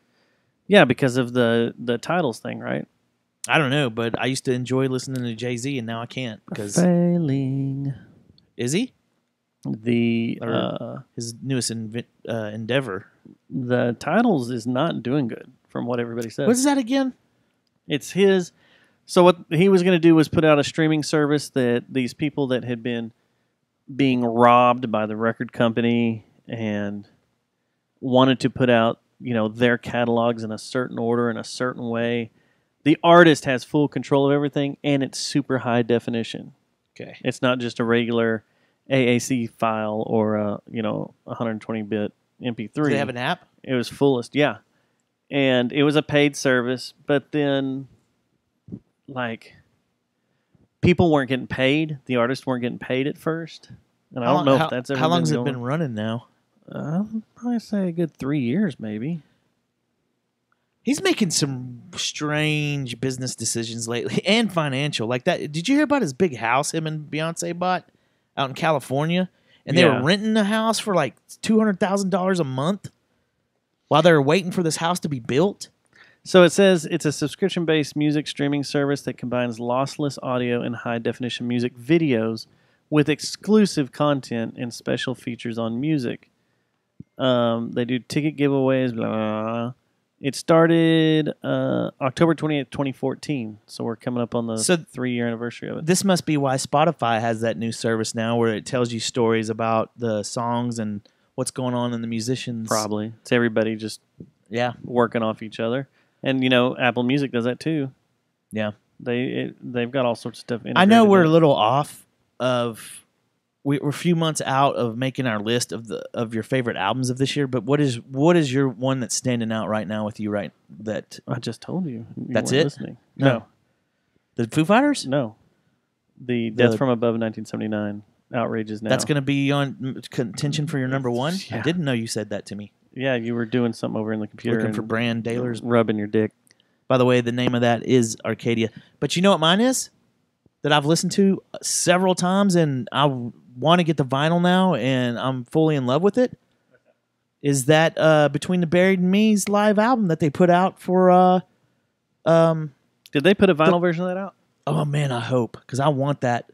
Yeah, because of the titles thing, right? I don't know, but I used to enjoy listening to Jay Z, and now I can't because Failing. is he? his newest endeavor. The Titles is not doing good, from what everybody says. What is that again? It's his. So what he was going to do was put out a streaming service that these people that had been being robbed by the record company and wanted to put out, their catalogs in a certain order in a certain way. The artist has full control of everything, and it's super high definition. Okay, it's not just a regular AAC file or a 120-bit MP3. Do they have an app? It was fullest, yeah, and it was a paid service, but then people weren't getting paid. The artists weren't getting paid at first, and I don't know if that's ever. How long has it been running now? Probably say a good 3 years, maybe. He's making some strange business decisions lately and financial. Like that. Did you hear about his big house him and Beyonce bought out in California? And they were renting the house for like $200,000 a month while they were waiting for this house to be built. So it says it's a subscription-based music streaming service that combines lossless audio and high-definition music videos with exclusive content and special features on music. They do ticket giveaways, blah, blah, blah. It started October 28th, 2014, so we're coming up on the 3-year anniversary of it. This must be why Spotify has that new service now where it tells you stories about the songs and what's going on in the musicians. Probably. It's everybody just working off each other. And, Apple Music does that too. Yeah. They've got all sorts of stuff. I know we're a little off of... We're a few months out of making our list of your favorite albums of this year, but what is your one that's standing out right now with you? Right, that I just told you. That's it. Listening. No, the Foo Fighters. No, the Death from Above 1979 outrages now. That's going to be on contention for your number one. Yeah. I didn't know you said that to me. Yeah, you were doing something over in the computer, looking for Brand Dailers, rubbing your dick. By the way, the name of that is Arcadia. But you know what mine is? That I've listened to several times, and I want to get the vinyl now, and I'm fully in love with it. Is that Between the Buried and Me's live album that they put out for? Did they put a vinyl version of that out? Oh man, I hope, because I want that.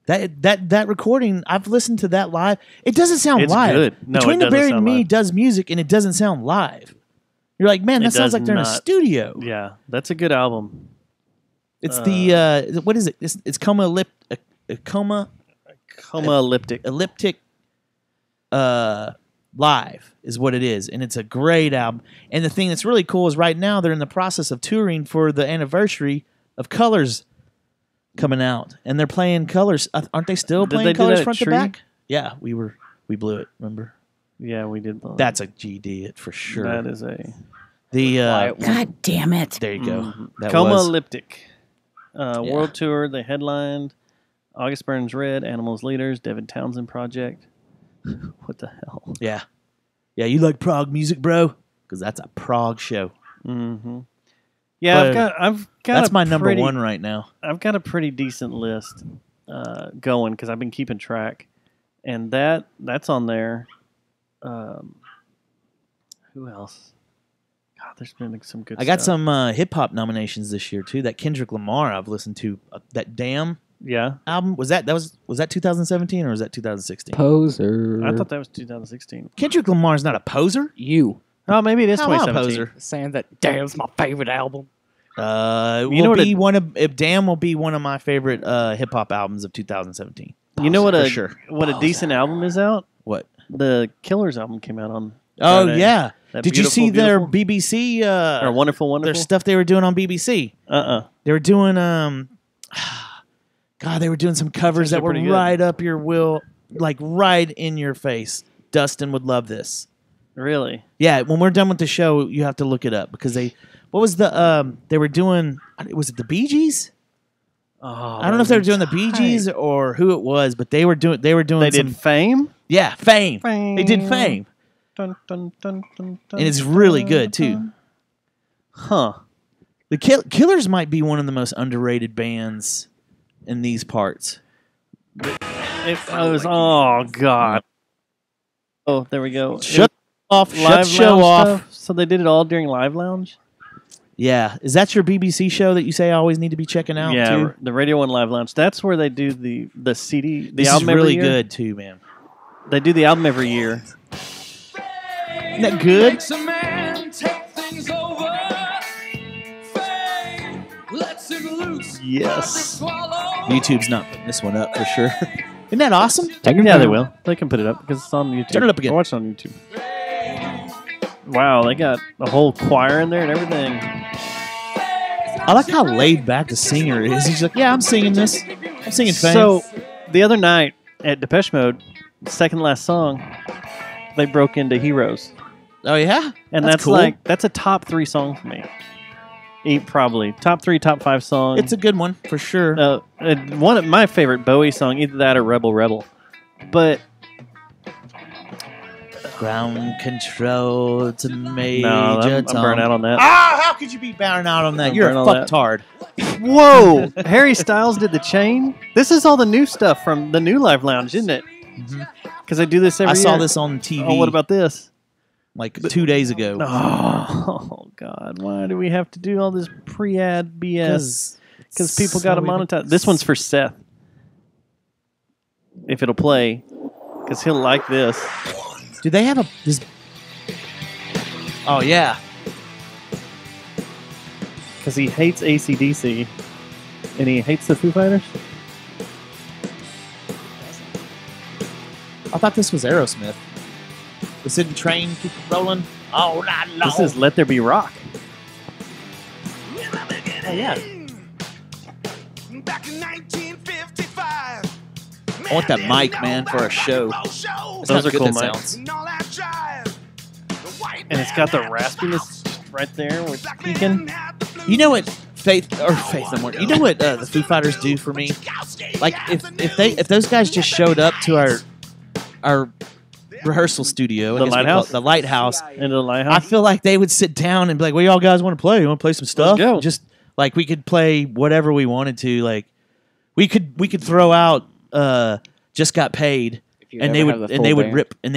That recording, I've listened to that live. It doesn't sound live. Good. No, Between the Buried and Me live. does music, and it doesn't sound live. You're like, man, that sounds like they're in a studio. Yeah, that's a good album. It's the what is it? It's elliptic live is what it is, and it's a great album. And the thing that's really cool is right now they're in the process of touring for the anniversary of Colors coming out, and they're playing Colors. Aren't they still playing Colors front to back? Yeah, we blew it. Remember? Yeah, we did. That's a GD for sure. That is a God damn it! There you go. Mm-hmm. Coma Elliptic. World tour. They headlined August Burns Red, Animals Leaders, Devin Townsend Project. What the hell? Yeah. You like prog music, bro? Because that's a prog show. Mm-hmm. Yeah, but I've got. That's my number one right now. I've got a pretty decent list going because I've been keeping track, and that's on there. Who else? God, there's been some good. I got some hip hop nominations this year too. That Kendrick Lamar I've listened to. That Damn album was that 2017 or was that 2016? Poser. I thought that was 2016. Kendrick Lamar's not a poser. Oh, maybe it is How 2017. poser? Saying that Damn's my favorite album. Damn will be one of my favorite hip hop albums of 2017. You know what For a decent album is out? What? The Killers album came out on. Oh Friday. yeah. That Did you see their BBC or Wonderful their stuff they were doing on BBC? They were doing God, they were doing some covers that were right up your will, like right in your face. Dustin would love this. Really? Yeah, when we're done with the show, you have to look it up because they were doing, was it the Bee Gees? Oh, I don't know if they were doing the Bee Gees or who it was, but they were doing They did Fame? Yeah, Fame. They did Fame. Dun, dun, dun, dun, dun, And it's really good too. Huh. The Killers might be one of the most underrated bands in these parts. Oh God. Oh, there we go. Shut off. Live Shut show lounge off. Stuff? So they did it all during Live Lounge? Yeah. Is that your BBC show that you say I always need to be checking out? Yeah, too? the Radio 1 Live Lounge. That's where they do the CD, the this album is really every year. good too, man. They do the album every year. Isn't that good? Makes a man take things over. Fame lets it loose. Yes. YouTube's not putting this one up for sure. Isn't that awesome? Yeah, they will. They can put it up because it's on YouTube. Turn it up again. Watch it on YouTube. Wow, they got a whole choir in there and everything. I like how laid back the singer is. He's like, yeah, I'm singing this. I'm singing Fame. So, the other night at Depeche Mode, second to last song, they broke into Heroes. Oh, yeah? And That's that's cool. like, that's a top 3 song for me. Probably. Top 3, top 5 song. It's a good one, for sure. One of my favorite Bowie song, either that or Rebel Rebel. But ground control to Major I'm Tom. burnt out on that. Ah, how could you be burnt out on that? You're a fucktard. Whoa! Harry Styles did the chain. This is all the new stuff from the New Life Lounge, isn't it? Because they do this every I year. saw this on TV. Oh, what about this? Like 2 days ago. Oh, God. Why do we have to do all this pre-ad BS? Because people got to monetize. This one's for Seth. If it'll play. Because he'll like this. Do they have this? Oh, yeah. Because he hates AC/DC. And he hates the Foo Fighters. I thought this was Aerosmith. The Sydney Train keep rolling all night long. This is Let There Be Rock. Oh, yeah. I want that mic, man, for a show. Those are cool that mics. sounds. And it's got the raspiness right there with peaking. You know what Faith No More. You know what the Foo Fighters do for me? Like if those guys just showed up to our rehearsal studio, The Lighthouse? the Lighthouse, Into the Lighthouse. I feel like they would sit down and be like, "What y'all guys want to play? You want to play some stuff? go." Just like we could play whatever we wanted to. Like we could throw out Just Got Paid." And they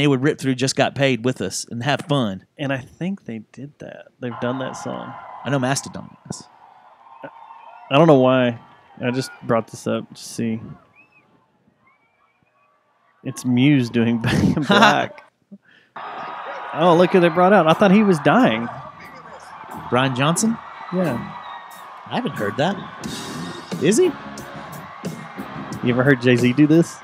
would rip through Just Got Paid with us and have fun. And I think they did that. They've done that song. I know Mastodon has. I don't know why. I just brought this up to see. It's Muse doing Back in Black. Oh, look who they brought out. I thought he was dying. Brian Johnson? Yeah. I haven't heard that. Is he? You ever heard Jay-Z do this?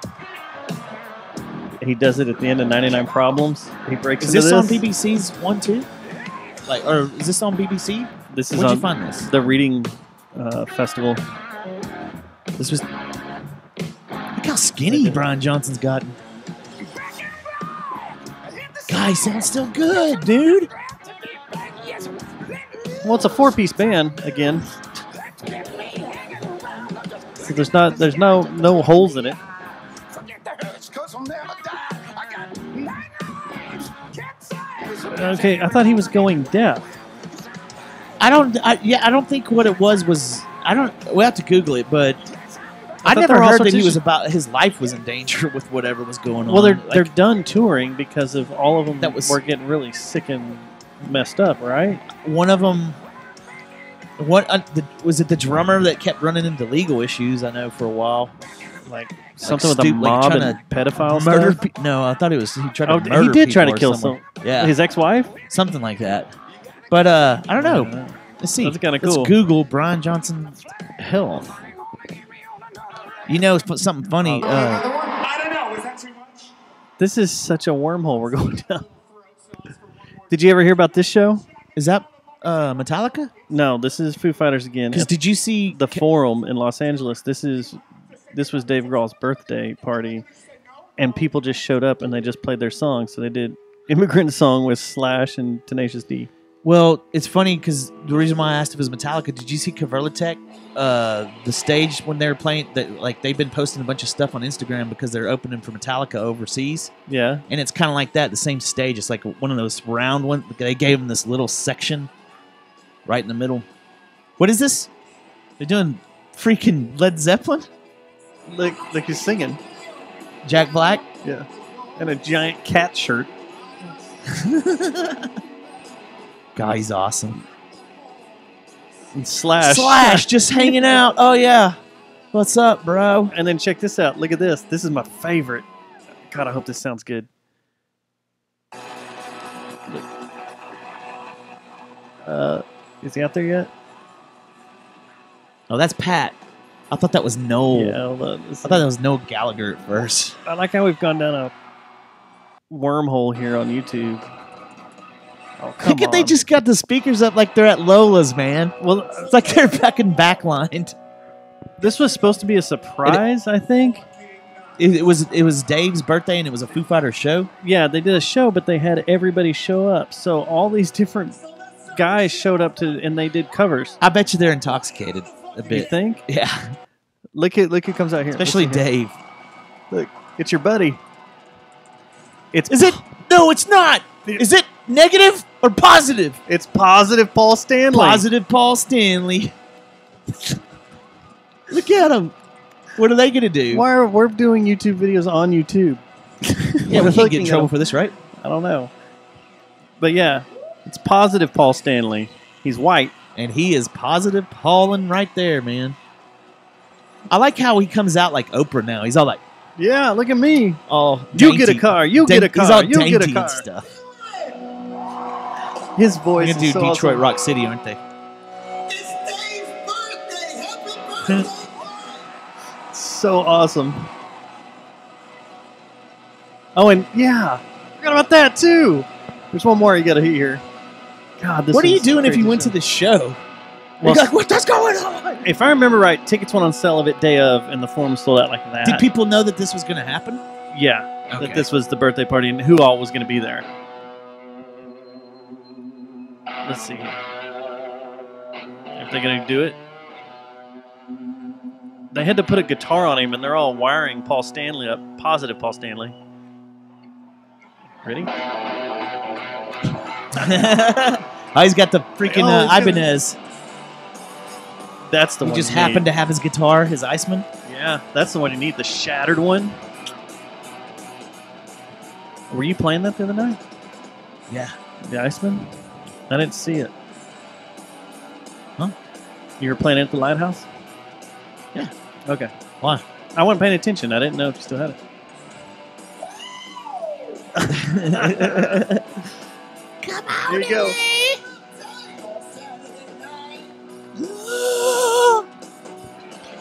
He does it at the end of 99 Problems. He breaks into this. this. On BBC's one too? Like, or is this on BBC? This is Where'd on you find this? The Reading Festival. This was. Look how skinny Brian Johnson's gotten. Guy sounds still good, dude. Well, it's a 4-piece band again. So there's no holes in it. Okay, I thought he was going deaf. I don't think what it was. We'll have to Google it, but I thought never there were all heard sorts that he of was about his life was in danger with whatever was going on. Well, they're done touring because of all of them were getting really sick and messed up, right? One of them. Was it the drummer that kept running into legal issues? I know for a while, like something with a mob and pedophile murder. stuff. No, I thought it was he tried to murder. He did try to people or kill someone. some. Yeah, his ex-wife, something like that. But I don't know. Let's see. That's kind of cool. Let's Google Brian Johnson health. You know, something funny. I don't know. Was that too much? This is such a wormhole we're going down. Did you ever hear about this show? Is that Metallica? No, this is Foo Fighters again. Because did you see the Forum in Los Angeles? This was Dave Grohl's birthday party, and people just showed up and they just played their song. So they did Immigrant Song with Slash and Tenacious D. Well, it's funny because the reason why I asked if it was Metallica, did you see Kverlitek, the stage when they were playing? That like they've been posting a bunch of stuff on Instagram because they're opening for Metallica overseas. Yeah, and it's kind of like that, the same stage. It's like one of those round ones. They gave them this little section right in the middle. What is this? They're doing freaking Led Zeppelin. Like he's singing. Jack Black. Yeah, and a giant cat shirt. God, he's awesome. And Slash. Slash just hanging out. Oh, yeah. What's up, bro? And then check this out. Look at this. This is my favorite. God, I hope this sounds good. Is he out there yet? Oh, that's Pat. I thought that was Noel. Yeah, hold on. I thought that was Noel Gallagher at first. I like how we've gone down a wormhole here on YouTube. Oh, come Look at on. they just got the speakers up like they're at Lola's, man. Well, it's like they're fucking backlined. This was supposed to be a surprise, I think. It was Dave's birthday and it was a Foo Fighters show. Yeah, they did a show, but they had everybody show up. So all these different guys showed up and they did covers. I bet you they're intoxicated a bit. You think? Yeah. Look who comes out here. Especially Listen here. Dave. Look, it's your buddy. Is it? No, it's not. Is it negative or positive? It's positive Paul Stanley. Positive Paul Stanley. Look at him. What are they going to do? Why are we're doing YouTube videos on YouTube? Yeah, we can't get in trouble for this, right? I don't know. But yeah, it's positive Paul Stanley. He's white. And he is positive Paulin right there, man. I like how he comes out like Oprah now. He's all like, yeah, look at me. Oh, you get a car. You get a car. He's all you get a dainty car. and stuff. His voice They're is going to do so Detroit awesome. Rock City, aren't they? So awesome. Oh, and yeah, forgot about that too. There's one more you got to hear. God, this What are you is doing if crazy you went show. to the show? Well, You're like, what's going on? If I remember right, tickets went on sale of it day of, and the form sold out like that. Did people know that this was going to happen? Yeah, Okay. that this was the birthday party and who all was going to be there. Let's see here. If they're going to do it. They had to put a guitar on him, and they're all wiring Paul Stanley up. Positive Paul Stanley. Ready? Oh, he's got the freaking Oh, he's Ibanez. That's the He one. just you happened need. to have his guitar, his Iceman. Yeah, that's the one you need. The shattered one. Were you playing that the other night? Yeah. The Iceman? I didn't see it. Huh? You were playing it at the Lighthouse? Yeah. Okay. Why? I wasn't paying attention. I didn't know if you still had it. Come on, Here you go.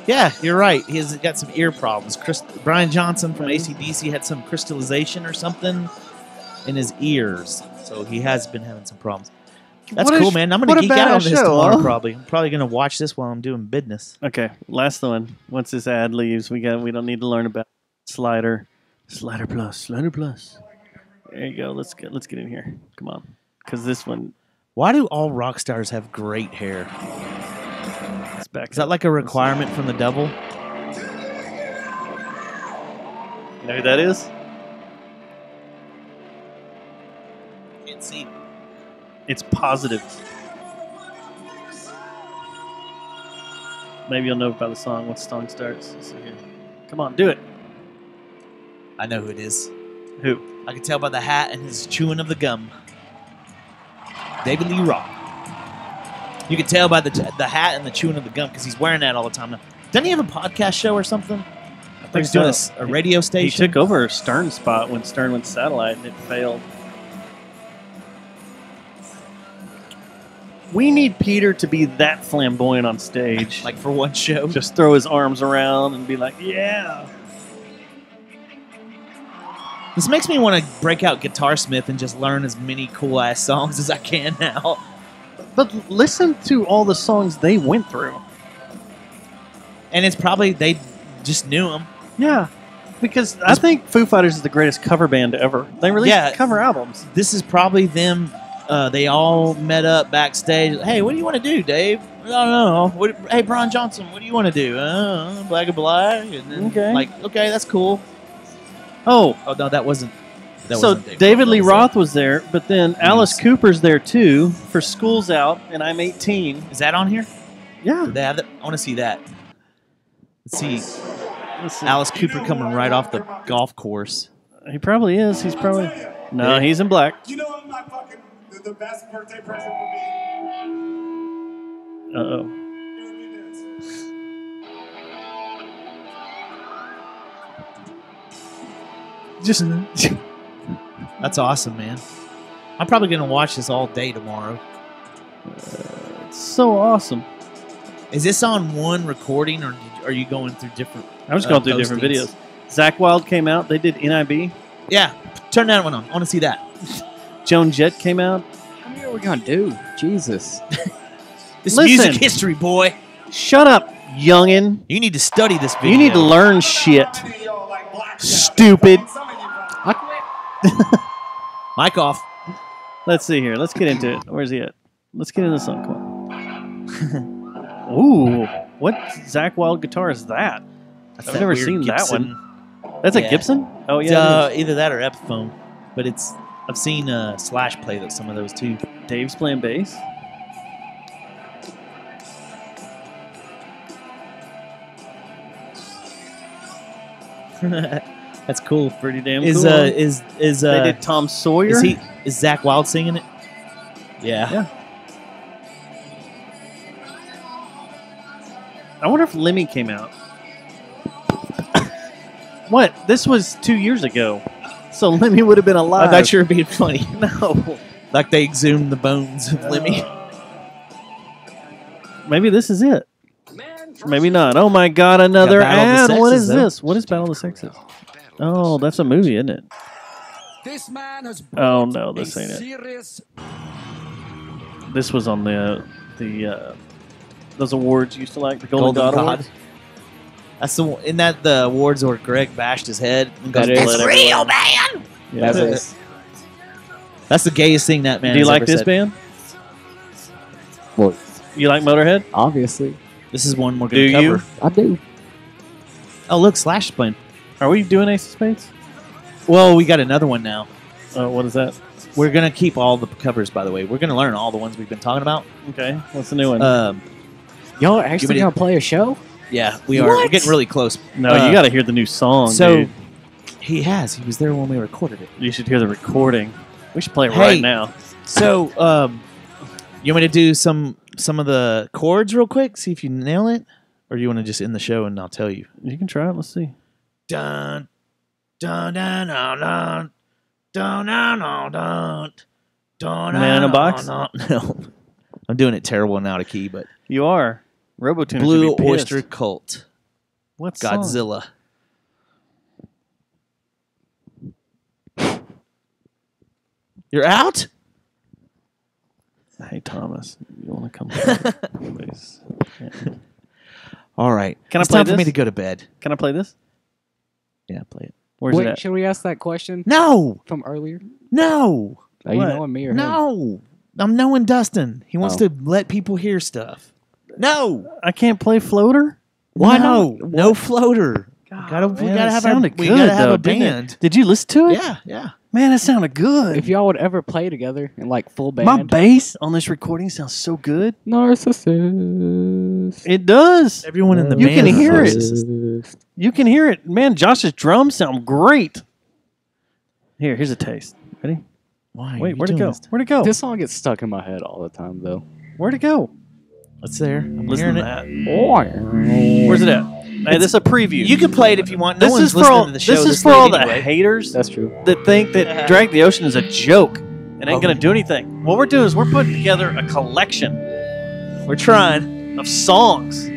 Yeah, you're right. He's got some ear problems. Brian Johnson from AC/DC had some crystallization or something in his ears, so he has been having some problems. That's What a cool, sh- man. I'm what going a to geek out on badass this show, tomorrow, huh? probably. I'm probably going to watch this while I'm doing business. Okay, last one. Once this ad leaves, we don't need to learn about Slider Plus. There you go. Let's get in here. Come on, because this one. Why do all rock stars have great hair? It's back. Is that like a requirement from the devil? You know who that is? Can't see. It's positive. Maybe you'll know by the song. Once the song starts. Let's see here. Come on, do it. I know who it is. Who? I can tell by the hat and his chewing of the gum. David Lee Roth. You can tell by the hat and the chewing of the gum because he's wearing that all the time now. Doesn't he have a podcast show or something? I think he's doing a radio station. He took over Stern's spot when Stern went satellite and it failed. We need Peter to be that flamboyant on stage. Like for one show? Just throw his arms around and be like, yeah. This makes me want to break out Guitar Smith and just learn as many cool-ass songs as I can now. But listen to all the songs they went through. And it's probably they just knew them. Yeah. Because I think Foo Fighters is the greatest cover band ever. They released cover albums. This is probably them. They all met up backstage. Hey, what do you want to do, Dave? I don't know. Hey, Brian Johnson, what do you want to do? Black and Black. And then, okay, that's cool. Oh no, that wasn't. So David Lee Roth was there, but then Alice Cooper's there too for School's Out, and I'm 18. Is that on here? Yeah. Do they have that? I want to see that. Let's see. Alice Cooper coming right off the golf course. He probably is. He's probably. No, he's in black. You know what my fucking the best birthday present would be? Uh-oh. It would be this. Just that's awesome, man. I'm probably gonna watch this all day tomorrow. It's so awesome. Is this on one recording, or are you going through different? I'm just going through different postings? videos. Zach Wild came out. They did NIB. Yeah, turn that one on. I want to see that. Joan Jett came out. How many are we gonna do? Jesus. This Listen. music history, boy. Shut up, youngin. You need to study this video. You need to learn shit. Stupid. Mic off. Let's see here. Let's get into it. Where's he at? Let's get into the song. Come on. Ooh, what Zach Wild guitar is that? That's I've that never weird seen Gibson. that one. That's a Gibson? Oh It's, yeah. it is. either that or Epiphone, but I've seen Slash play some of those too. Dave's playing bass. That's cool. Pretty damn Is cool. they did Tom Sawyer? Is Zach Wild singing it? Yeah. Yeah. I wonder if Lemmy came out. What? This was 2 years ago. So Lemmy would have been alive. I thought you were being funny. No. Like they exhumed the bones of Lemmy. Maybe this is it. Maybe not. Oh my God, another Battle of the ad. What Sexes, is though. this? What is Battle of the Sexes? Oh, that's a movie, isn't it? This man has Oh no, this a ain't it. serious This was on the those awards you used to like, the Golden God Awards. That's the in that the awards where Greg bashed his head. And That goes, is "It's real, man." Yeah. That is. That's the gayest thing that man. Do you has like ever this said. band? Well, You like Motorhead? obviously. This is one we're Do going to you? cover. I do. Oh, look, Slash is playing. Are we doing Ace of Spades? Well, we got another one now. What is that? We're going to keep all the covers, by the way. We're going to learn all the ones we've been talking about. Okay, what's the new one? Y'all are actually gonna play a show? Yeah, we are. We're getting really close. No, you got to hear the new song, So, dude. he has. He was there when we recorded it. You should hear the recording. We should play it Hey. right now. So, you want me to do some of the chords real quick? See if you nail it? Or you want to just end the show and I'll tell you? You can try it. Let's see. Dun, dun, dun, dun, dun, dun, dun, dun, dun, dun, Man in a Box? No, I'm doing it terrible and out of key, but You are. Robotuner Blue should be pissed. Oyster Cult, What song? Godzilla. You're out? Hey, Thomas. You want to come play, please? Yeah. All right. Can I It's play time for me this? to go to bed. Can I play this? Yeah, play it. Where's Wait, it at? should we ask that question No, from earlier? no, Are you What? knowing me or him? no. I'm knowing Dustin. He wants Oh. to let people hear stuff. No. I can't play floater? Why not? no? No floater. we gotta Man, have it sounded we good, gotta have though, a didn't it? band. Did you listen to it? Yeah, yeah. Man, it sounded good. If y'all would ever play together in like full band. My bass on this recording sounds so good. Narcissist. It does. Everyone in the You band can is hear it. narcissist. You can hear it. Man, Josh's drums sound great. Here's a taste. Ready? Why? Wait, where'd it go? Where'd it go? This song gets stuck in my head all the time, though. Where'd it go? It's there. I'm Listen hearing to it. that. Where's it at? Hey, this is a preview. You can play it if you want. No This one's is for listening all. to the show. This is for late all the anyway. haters That's true. that think that Drag the Ocean is a joke and ain't gonna do anything. What we're doing is we're putting together a collection We're trying. of songs,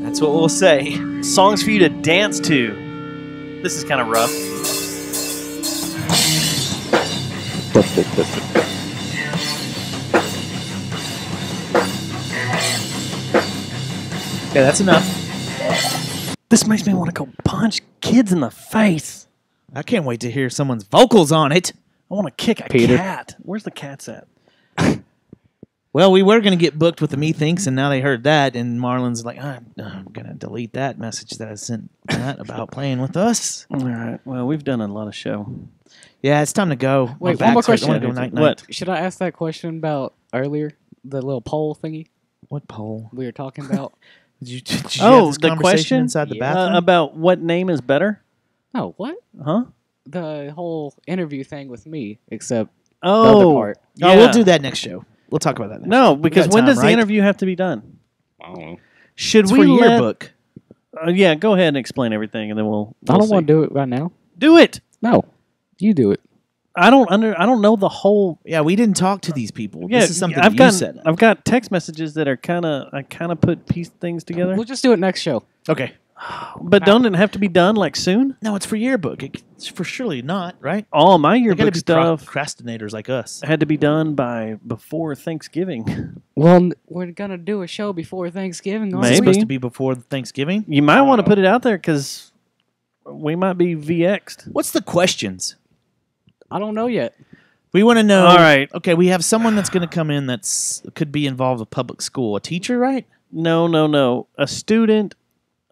That's what we'll say. songs for you to dance to. This is kind of rough. Okay, that's enough. This makes me want to go punch kids in the face. I can't wait to hear someone's vocals on it. I want to kick a Peter. cat. Where's the cats at? Well, we were going to get booked with the Methinks, and now they heard that, and Marlon's like, I'm going to delete that message that I sent Matt about playing with us. All right. Well, we've done a lot of show. Yeah, it's time to go. My Wait, one more back's hurt. I question. wanna go night-night. What? Should I ask that question about earlier? The little poll thingy What poll? we were talking about? Did you have this the conversation question inside the bathroom? about what name is better? Oh, what? Huh? The whole interview thing with me, except Oh, the other part. Oh, we'll do that next show. We'll talk about that next show. No, We because got when time, does the right? interview have to be done? I don't know. Should It's we for your let? yearbook. Yeah, go ahead and explain everything, and then we'll I don't see. want to do it right now. Do it. No, you do it. I don't know the whole. Yeah, we didn't talk to these people. Yeah, This is something I've that you said. I've got text messages that are I kind of put piece things together. We'll just do it next show. Okay. But don't it have to be done like soon? No, it's for yearbook. It's for surely not, right? All my They gotta yearbook be stuff procrastinators like us. had to be done by before Thanksgiving. Well, we're gonna do a show before Thanksgiving. Is it supposed to be before Thanksgiving? You might want to put it out there because we might be VX'd. What's the questions? I don't know yet. We want to know. All right. Okay, we have someone that's going to come in could be involved with public school. A teacher, right? No. A student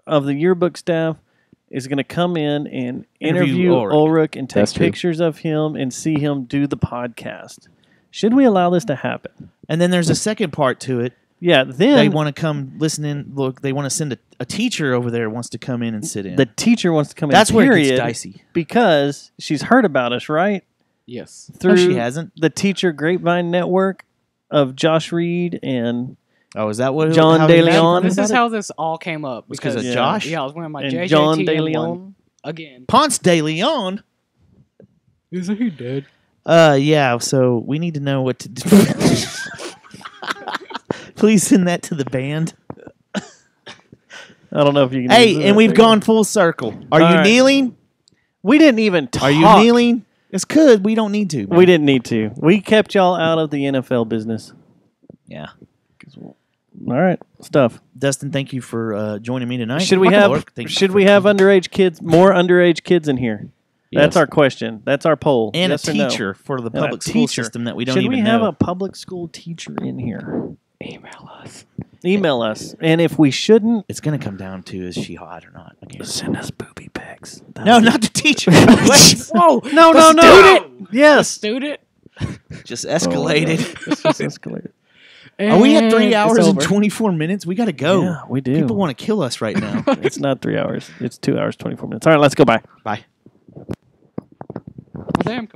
of the yearbook staff is going to come in and interview Ulrich and take pictures of him and see him do the podcast. Should we allow this to happen? And then there's a second part to it. Yeah, then they want to come listen in. Look, they want to send a teacher over there wants to come in and sit in. The teacher wants to come in. That's where it period, gets dicey. Because she's heard about us, right? Yes. Through she hasn't. The Teacher Grapevine Network of Josh Reed and is that what John DeLeon? This is how this all came up. Because of Josh? Yeah, I was wearing my And JJTM John one DeLeon. again. Ponce de Leon. Is he dead? Yeah. So we need to know what to do. Please send that to the band. I don't know if you can. Hey, and we've gone full circle. Are you kneeling? We didn't even talk. Are you kneeling? It's good. We don't need to. Man. We didn't need to. We kept y'all out of the NFL business. Yeah. All right, stuff. Dustin, thank you for joining me tonight. Should we have underage kids, more underage kids in here? That's our question. That's our poll. And yes a or no? teacher for the And public a school teacher. system that we don't Should even we know. have a public school teacher in here? Email us. Email us. And if we shouldn't, it's going to come down to is she hot or not? Send us booby pics. No, not the teacher. Whoa! No. Student. Yes. Student. Just escalated. It's just escalated. Are we at 3 And hours it's and over. 24 minutes? We got to go. Yeah, we do. People want to kill us right now. It's not 3 hours. It's 2 hours, 24 minutes. All right, let's go. Bye. Bye. Well, damn.